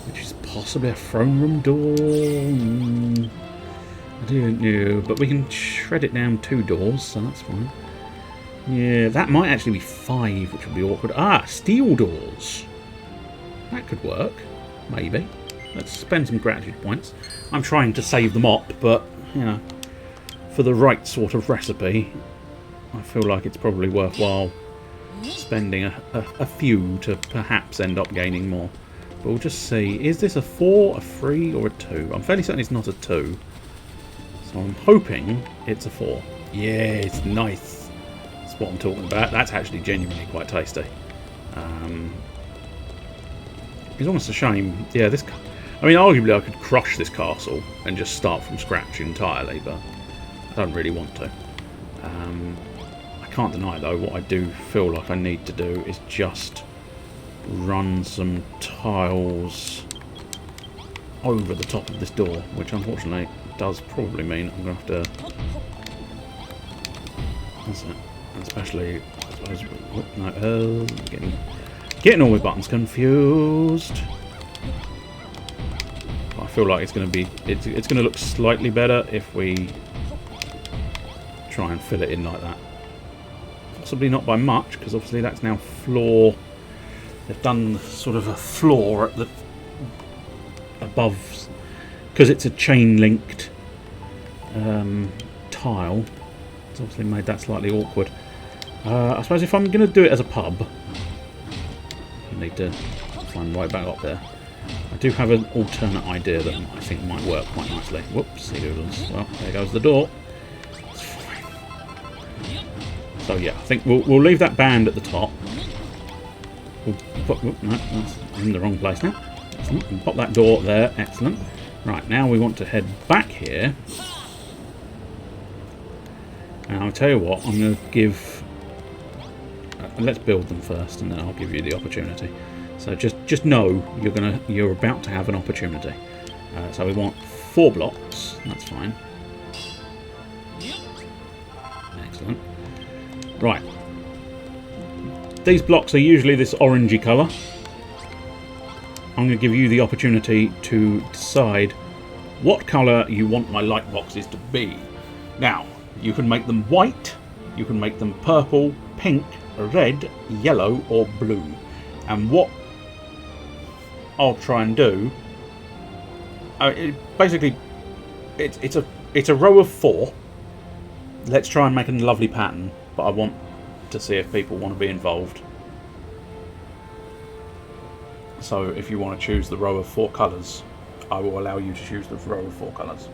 which is possibly a throne room door. I don't know, but we can shred it down 2 doors, so that's fine. Yeah, that might actually be 5, which would be awkward. Ah, steel doors. That could work, maybe. Let's spend some gratitude points. I'm trying to save them up, but, you know, for the right sort of recipe, I feel like it's probably worthwhile spending a few to perhaps end up gaining more. But we'll just see. Is this a 4, a 3, or a 2? I'm fairly certain it's not a 2. So I'm hoping it's a 4. Yeah, it's nice. That's what I'm talking about. That's actually genuinely quite tasty. It's almost a shame. Yeah, this... I mean, arguably I could crush this castle and just start from scratch entirely, but I don't really want to. I can't deny, though, what I do feel like I need to do is just run some tiles over the top of this door, which unfortunately does probably mean I'm going to have to... That's it. Especially, I suppose... No, getting all my buttons confused. I feel like it's going to be... It's going to look slightly better if we try and fill it in like that. Possibly not by much, because obviously that's now floor... They've done sort of a floor at the... above... Because it's a chain-linked tile. It's obviously made that slightly awkward. I suppose if I'm going to do it as a pub... I need to find my way back up there. I do have an alternate idea that I think might work quite nicely. Whoops, doodles. Well, there goes the door. It's fine. So yeah, I think we'll leave that band at the top. We'll put, no, that's in the wrong place now. Excellent. We'll pop that door there. Excellent. Right, now we want to head back here. And I'll tell you what, I'm going to give... let's build them first, and then I'll give you the opportunity. So just know you're about to have an opportunity. So we want 4 blocks. That's fine. Excellent. Right. These blocks are usually this orangey colour. I'm going to give you the opportunity to decide what colour you want my light boxes to be. Now, you can make them white, you can make them purple, pink, red, yellow, or blue. And what I'll try and do, basically, it's a row of 4. Let's try and make a lovely pattern, but I want to see if people want to be involved. So if you want to choose the row of 4 colours, I will allow you to choose the row of 4 colours.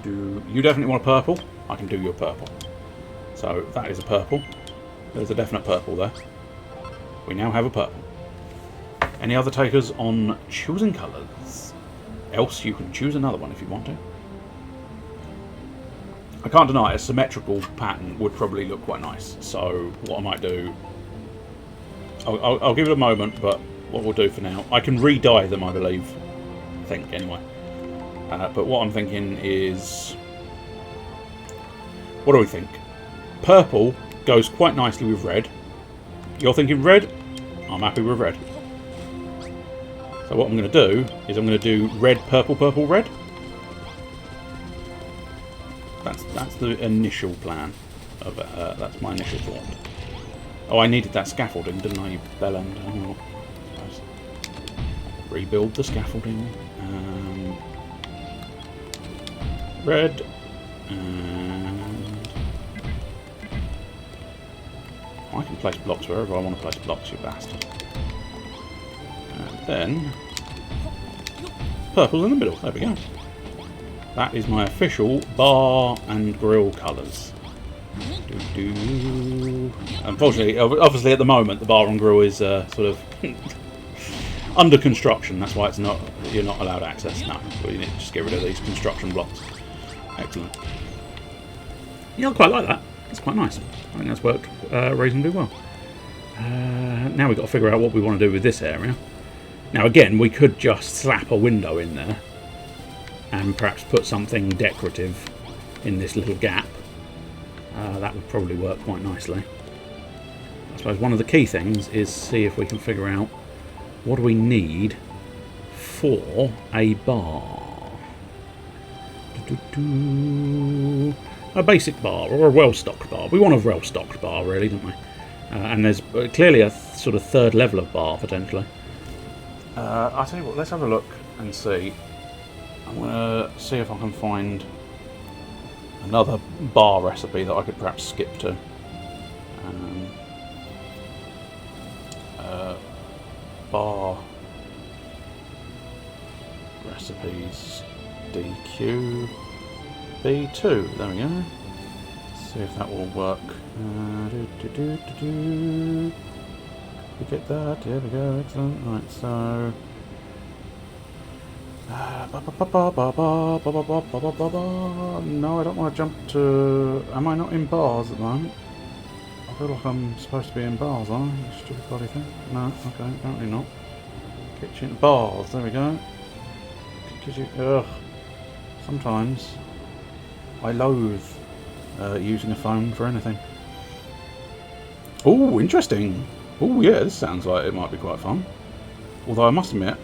You definitely want a purple. I can do your purple. So that is a purple. There's a definite purple there. We now have a purple. Any other takers on choosing colours? Else you can choose another one if you want to. I can't deny a symmetrical pattern would probably look quite nice. So what I might do... I'll give it a moment, but what we'll do for now... I can re-dye them, I believe. I think, anyway. But what I'm thinking is... What do we think? Purple goes quite nicely with red. You're thinking red? I'm happy with red. So what I'm going to do is I'm going to do red, purple, purple, red. That's the initial plan. Of that's my initial thought. Oh, I needed that scaffolding, didn't I, you bellend? Oh, rebuild the scaffolding. Red. And I can place blocks wherever I want to place blocks, you bastard. And then purple in the middle. There we go. That is my official bar and grill colours. Unfortunately, obviously at the moment the bar and grill is sort of under construction. That's why you're not allowed access. No, we need to just get rid of these construction blocks. Excellent. Yeah, I quite like that. It's quite nice. I think that's worked reasonably well. Now we've got to figure out what we want to do with this area. Now again, we could just slap a window in there and perhaps put something decorative in this little gap. That would probably work quite nicely. I suppose one of the key things is see if we can figure out what do we need for a bar. A basic bar or a well-stocked bar. We want a well-stocked bar, really, don't we? And there's clearly a sort of third level of bar potentially. I'll tell you what. Let's have a look and see. I'm gonna see if I can find another bar recipe that I could perhaps skip to. Bar recipes DQ B2. There we go. Let's see if that will work. We get that. There we go. Excellent. Right. So. No, I don't want to jump to... Am I not in bars at the moment? I feel like I'm supposed to be in bars, aren't I? You stupid bloody thing. No, okay, apparently not. Kitchen bars, there we go. Ugh. Sometimes I loathe using a phone for anything. Oh, interesting. Oh yeah, this sounds like it might be quite fun. Although I must admit,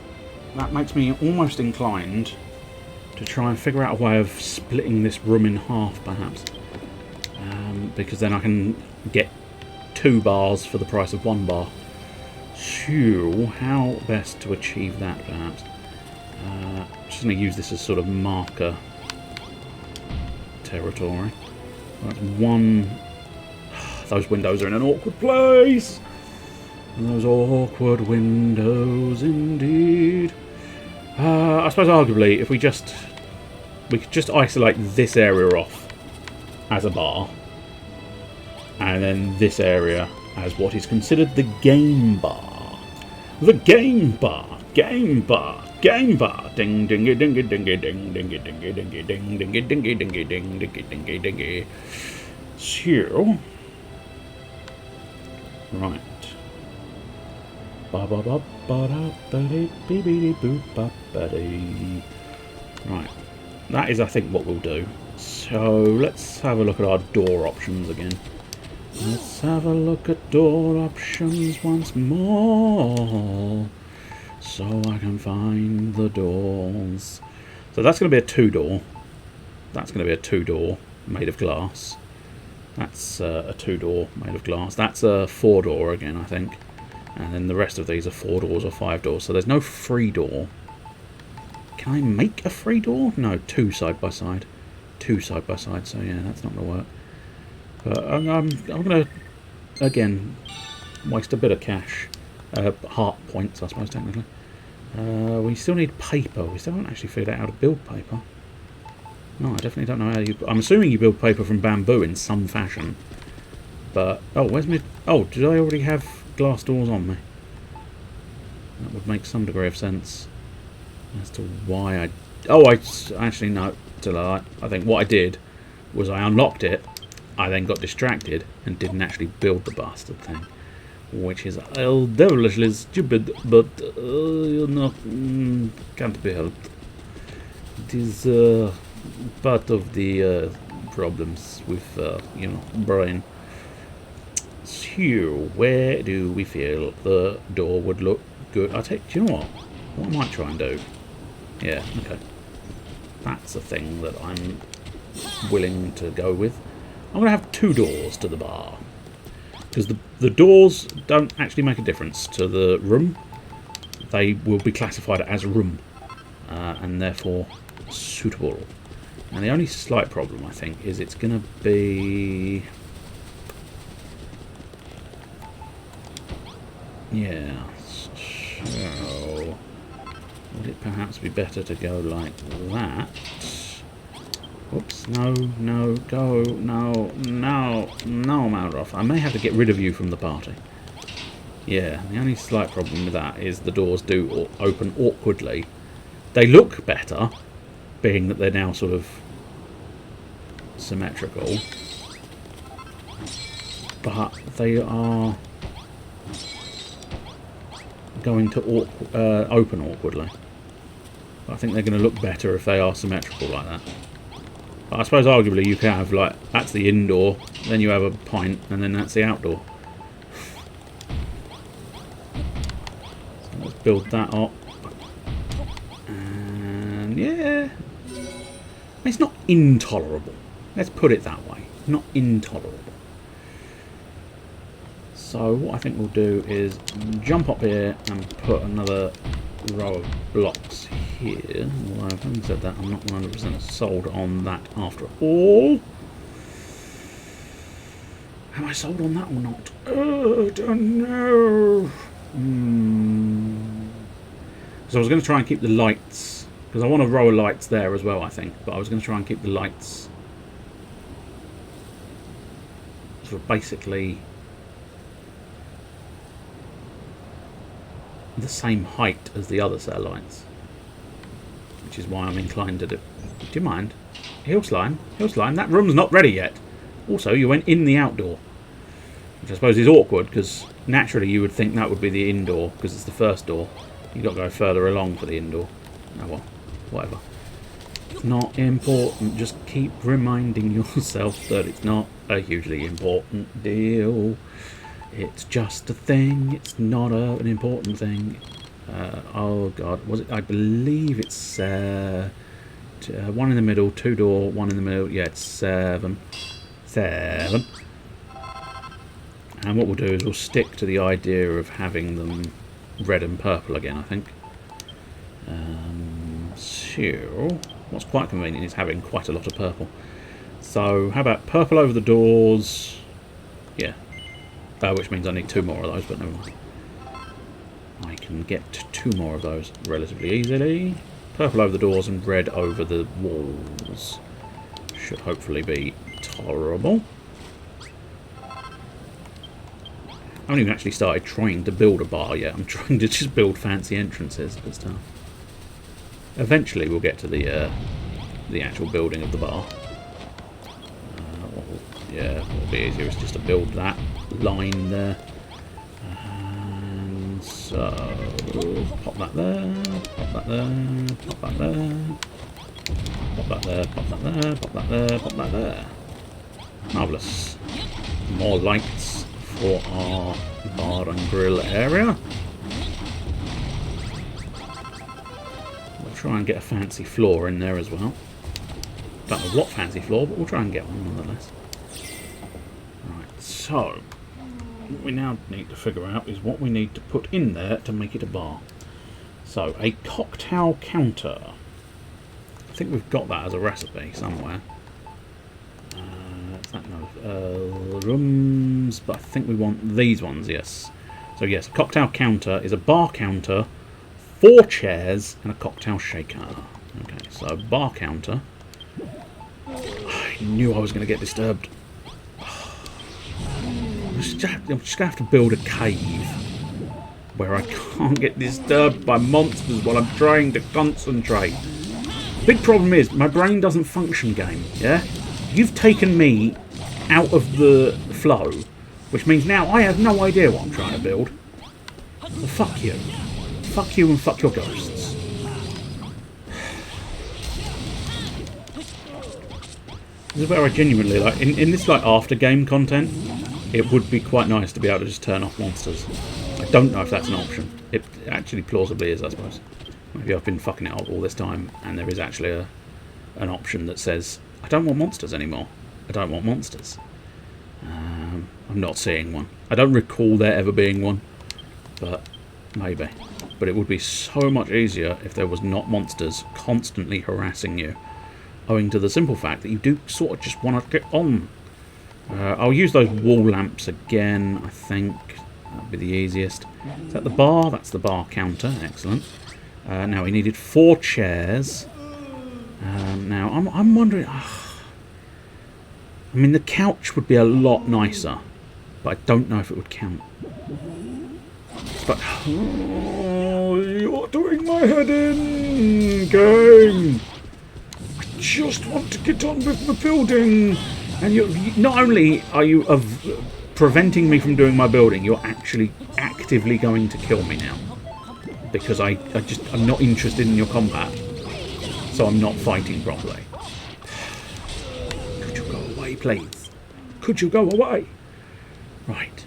that makes me almost inclined to try and figure out a way of splitting this room in half, perhaps. Because then I can get 2 bars for the price of 1 bar. So, how best to achieve that, perhaps? Just going to use this as sort of marker territory. That's 1... Those windows are in an awkward place! Those awkward windows, indeed. I suppose, arguably, if we could just isolate this area off as a bar, and then this area as what is considered the game bar. The game bar, game bar, game bar. Ding dingy dingy dingy ding dingy dingy dingy ding dingy dingy dingy ding dingy dingy dingy. So, right. Right, that is, I think, what we'll do. So let's have a look at our door options again. Let's have a look at door options once more, so I can find the doors. So that's going to be a 2-door. That's going to be a 2-door made of glass. That's a 2-door made of glass. That's a 4-door again, I think. And then the rest of these are 4 doors or 5 doors. So there's no 3-door. Can I make a 3-door? No, 2 side by side. 2 side by side. So yeah, that's not going to work. But I'm going to, again, waste a bit of cash. Heart points, I suppose, technically. We still need paper. We still haven't actually figured out how to build paper. No, I definitely don't know how you... I'm assuming you build paper from bamboo in some fashion. But... Oh, where's my... Oh, did I already have glass doors on me? That would make some degree of sense as to why I... Oh, I actually, no. I think what I did was I unlocked it. I then got distracted and didn't actually build the bastard thing. Which is devilishly stupid, but you know, can't be helped. It is part of the problems with, you know, brain. So, where do we feel the door would look good? Do you know what? What I might try and do? Yeah, okay. That's a thing that I'm willing to go with. I'm going to have 2 doors to the bar. Because the doors don't actually make a difference to the room. they will be classified as room and therefore suitable. And the only slight problem, I think, is it's going to be... Yeah, so... Would it perhaps be better to go like that? Oops, no, no, go, no, no, no, Malroth. I may have to get rid of you from the party. Yeah, the only slight problem with that is the doors do open awkwardly. They look better, being that they're now sort of symmetrical. But they are going to open awkwardly. But I think they're going to look better if they are symmetrical like that. But I suppose arguably you can have, like, that's the indoor, then you have a pint, and then that's the outdoor. So let's build that up. And yeah, it's not intolerable. Let's put it that way. Not intolerable. So what I think we'll do is jump up here and put another row of blocks here. Although, having said that, I'm not 100% sold on that after all. Am I sold on that or not? Oh, I don't know. So I was going to try and keep the lights, because I want a row of lights there as well, I think. But I was going to try and keep the lights sort of basically the same height as the other satellites, which is why I'm inclined to do. Do you mind? Hill slime, that room's not ready yet. Also, you went in the outdoor, which I suppose is awkward, because naturally you would think that would be the indoor, because it's the first door. You've got to go further along for the indoor. Oh well, whatever. It's not important, just keep reminding yourself that it's not a hugely important deal. It's just a thing. It's not an important thing. Oh god, was it? I believe it's 1 in the middle, 2 door, 1 in the middle. Yeah, it's 7. 7. And what we'll do is we'll stick to the idea of having them red and purple again, I think. So what's quite convenient is having quite a lot of purple. So how about purple over the doors? Yeah. Which means I need 2 more of those, but never mind. I can get 2 more of those relatively easily. Purple over the doors and red over the walls. Should hopefully be tolerable. I haven't even actually started trying to build a bar yet. I'm trying to just build fancy entrances and stuff. Eventually we'll get to the actual building of the bar. Yeah, what'll be easier is just to build that line there. And so pop that there, pop that there, pop that there, pop that there, pop that there, pop that there, pop that there. Marvellous. More lights for our bar and grill area. We'll try and get a fancy floor in there as well. Don't know what fancy floor, but we'll try and get one nonetheless. So, what we now need to figure out is what we need to put in there to make it a bar. So, a cocktail counter. I think we've got that as a recipe somewhere. Rooms, but I think we want these ones, yes. So yes, a cocktail counter is a bar counter, 4 chairs, and a cocktail shaker. Okay, so bar counter. I knew I was going to get disturbed. I'm just going to have to build a cave where I can't get disturbed by monsters while I'm trying to concentrate. Big problem is, my brain doesn't function, game, yeah? You've taken me out of the flow, which means now I have no idea what I'm trying to build. Well, fuck you. Fuck you and fuck your ghosts. This is where I genuinely, like, in this, like, after-game content, it would be quite nice to be able to just turn off monsters. I don't know if that's an option. It actually plausibly is, I suppose. Maybe I've been fucking it up all this time, and there is actually an option that says, I don't want monsters anymore. I don't want monsters. I'm not seeing one. I don't recall there ever being one, but maybe. but it would be so much easier if there was not monsters constantly harassing you, owing to the simple fact that you do sort of just want to get on. I'll use those wall lamps again, I think. That'll be the easiest. Is that the bar? That's the bar counter. Excellent. Now we needed 4 chairs. Now I'm wondering. I mean, the couch would be a lot nicer, but I don't know if it would count. But you're doing my head in, game. I just want to get on with the building, and you not only are you preventing me from doing my building, you're actually actively going to kill me now because I'm not interested in your combat, so I'm not fighting properly. Could you go away, please? Could you go away? Right.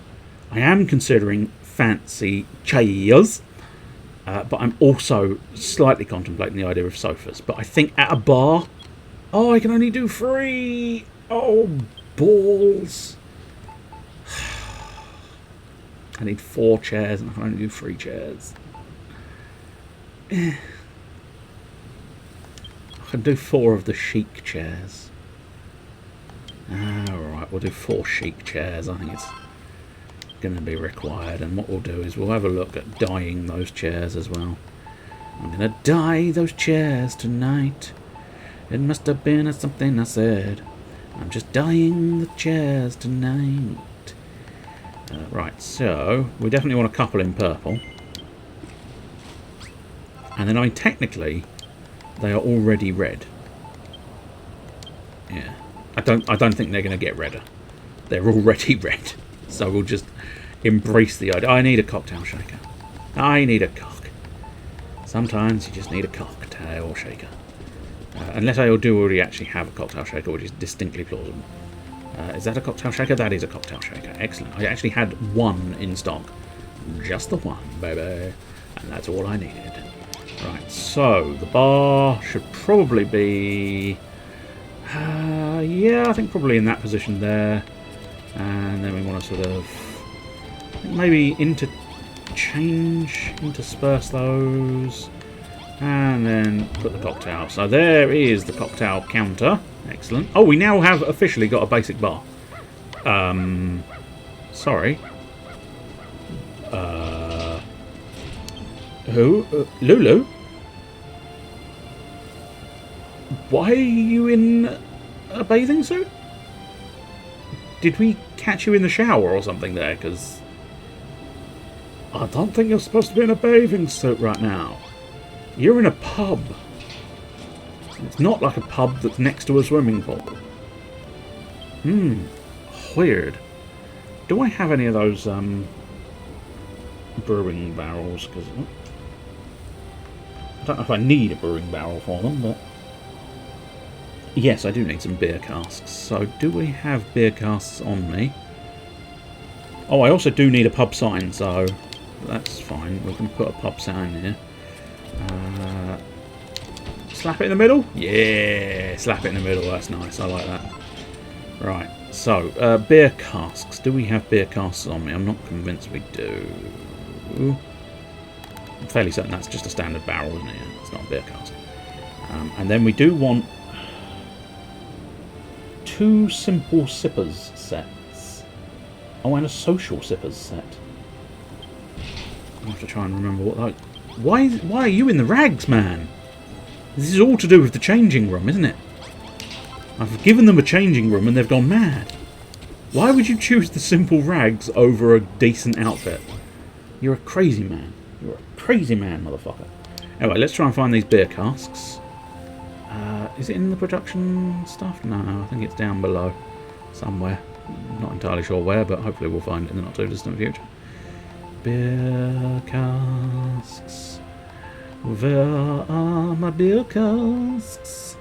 I am considering fancy chairs, but I'm also slightly contemplating the idea of sofas. But I think at a bar... Oh, I can only do 3! Oh, balls. I need 4 chairs and I can only do 3 chairs. I can do 4 of the chic chairs. Alright, we'll do 4 chic chairs. I think it's going to be required, and what we'll do is we'll have a look at dyeing those chairs as well. I'm going to dye those chairs tonight. It must have been something I said. I'm just dyeing the chairs tonight. Right, so we definitely want a couple in purple, and then I mean technically they are already red. Yeah, I don't think they're going to get redder. They're already red. So we'll just embrace the idea. I need a cocktail shaker. I need a cock. Sometimes you just need a cocktail shaker. Unless I do already actually have a cocktail shaker, which is distinctly plausible. Is that a cocktail shaker? That is a cocktail shaker. Excellent. I actually had 1 in stock. Just the 1, baby. And that's all I needed. Right, so the bar should probably be... yeah, I think probably in that position there. And then we want to sort of maybe intersperse those, and then put the cocktail. So there is the cocktail counter. Excellent. Oh, we now have officially got a basic bar. Sorry. Who? Lulu? Why are you in a bathing suit? Did we catch you in the shower or something there? Because I don't think you're supposed to be in a bathing suit right now. You're in a pub. It's not like a pub that's next to a swimming pool. Weird. Do I have any of those brewing barrels? Because I don't know if I need a brewing barrel for them, but... Yes, I do need some beer casks. So, do we have beer casks on me? Oh, I also do need a pub sign, so that's fine. We can put a pub sign here. Slap it in the middle? Yeah, slap it in the middle. That's nice. I like that. Right, so, beer casks. Do we have beer casks on me? I'm not convinced we do. I'm fairly certain that's just a standard barrel, isn't it? It's not a beer cask. And then we do want 2 simple sippers sets. Oh, and a social sippers set. I have to try and remember what that... Why are you in the rags, man? This is all to do with the changing room, isn't it? I've given them a changing room and they've gone mad. Why would you choose the simple rags over a decent outfit? You're a crazy man. You're a crazy man, motherfucker. Anyway, let's try and find these beer casks. Is it in the production stuff? No, I think it's down below somewhere. Not entirely sure where, but hopefully we'll find it in the not too distant future. Beer casks. Where are my beer casks?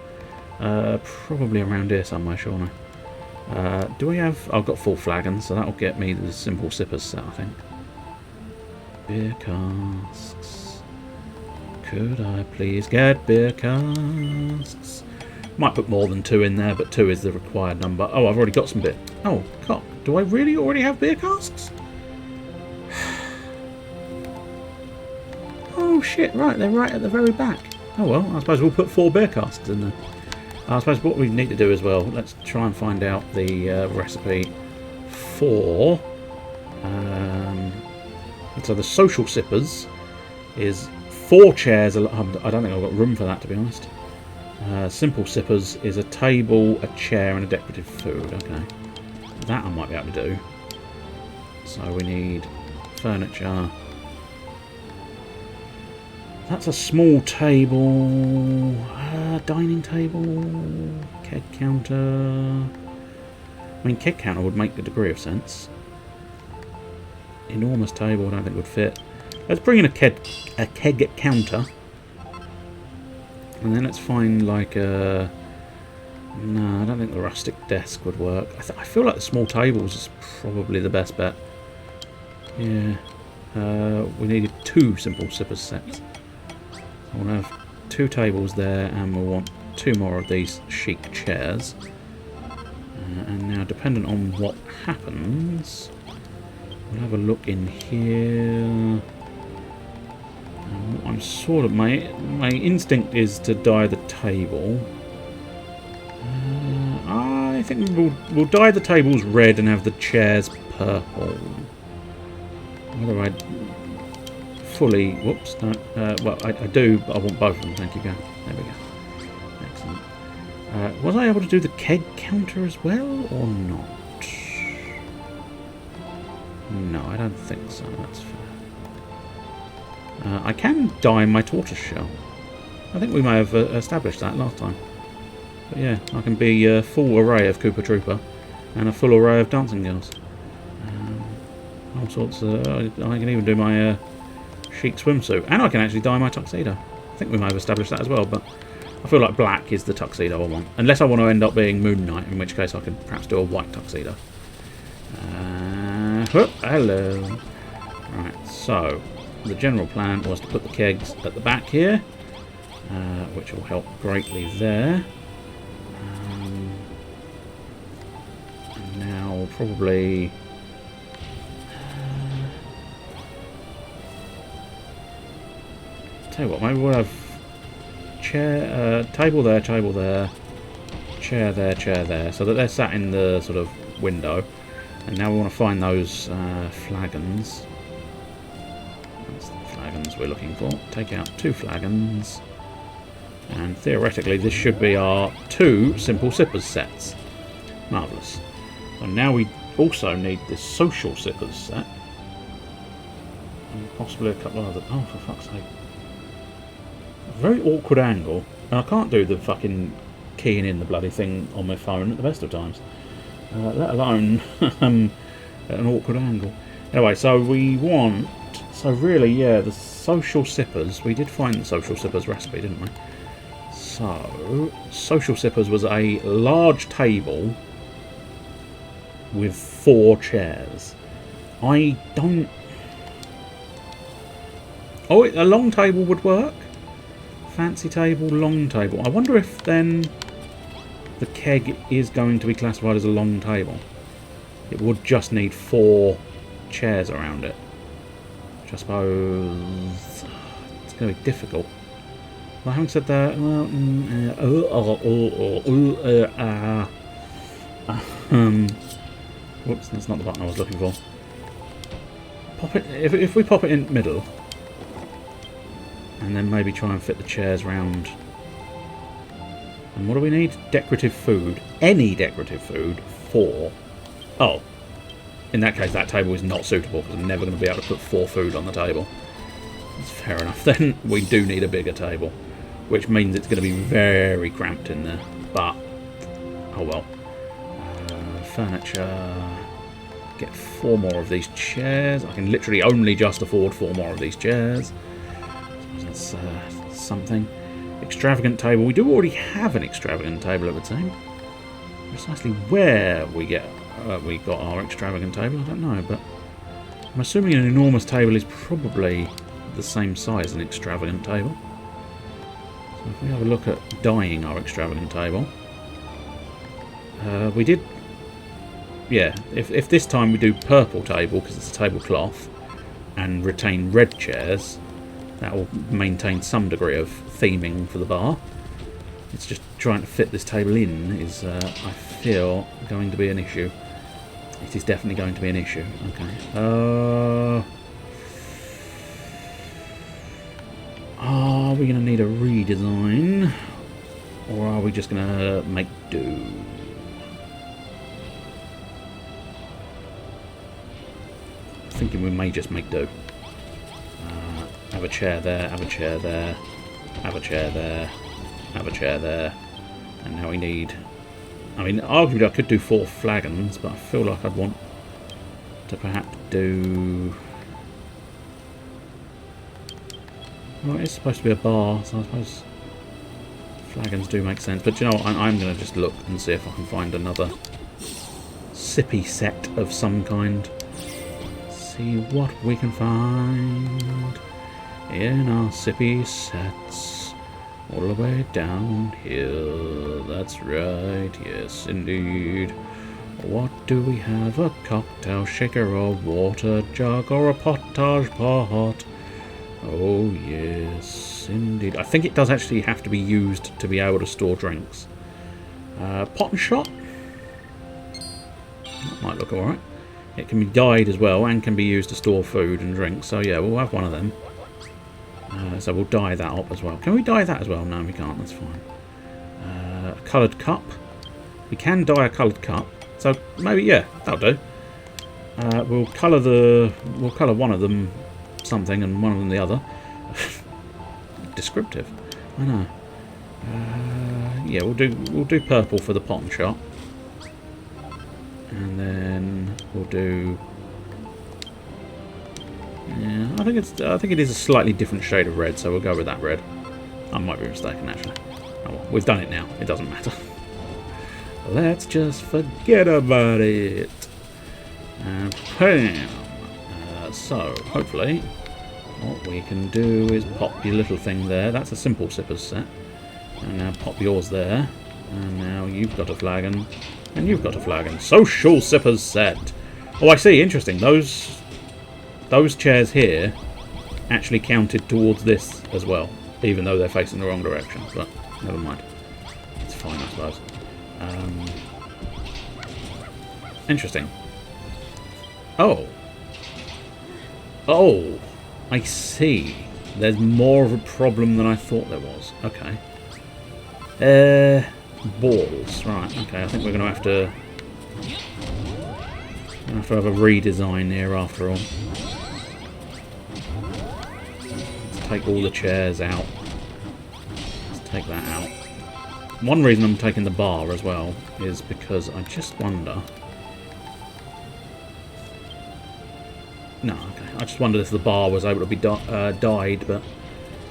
Probably around here somewhere, surely. Do we have... I've got full flagons, so that'll get me the simple sippers set, I think. Beer casks. Could I please get beer casks? Might put more than 2 in there, but 2 is the required number. Oh, I've already got some beer. Oh, cock. Do I really already have beer casks? Oh, Oh shit, right, they're right at the very back. Oh well, I suppose we'll put 4 beer casks in there. I suppose what we need to do as well, let's try and find out the recipe for... so the social sippers is 4 chairs. I don't think I've got room for that, to be honest. Simple sippers is a table, a chair and a decorative food. Okay, that I might be able to do. So we need furniture. That's a small table, dining table, keg counter. I mean, keg counter would make a degree of sense. Enormous table, I don't think would fit. Let's bring in a keg counter. And then let's find like a... No, I don't think the rustic desk would work. I feel like the small tables is probably the best bet. Yeah. We needed 2 simple sippers sets. We'll have 2 tables there, and we'll want 2 more of these chic chairs. And now, dependent on what happens, we'll have a look in here. I'm sort of my instinct is to dye the table. I think we'll dye the tables red and have the chairs purple. Whether I fully... Whoops, no. Well, I do, but I want both of them. Thank you, go. There we go. Excellent. Was I able to do the keg counter as well, or not? No, I don't think so. That's fair. I can dye my tortoise shell. I think we may have established that last time. But yeah, I can be a full array of Koopa Troopa and a full array of dancing girls. All sorts of... I can even do my chic swimsuit. And I can actually dye my tuxedo. I think we may have established that as well, but I feel like black is the tuxedo I want. Unless I want to end up being Moon Knight, in which case I could perhaps do a white tuxedo. Hello. Right, so the general plan was to put the kegs at the back here, which will help greatly there. And now we'll probably... tell you what, maybe we'll have chair, table there, chair there, so that they're sat in the sort of window. And now we want to find those flagons. That's the flagons we're looking for. Take out 2 flagons. And theoretically this should be our 2 simple sippers sets. Marvellous. So now we also need this social sippers set. And possibly a couple of other... Oh, for fuck's sake. A very awkward angle. And I can't do the fucking keying in the bloody thing on my phone at the best of times. Let alone at an awkward angle. Anyway, so we want... So really, yeah, the social sippers... We did find the social sippers recipe, didn't we? So, social sippers was a large table with 4 chairs. I don't... Oh, a long table would work? Fancy table, long table. I wonder if then... the keg is going to be classified as a long table. It would just need 4 chairs around it. Which I suppose... it's going to be difficult. But having said that... Well, whoops, that's not the button I was looking for. Pop it, if we pop it in the middle... and then maybe try and fit the chairs round... And what do we need? Decorative food. Any decorative food for... Oh. In that case, that table is not suitable because I'm never going to be able to put 4 food on the table. That's fair enough. Then we do need a bigger table. Which means it's going to be very cramped in there. But, oh well. Furniture. Get 4 more of these chairs. I can literally only just afford 4 more of these chairs. So that's something. Extravagant table. We do already have an extravagant table, I would say. Precisely where we got our extravagant table, I don't know, but I'm assuming an enormous table is probably the same size as an extravagant table. So if we have a look at dyeing our extravagant table, we did, yeah, if this time we do purple table because it's a tablecloth and retain red chairs, That will maintain some degree of theming for the bar. It's just trying to fit this table in is, I feel, going to be an issue. It is definitely going to be an issue. Okay. Are we going to need a redesign? Or are we just going to make do? Thinking we may just make do. Have a chair there, have a chair there, have a chair there, have a chair there, and now we need... I mean, arguably I could do 4 flagons, but I feel like I'd want to perhaps do... Well, it's supposed to be a bar, so I suppose flagons do make sense. But you know what, I'm going to just look and see if I can find another sippy set of some kind. See what we can find in our sippy sets. All the way down here. That's right, yes indeed. What do we have? A cocktail shaker, a water jug, or a potage pot? Oh yes, indeed. I think it does actually have to be used to be able to store drinks. Pot and shot? That might look alright. It can be dyed as well and can be used to store food and drinks. So yeah, we'll have one of them. So we'll dye that up as well. Can we dye that as well? No, we can't. That's fine. A coloured cup. We can dye a coloured cup. So maybe, yeah, that'll do. We'll colour one of them something and one of them the other. Descriptive. I know. Yeah, we'll do purple for the pot and shot. And then we'll do... Yeah, I think it is a slightly different shade of red, so we'll go with that red. I might be mistaken, actually. Oh well, we've done it now. It doesn't matter. Let's just forget about it. And bam! So, hopefully, what we can do is pop your little thing there. That's a simple sippers set. And now pop yours there. And now you've got a flagon. And you've got a flagon. Social sippers set. Oh, I see. Interesting. Those chairs here actually counted towards this as well, even though they're facing the wrong direction. But never mind. It's fine, I suppose. Interesting. Oh. Oh. I see. There's more of a problem than I thought there was. Okay. Balls. Right. Okay. I think we're going to have to have a redesign here after all. Let's take all the chairs out. Let's take that out. One reason I'm taking the bar as well is because I just wonder... No, okay. I just wondered if the bar was able to be dyed, but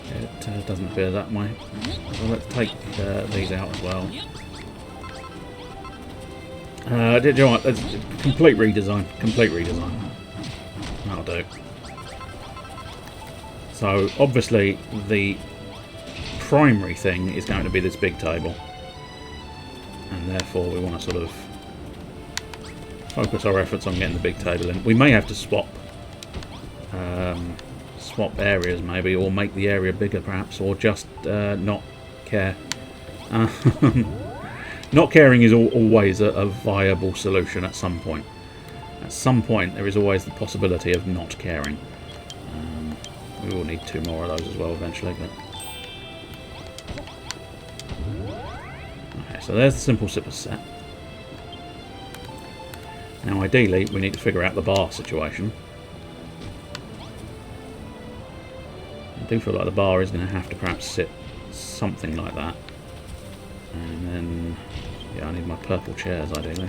it doesn't appear that way. So let's take these out as well. Do you know what? Complete redesign. Complete redesign. That'll do. So, obviously, the primary thing is going to be this big table. And therefore, we want to sort of focus our efforts on getting the big table in. We may have to swap areas, maybe, or make the area bigger, perhaps, or just not care. Not caring is always a viable solution at some point. At some point, there is always the possibility of not caring. We will need 2 more of those as well eventually. But... Okay, so there's the simple sippers set. Now, ideally, we need to figure out the bar situation. I do feel like the bar is going to have to perhaps sit something like that. And then... Yeah, I need my purple chairs, ideally. I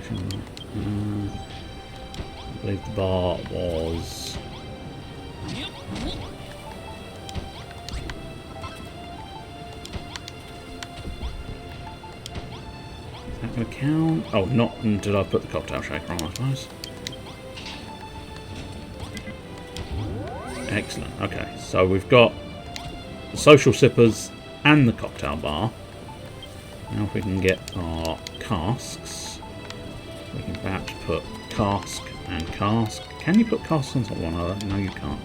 believe the bar was... Is that going to count? Oh, not until I put the cocktail shaker on, I suppose. Excellent. Okay, so we've got the social sippers and the cocktail bar. Now if we can get our casks, we can perhaps put cask and cask. Can you put casks on top of one another? No, you can't.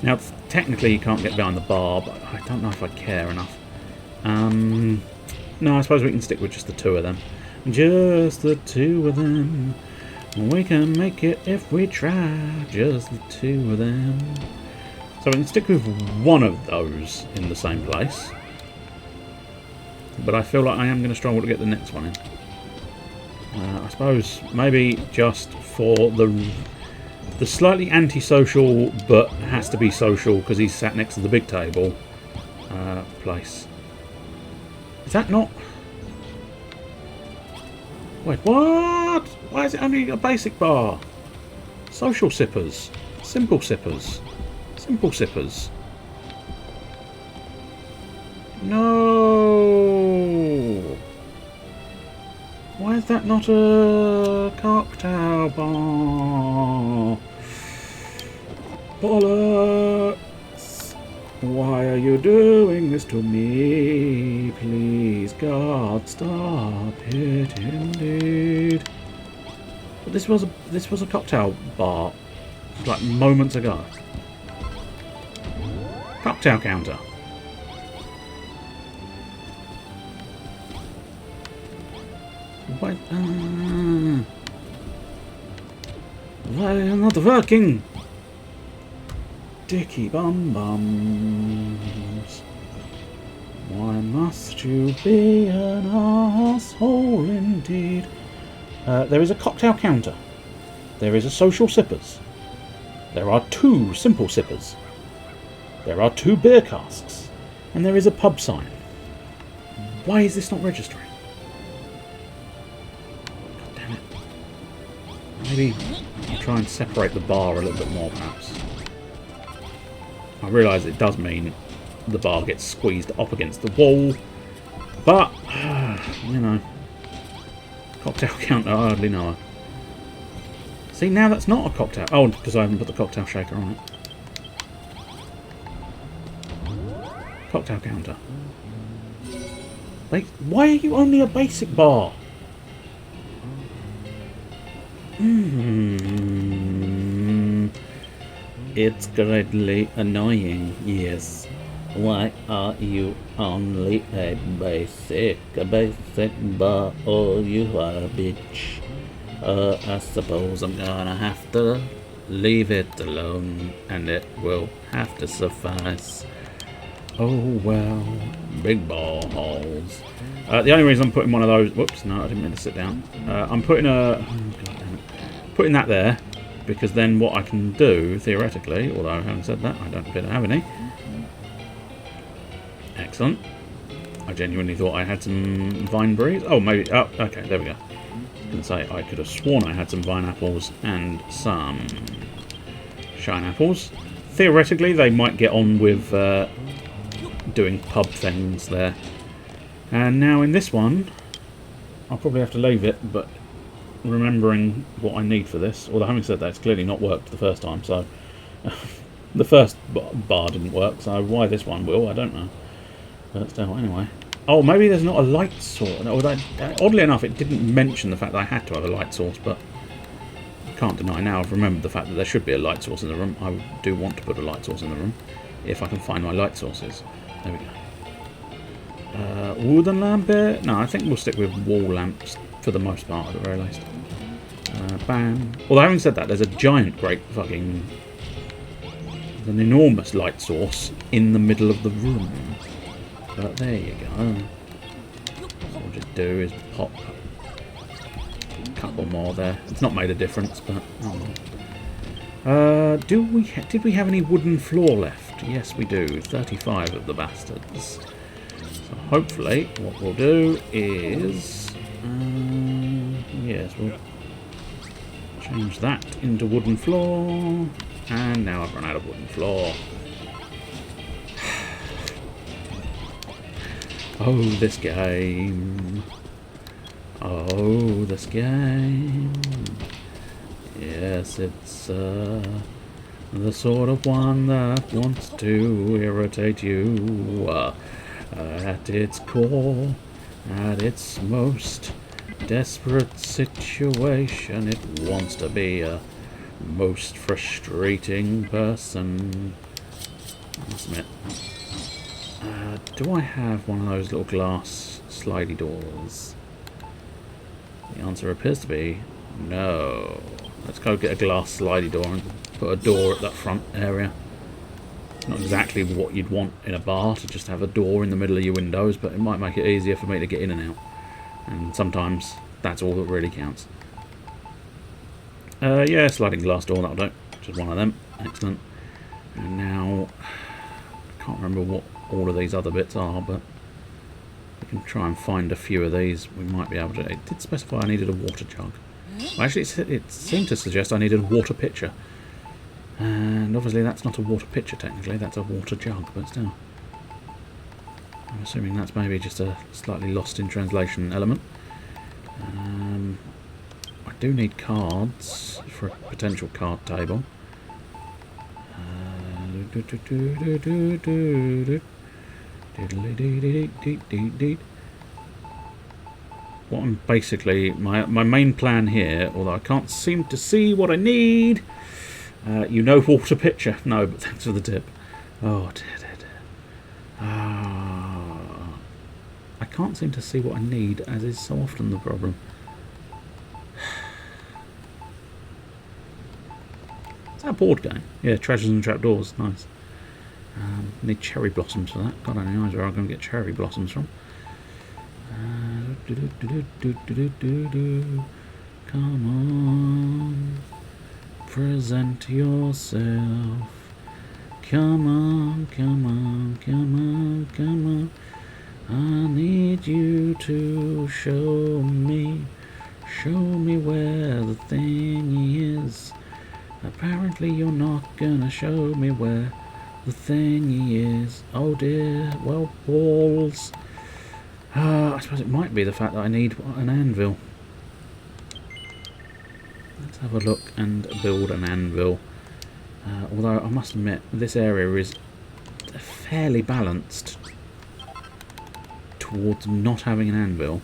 Now, technically you can't get behind the bar, but I don't know if I care enough. No, I suppose we can stick with just the two of them. Just the two of them. We can make it if we try. Just the two of them. So we can stick with one of those in the same place. But I feel like I am going to struggle to get the next one in. I suppose maybe just for the slightly antisocial, but has to be social because he's sat next to the big table place. Is that not... Wait, what? Why is it only a basic bar? Social sippers. Simple sippers. Simple sippers. No! Why is that not a cocktail bar? Bollocks! Why are you doing this to me? Please, God, stop it, indeed. But this was a cocktail bar, like moments ago. Cocktail counter. Why? Why are not working? Dicky bum bums. Why must you be an asshole indeed? There is a cocktail counter. There is a social sippers. There are two simple sippers. There are two beer casks. And there is a pub sign. Why is this not registering? God damn it. Maybe I'll try and separate the bar a little bit more, perhaps. I realise it does mean the bar gets squeezed up against the wall, but, you know, cocktail counter, I hardly know her. See, now that's not a cocktail. Oh, because I haven't put the cocktail shaker on it. Cocktail counter. Why are you only a basic bar? It's greatly annoying, yes. Why are you only a basic bar? Oh, you are a bitch. I suppose I'm gonna have to leave it alone, and it will have to suffice. Oh well, big balls. The only reason I'm putting one of those... Whoops, no, I didn't mean to sit down. I'm putting a... God damn it. Putting that there, because then what I can do, theoretically, although having said that, I don't appear to have any. Excellent. I genuinely thought I had some vine breeze. Oh, maybe... Oh, okay, there we go. I was going to say, I could have sworn I had some vine apples and some shine apples. Theoretically, they might get on with doing pub things there. And now in this one, I'll probably have to leave it, but remembering what I need for this, although having said that, it's clearly not worked the first time, so the first bar didn't work, so why this one will, I don't know. But still, anyway. Oh, maybe there's not a light source. Oddly enough, it didn't mention the fact that I had to have a light source, but I can't deny now I've remembered the fact that there should be a light source in the room. I do want to put a light source in the room, if I can find my light sources. There we go. Wooden lamp here? No, I think we'll stick with wall lamps for the most part, at the very least. Bam. Although having said that, there's a giant, great fucking... an enormous light source in the middle of the room. But there you go. What we'll just do is pop a couple more there. It's not made a difference, but... Oh. Did we have any wooden floor left? Yes, we do. 35 of the bastards. So hopefully what we'll do is... yes, we'll change that into wooden floor. And now I've run out of wooden floor. Oh, this game. Oh, this game. Yes, it's the sort of one that wants to irritate you. At its core, at its most desperate situation, it wants to be a most frustrating person. I must admit. Do I have one of those little glass slidey doors? The answer appears to be no. Let's go get a glass slidey door and put a door at that front area. Not exactly what you'd want in a bar, to just have a door in the middle of your windows, but it might make it easier for me to get in and out. And sometimes that's all that really counts. Yeah, sliding glass door, that'll do. Just one of them. Excellent. And now, I can't remember what all of these other bits are, but we can try and find a few of these. We might be able to. It did specify I needed a water jug. Well, actually, it seemed to suggest I needed a water pitcher. And obviously that's not a water pitcher technically, that's a water jug, but still. I'm assuming that's maybe just a slightly lost in translation element. I do need cards for a potential card table. What I'm basically, my main plan here, although I can't seem to see what I need. You know, water pitcher. No, but thanks for the tip. Oh, dear. I can't seem to see what I need, as is so often the problem. Is that a board game? Yeah, Treasures and Trapdoors. Nice. Need cherry blossoms for that. God only knows where I'm going to get cherry blossoms from. Come on. Present yourself. Come on. I need you to show me where the thing is. Apparently you're not gonna show me where the thing is. Oh dear, well, balls. I suppose it might be the fact that I need an anvil. Let's have a look and build an anvil. Although I must admit, this area is fairly balanced towards not having an anvil.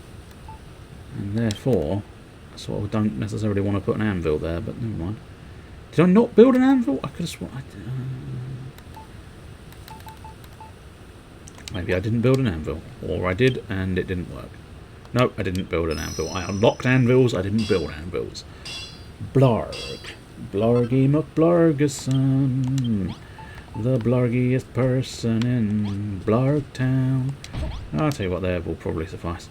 And therefore, I sort of don't necessarily want to put an anvil there, but never mind. Did I not build an anvil? I could have sworn maybe I didn't build an anvil. Or I did, and it didn't work. No, I didn't build an anvil. I unlocked anvils, I didn't build anvils. Blarg. Blargy McBlargason. The blargiest person in Blarg Town. I'll tell you what, there will probably suffice.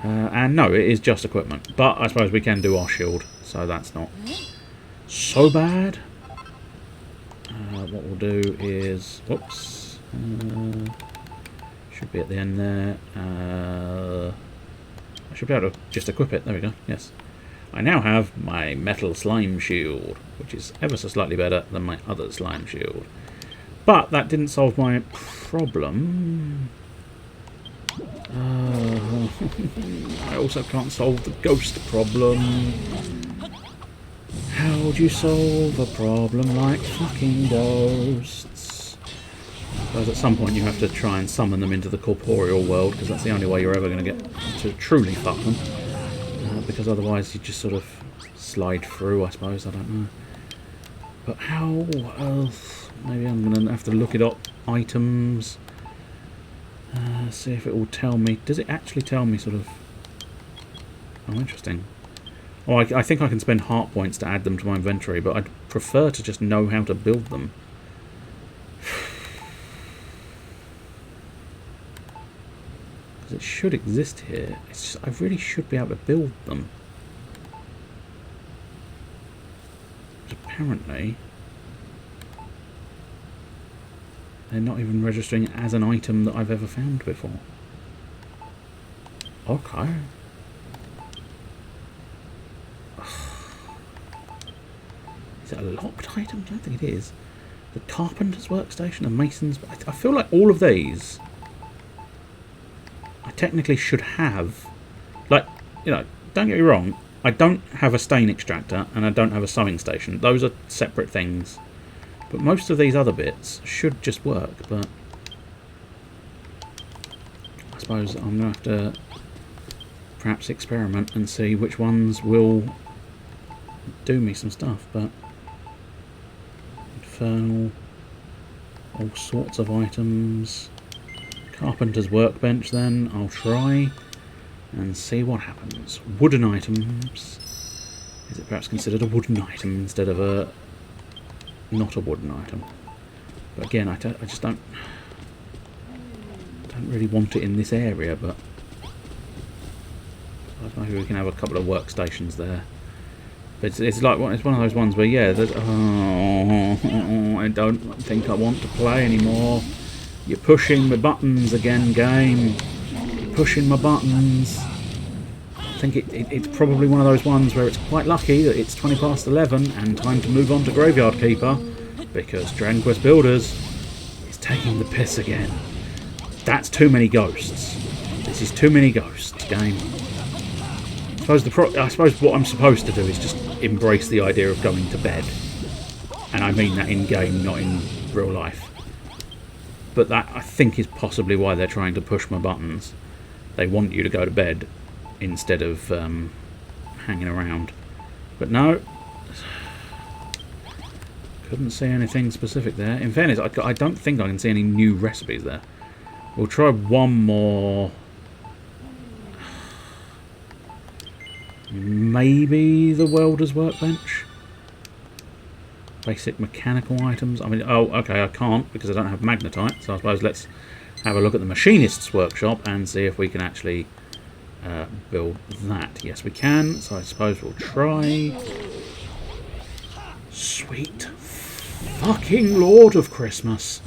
And no, it is just equipment. But I suppose we can do our shield, so that's not so bad. What we'll do is... Whoops. Should be at the end there. I should be able to just equip it. There we go. Yes. I now have my metal slime shield, which is ever so slightly better than my other slime shield. But that didn't solve my problem. I also can't solve the ghost problem. How would you solve a problem like fucking ghosts? I suppose at some point you have to try and summon them into the corporeal world, because that's the only way you're ever going to get to truly fuck them. Because otherwise you just sort of slide through, I suppose. I don't know. But how else? Maybe I'm going to have to look it up. Items. See if it will tell me. Does it actually tell me sort of... Oh, interesting. Oh, I think I can spend heart points to add them to my inventory, but I'd prefer to just know how to build them. Because it should exist here. It's just, I really should be able to build them. But apparently... they're not even registering as an item that I've ever found before. Okay. Is it a locked item? I don't think it is. The carpenter's workstation, the mason's... I feel like all of these I technically should have. Like, you know, don't get me wrong, I don't have a stain extractor and I don't have a sewing station. Those are separate things. But most of these other bits should just work, but I suppose I'm going to have to perhaps experiment and see which ones will do me some stuff. But infernal, All sorts of items. Carpenter's workbench then. I'll try and see what happens. Wooden items. Is it perhaps considered a wooden item instead of a... not a wooden item? But again, I just don't really want it in this area, but maybe we can have a couple of workstations there. But it's like it's one of those ones where, yeah, I don't think I want to play anymore. You're pushing my buttons again, game. You're pushing my buttons. I think it's probably one of those ones where it's quite lucky that it's 20 past 11 and time to move on to Graveyard Keeper, because Dragon Quest Builders is taking the piss again. That's too many ghosts. This is too many ghosts, game. I suppose what I'm supposed to do is just embrace the idea of going to bed. And I mean that in game, not in real life. But that, I think, is possibly why they're trying to push my buttons. They want you to go to bed instead of hanging around. But no, couldn't see anything specific there. In fairness, I don't think I can see any new recipes there. We'll try one more. Maybe the welder's workbench. Basic mechanical items. I mean, oh, okay, I can't because I don't have magnetite. So I suppose let's have a look at the machinist's workshop and see if we can actually build that. Yes, we can. So I suppose we'll try. Sweet fucking Lord of Christmas.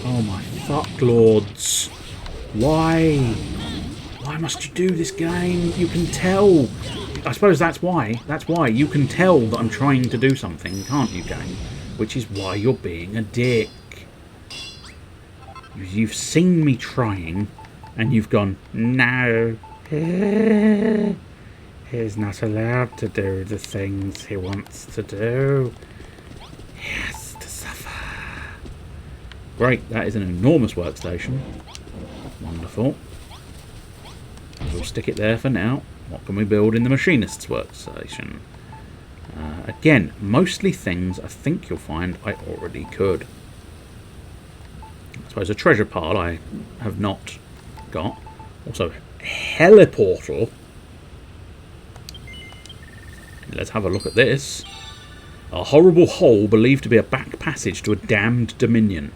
Oh my fuck lords. Why? Why must you do this game? You can tell. I suppose that's why. That's why. You can tell that I'm trying to do something, can't you, game? Which is why you're being a dick. You've seen me trying, and you've gone, no. He's not allowed to do the things he wants to do. He has to suffer. Great, that is an enormous workstation. Wonderful. We'll stick it there for now. What can we build in the machinist's workstation? Again, mostly things I think you'll find I already could. I suppose a treasure pile I have not got. Also, heliportal. Let's have a look at this. A horrible hole believed to be a back passage to a damned dominion.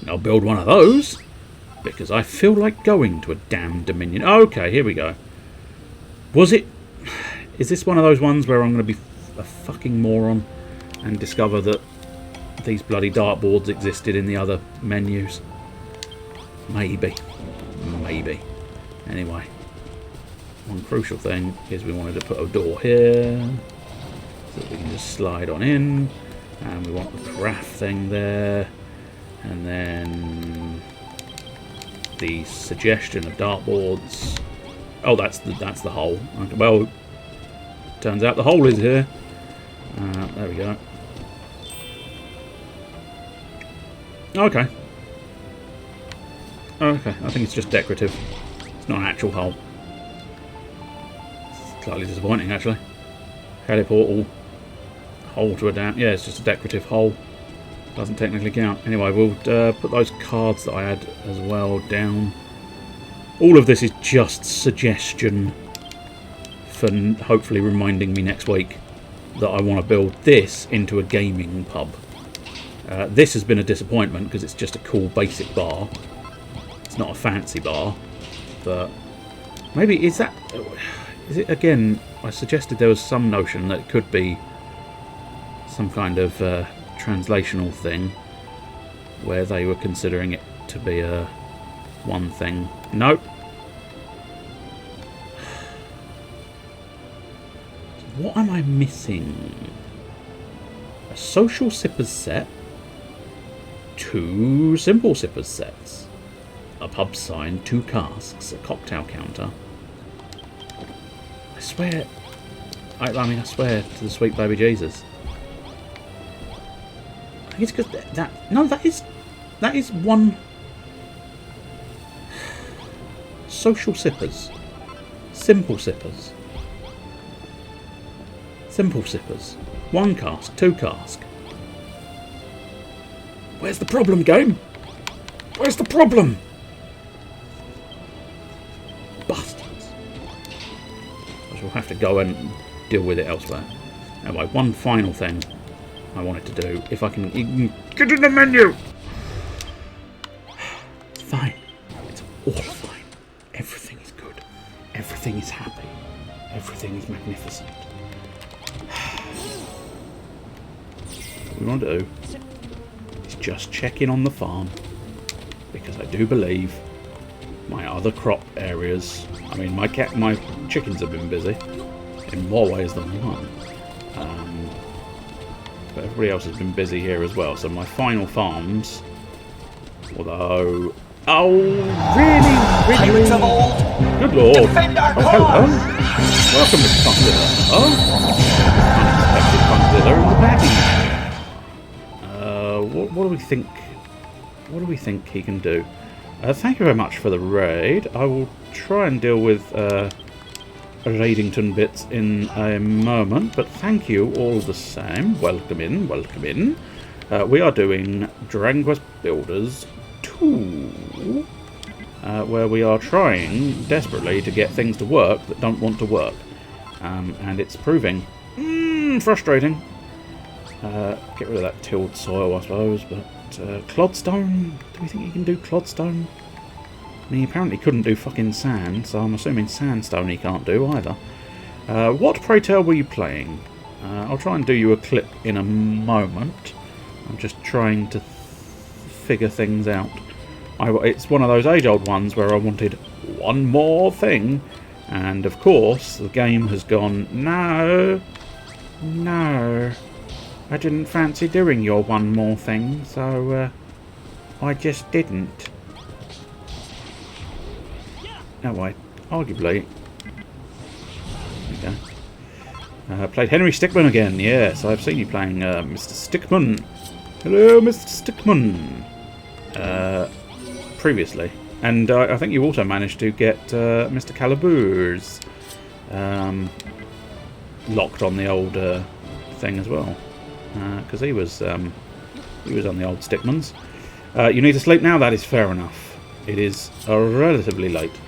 I'll build one of those, because I feel like going to a damned dominion. Okay, here we go. Was it... Is this one of those ones where I'm going to be a fucking moron and discover that these bloody dartboards existed in the other menus? Maybe. Maybe. Anyway. One crucial thing is we wanted to put a door here so that we can just slide on in, and we want the craft thing there, and then the suggestion of dartboards. Oh, that's the hole. Okay, well, turns out the hole is here. There we go. Okay. Okay, I think it's just decorative. It's not an actual hole. Slightly disappointing, actually. Heliportal. Hole to a dam. Yeah, it's just a decorative hole. Doesn't technically count. Anyway, we'll put those cards that I had as well down. All of this is just suggestion for hopefully reminding me next week that I want to build this into a gaming pub. This has been a disappointment because it's just a cool basic bar. It's not a fancy bar, but maybe is that... Is it, again, I suggested there was some notion that it could be some kind of translational thing where they were considering it to be a one thing. Nope. What am I missing? A social sippers set, 2 simple sippers sets, a pub sign, 2 casks, a cocktail counter. I swear, I mean, I swear to the sweet baby Jesus. I think it's because that is one social sippers, simple sippers, Simple sippers. 1 cask, 2 cask. Where's the problem, game? Where's the problem? Bastards. I shall have to go and deal with it elsewhere. Anyway, one final thing I wanted to do. If I can get in the menu! It's fine. It's all fine. Everything is good. Everything is happy. Everything is magnificent. What we want to do is just check in on the farm, because I do believe my other crop areas, I mean my chickens have been busy in more ways than one, but everybody else has been busy here as well. So my final farms, although, really, Pirates of old, good lord, defend our hello, cause. welcome Mr. Funkzilla. Unexpected Funkzilla in the backing. What do we think? What do we think he can do? Thank you very much for the raid. I will try and deal with Raidington bits in a moment, but thank you all the same. Welcome in, welcome in. We are doing Dragon Quest Builders 2, where we are trying desperately to get things to work that don't want to work, and it's proving frustrating. Get rid of that tilled soil, I suppose, but clodstone? Do we think he can do clodstone? I mean, he apparently couldn't do fucking sand, so I'm assuming sandstone he can't do either. What, pray tell, were you playing? I'll try and do you a clip in a moment. I'm just trying to figure things out. It's one of those age-old ones where I wanted one more thing, and of course the game has gone, no, I didn't fancy doing your one more thing, so I just didn't. Anyway, arguably, there we go. Played Henry Stickmin again. Yes, I've seen you playing Mr. Stickmin. Hello, Mr. Stickmin. Previously, and I think you also managed to get Mr. Calabours locked on the old thing as well, because he was on the old Stickmans. You need to sleep now. That is fair enough. It is relatively late.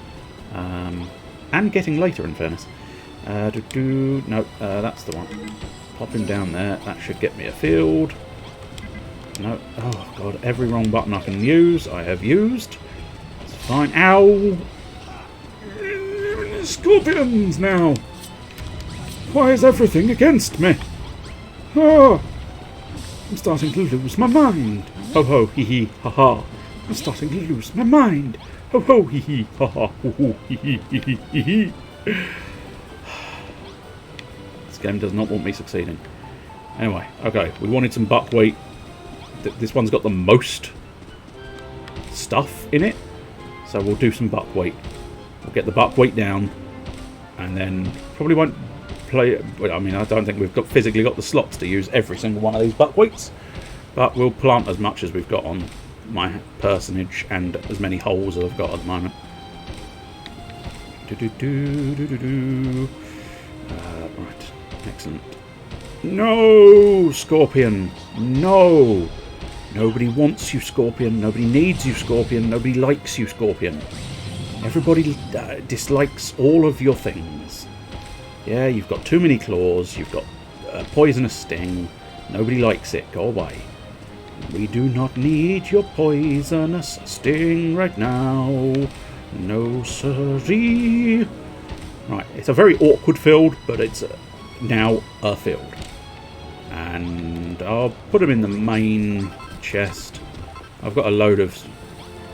And getting later, in fairness. No, that's the one. Pop him down there. That should get me a field. No. Oh, God. Every wrong button I can use, I have used. It's fine. Ow! Scorpions now! Why is everything against me? Oh! I'm starting to lose my mind. Ho ho, hee hee, ha ha. I'm starting to lose my mind. Ho ho, hee hee, ha ha, hoo hoo, hee hee, hee hee, hee. This game does not want me succeeding. Anyway, okay, we wanted some buckwheat. This one's got the most stuff in it, so we'll do some buckwheat. We'll get the buckwheat down, and then probably won't play. I mean, I don't think we've physically got the slots to use every single one of these buckwheats, but we'll plant as much as we've got on my personage and as many holes as I've got at the moment. Right, excellent. No, Scorpion, no. Nobody wants you, Scorpion. Nobody needs you, Scorpion. Nobody likes you, Scorpion. Everybody dislikes all of your things. Yeah, you've got too many claws. You've got poisonous sting. Nobody likes it. Go away. We do not need your poisonous sting right now. No siree. Right, it's a very awkward field, but it's now a field. And I'll put them in the main chest. I've got a load of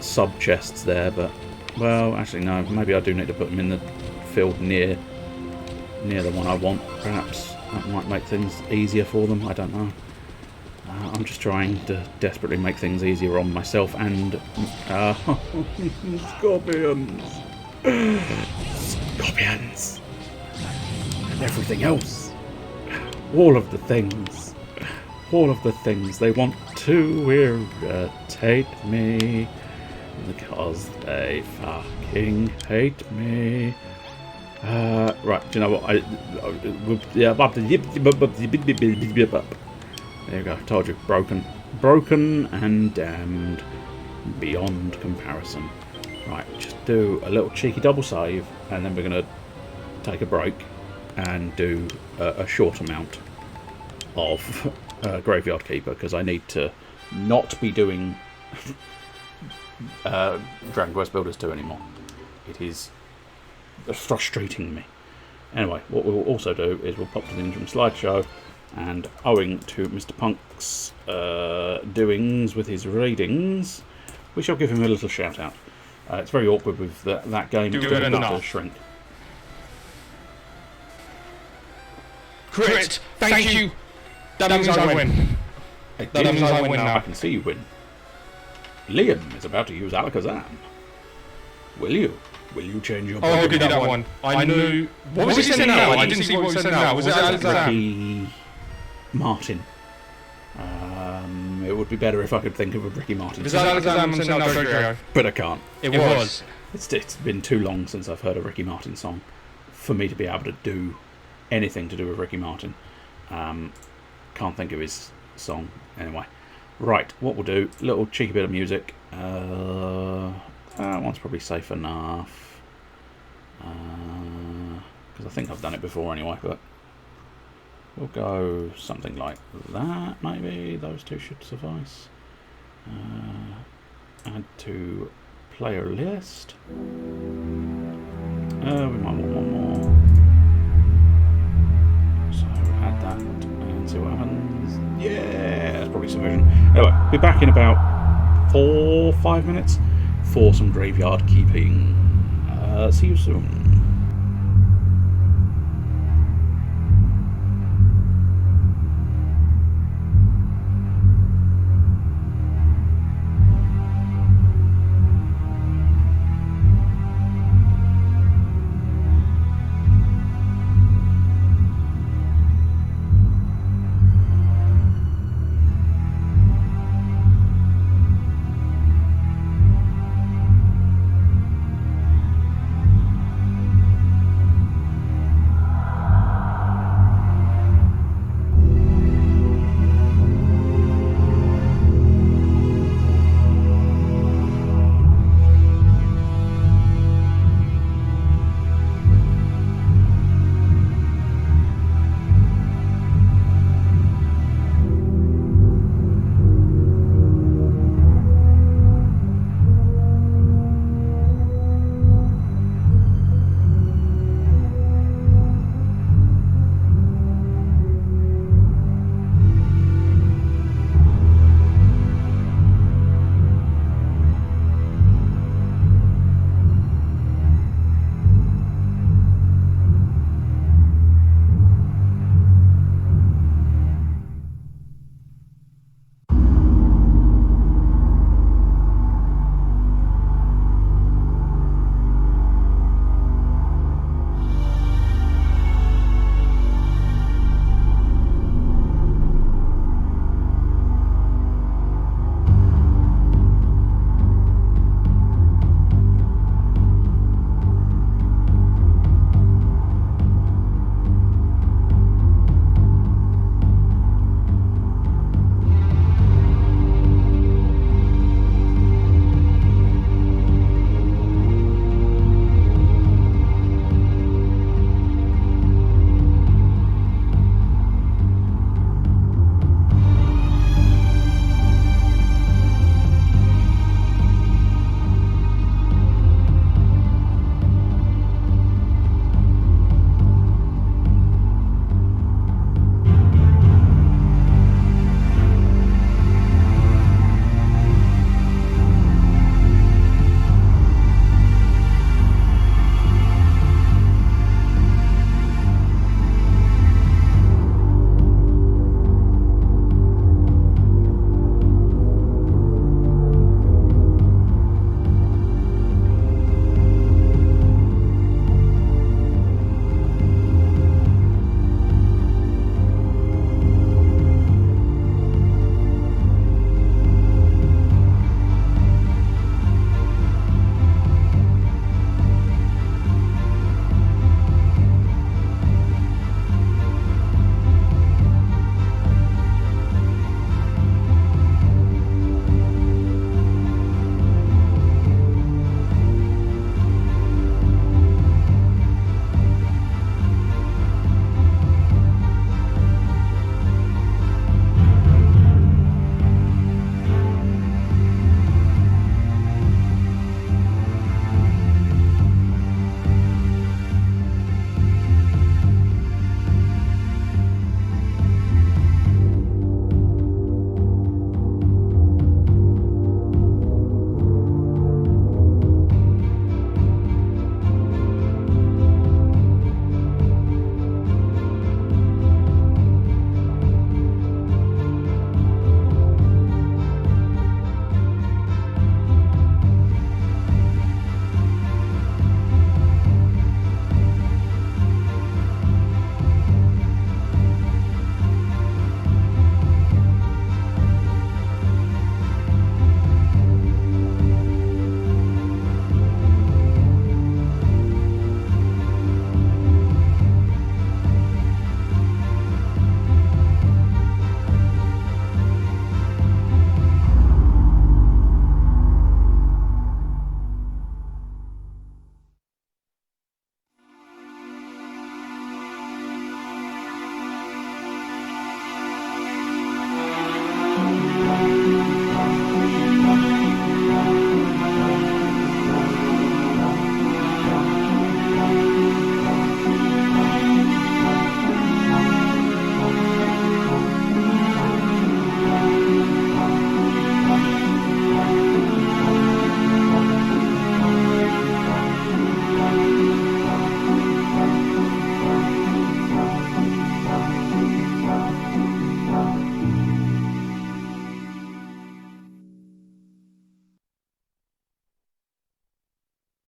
sub-chests there, but, well, actually no, maybe I do need to put them in the field near the one I want. Perhaps that might make things easier for them, I don't know. I'm just trying to desperately make things easier on myself and scorpions. Scorpions. And everything else. All of the things. All of the things. They want to irritate me because they fucking hate me. Right, do you know what? There you go, told you. Broken. Broken and damned beyond comparison. Right, just do a little cheeky double save, and then we're going to take a break and do a short amount of Graveyard Keeper, because I need to not be doing Dragon Quest Builders 2 anymore. It is frustrating me. Anyway, what we'll also do is we'll pop to the interim slideshow, and owing to Mr. Punk's doings with his readings, we shall give him a little shout out. It's very awkward with that game. It's difficult to shrink. Crit! Thank you! That means I win. That means I win now. I can see you win. Liam is about to use Alakazam. Will you? Will you change your Oh, give me that one. I knew... What was he saying now? I didn't see what he said now. Was it Alakazam? Ricky Martin. It would be better if I could think of a Ricky Martin. Was that Alakazam and Dodrio? But I can't. It was. It's been too long since I've heard a Ricky Martin song for me to be able to do anything to do with Ricky Martin. Can't think of his song anyway. Right, what we'll do, little cheeky bit of music. That one's probably safe enough, because I think I've done it before anyway, but we'll go something like that maybe. Those two should suffice. Add to player list. We might want one more, so add that and see what happens. Yeah, that's probably sufficient. Anyway, be back in about 4-5 minutes for some graveyard keeping. See you soon.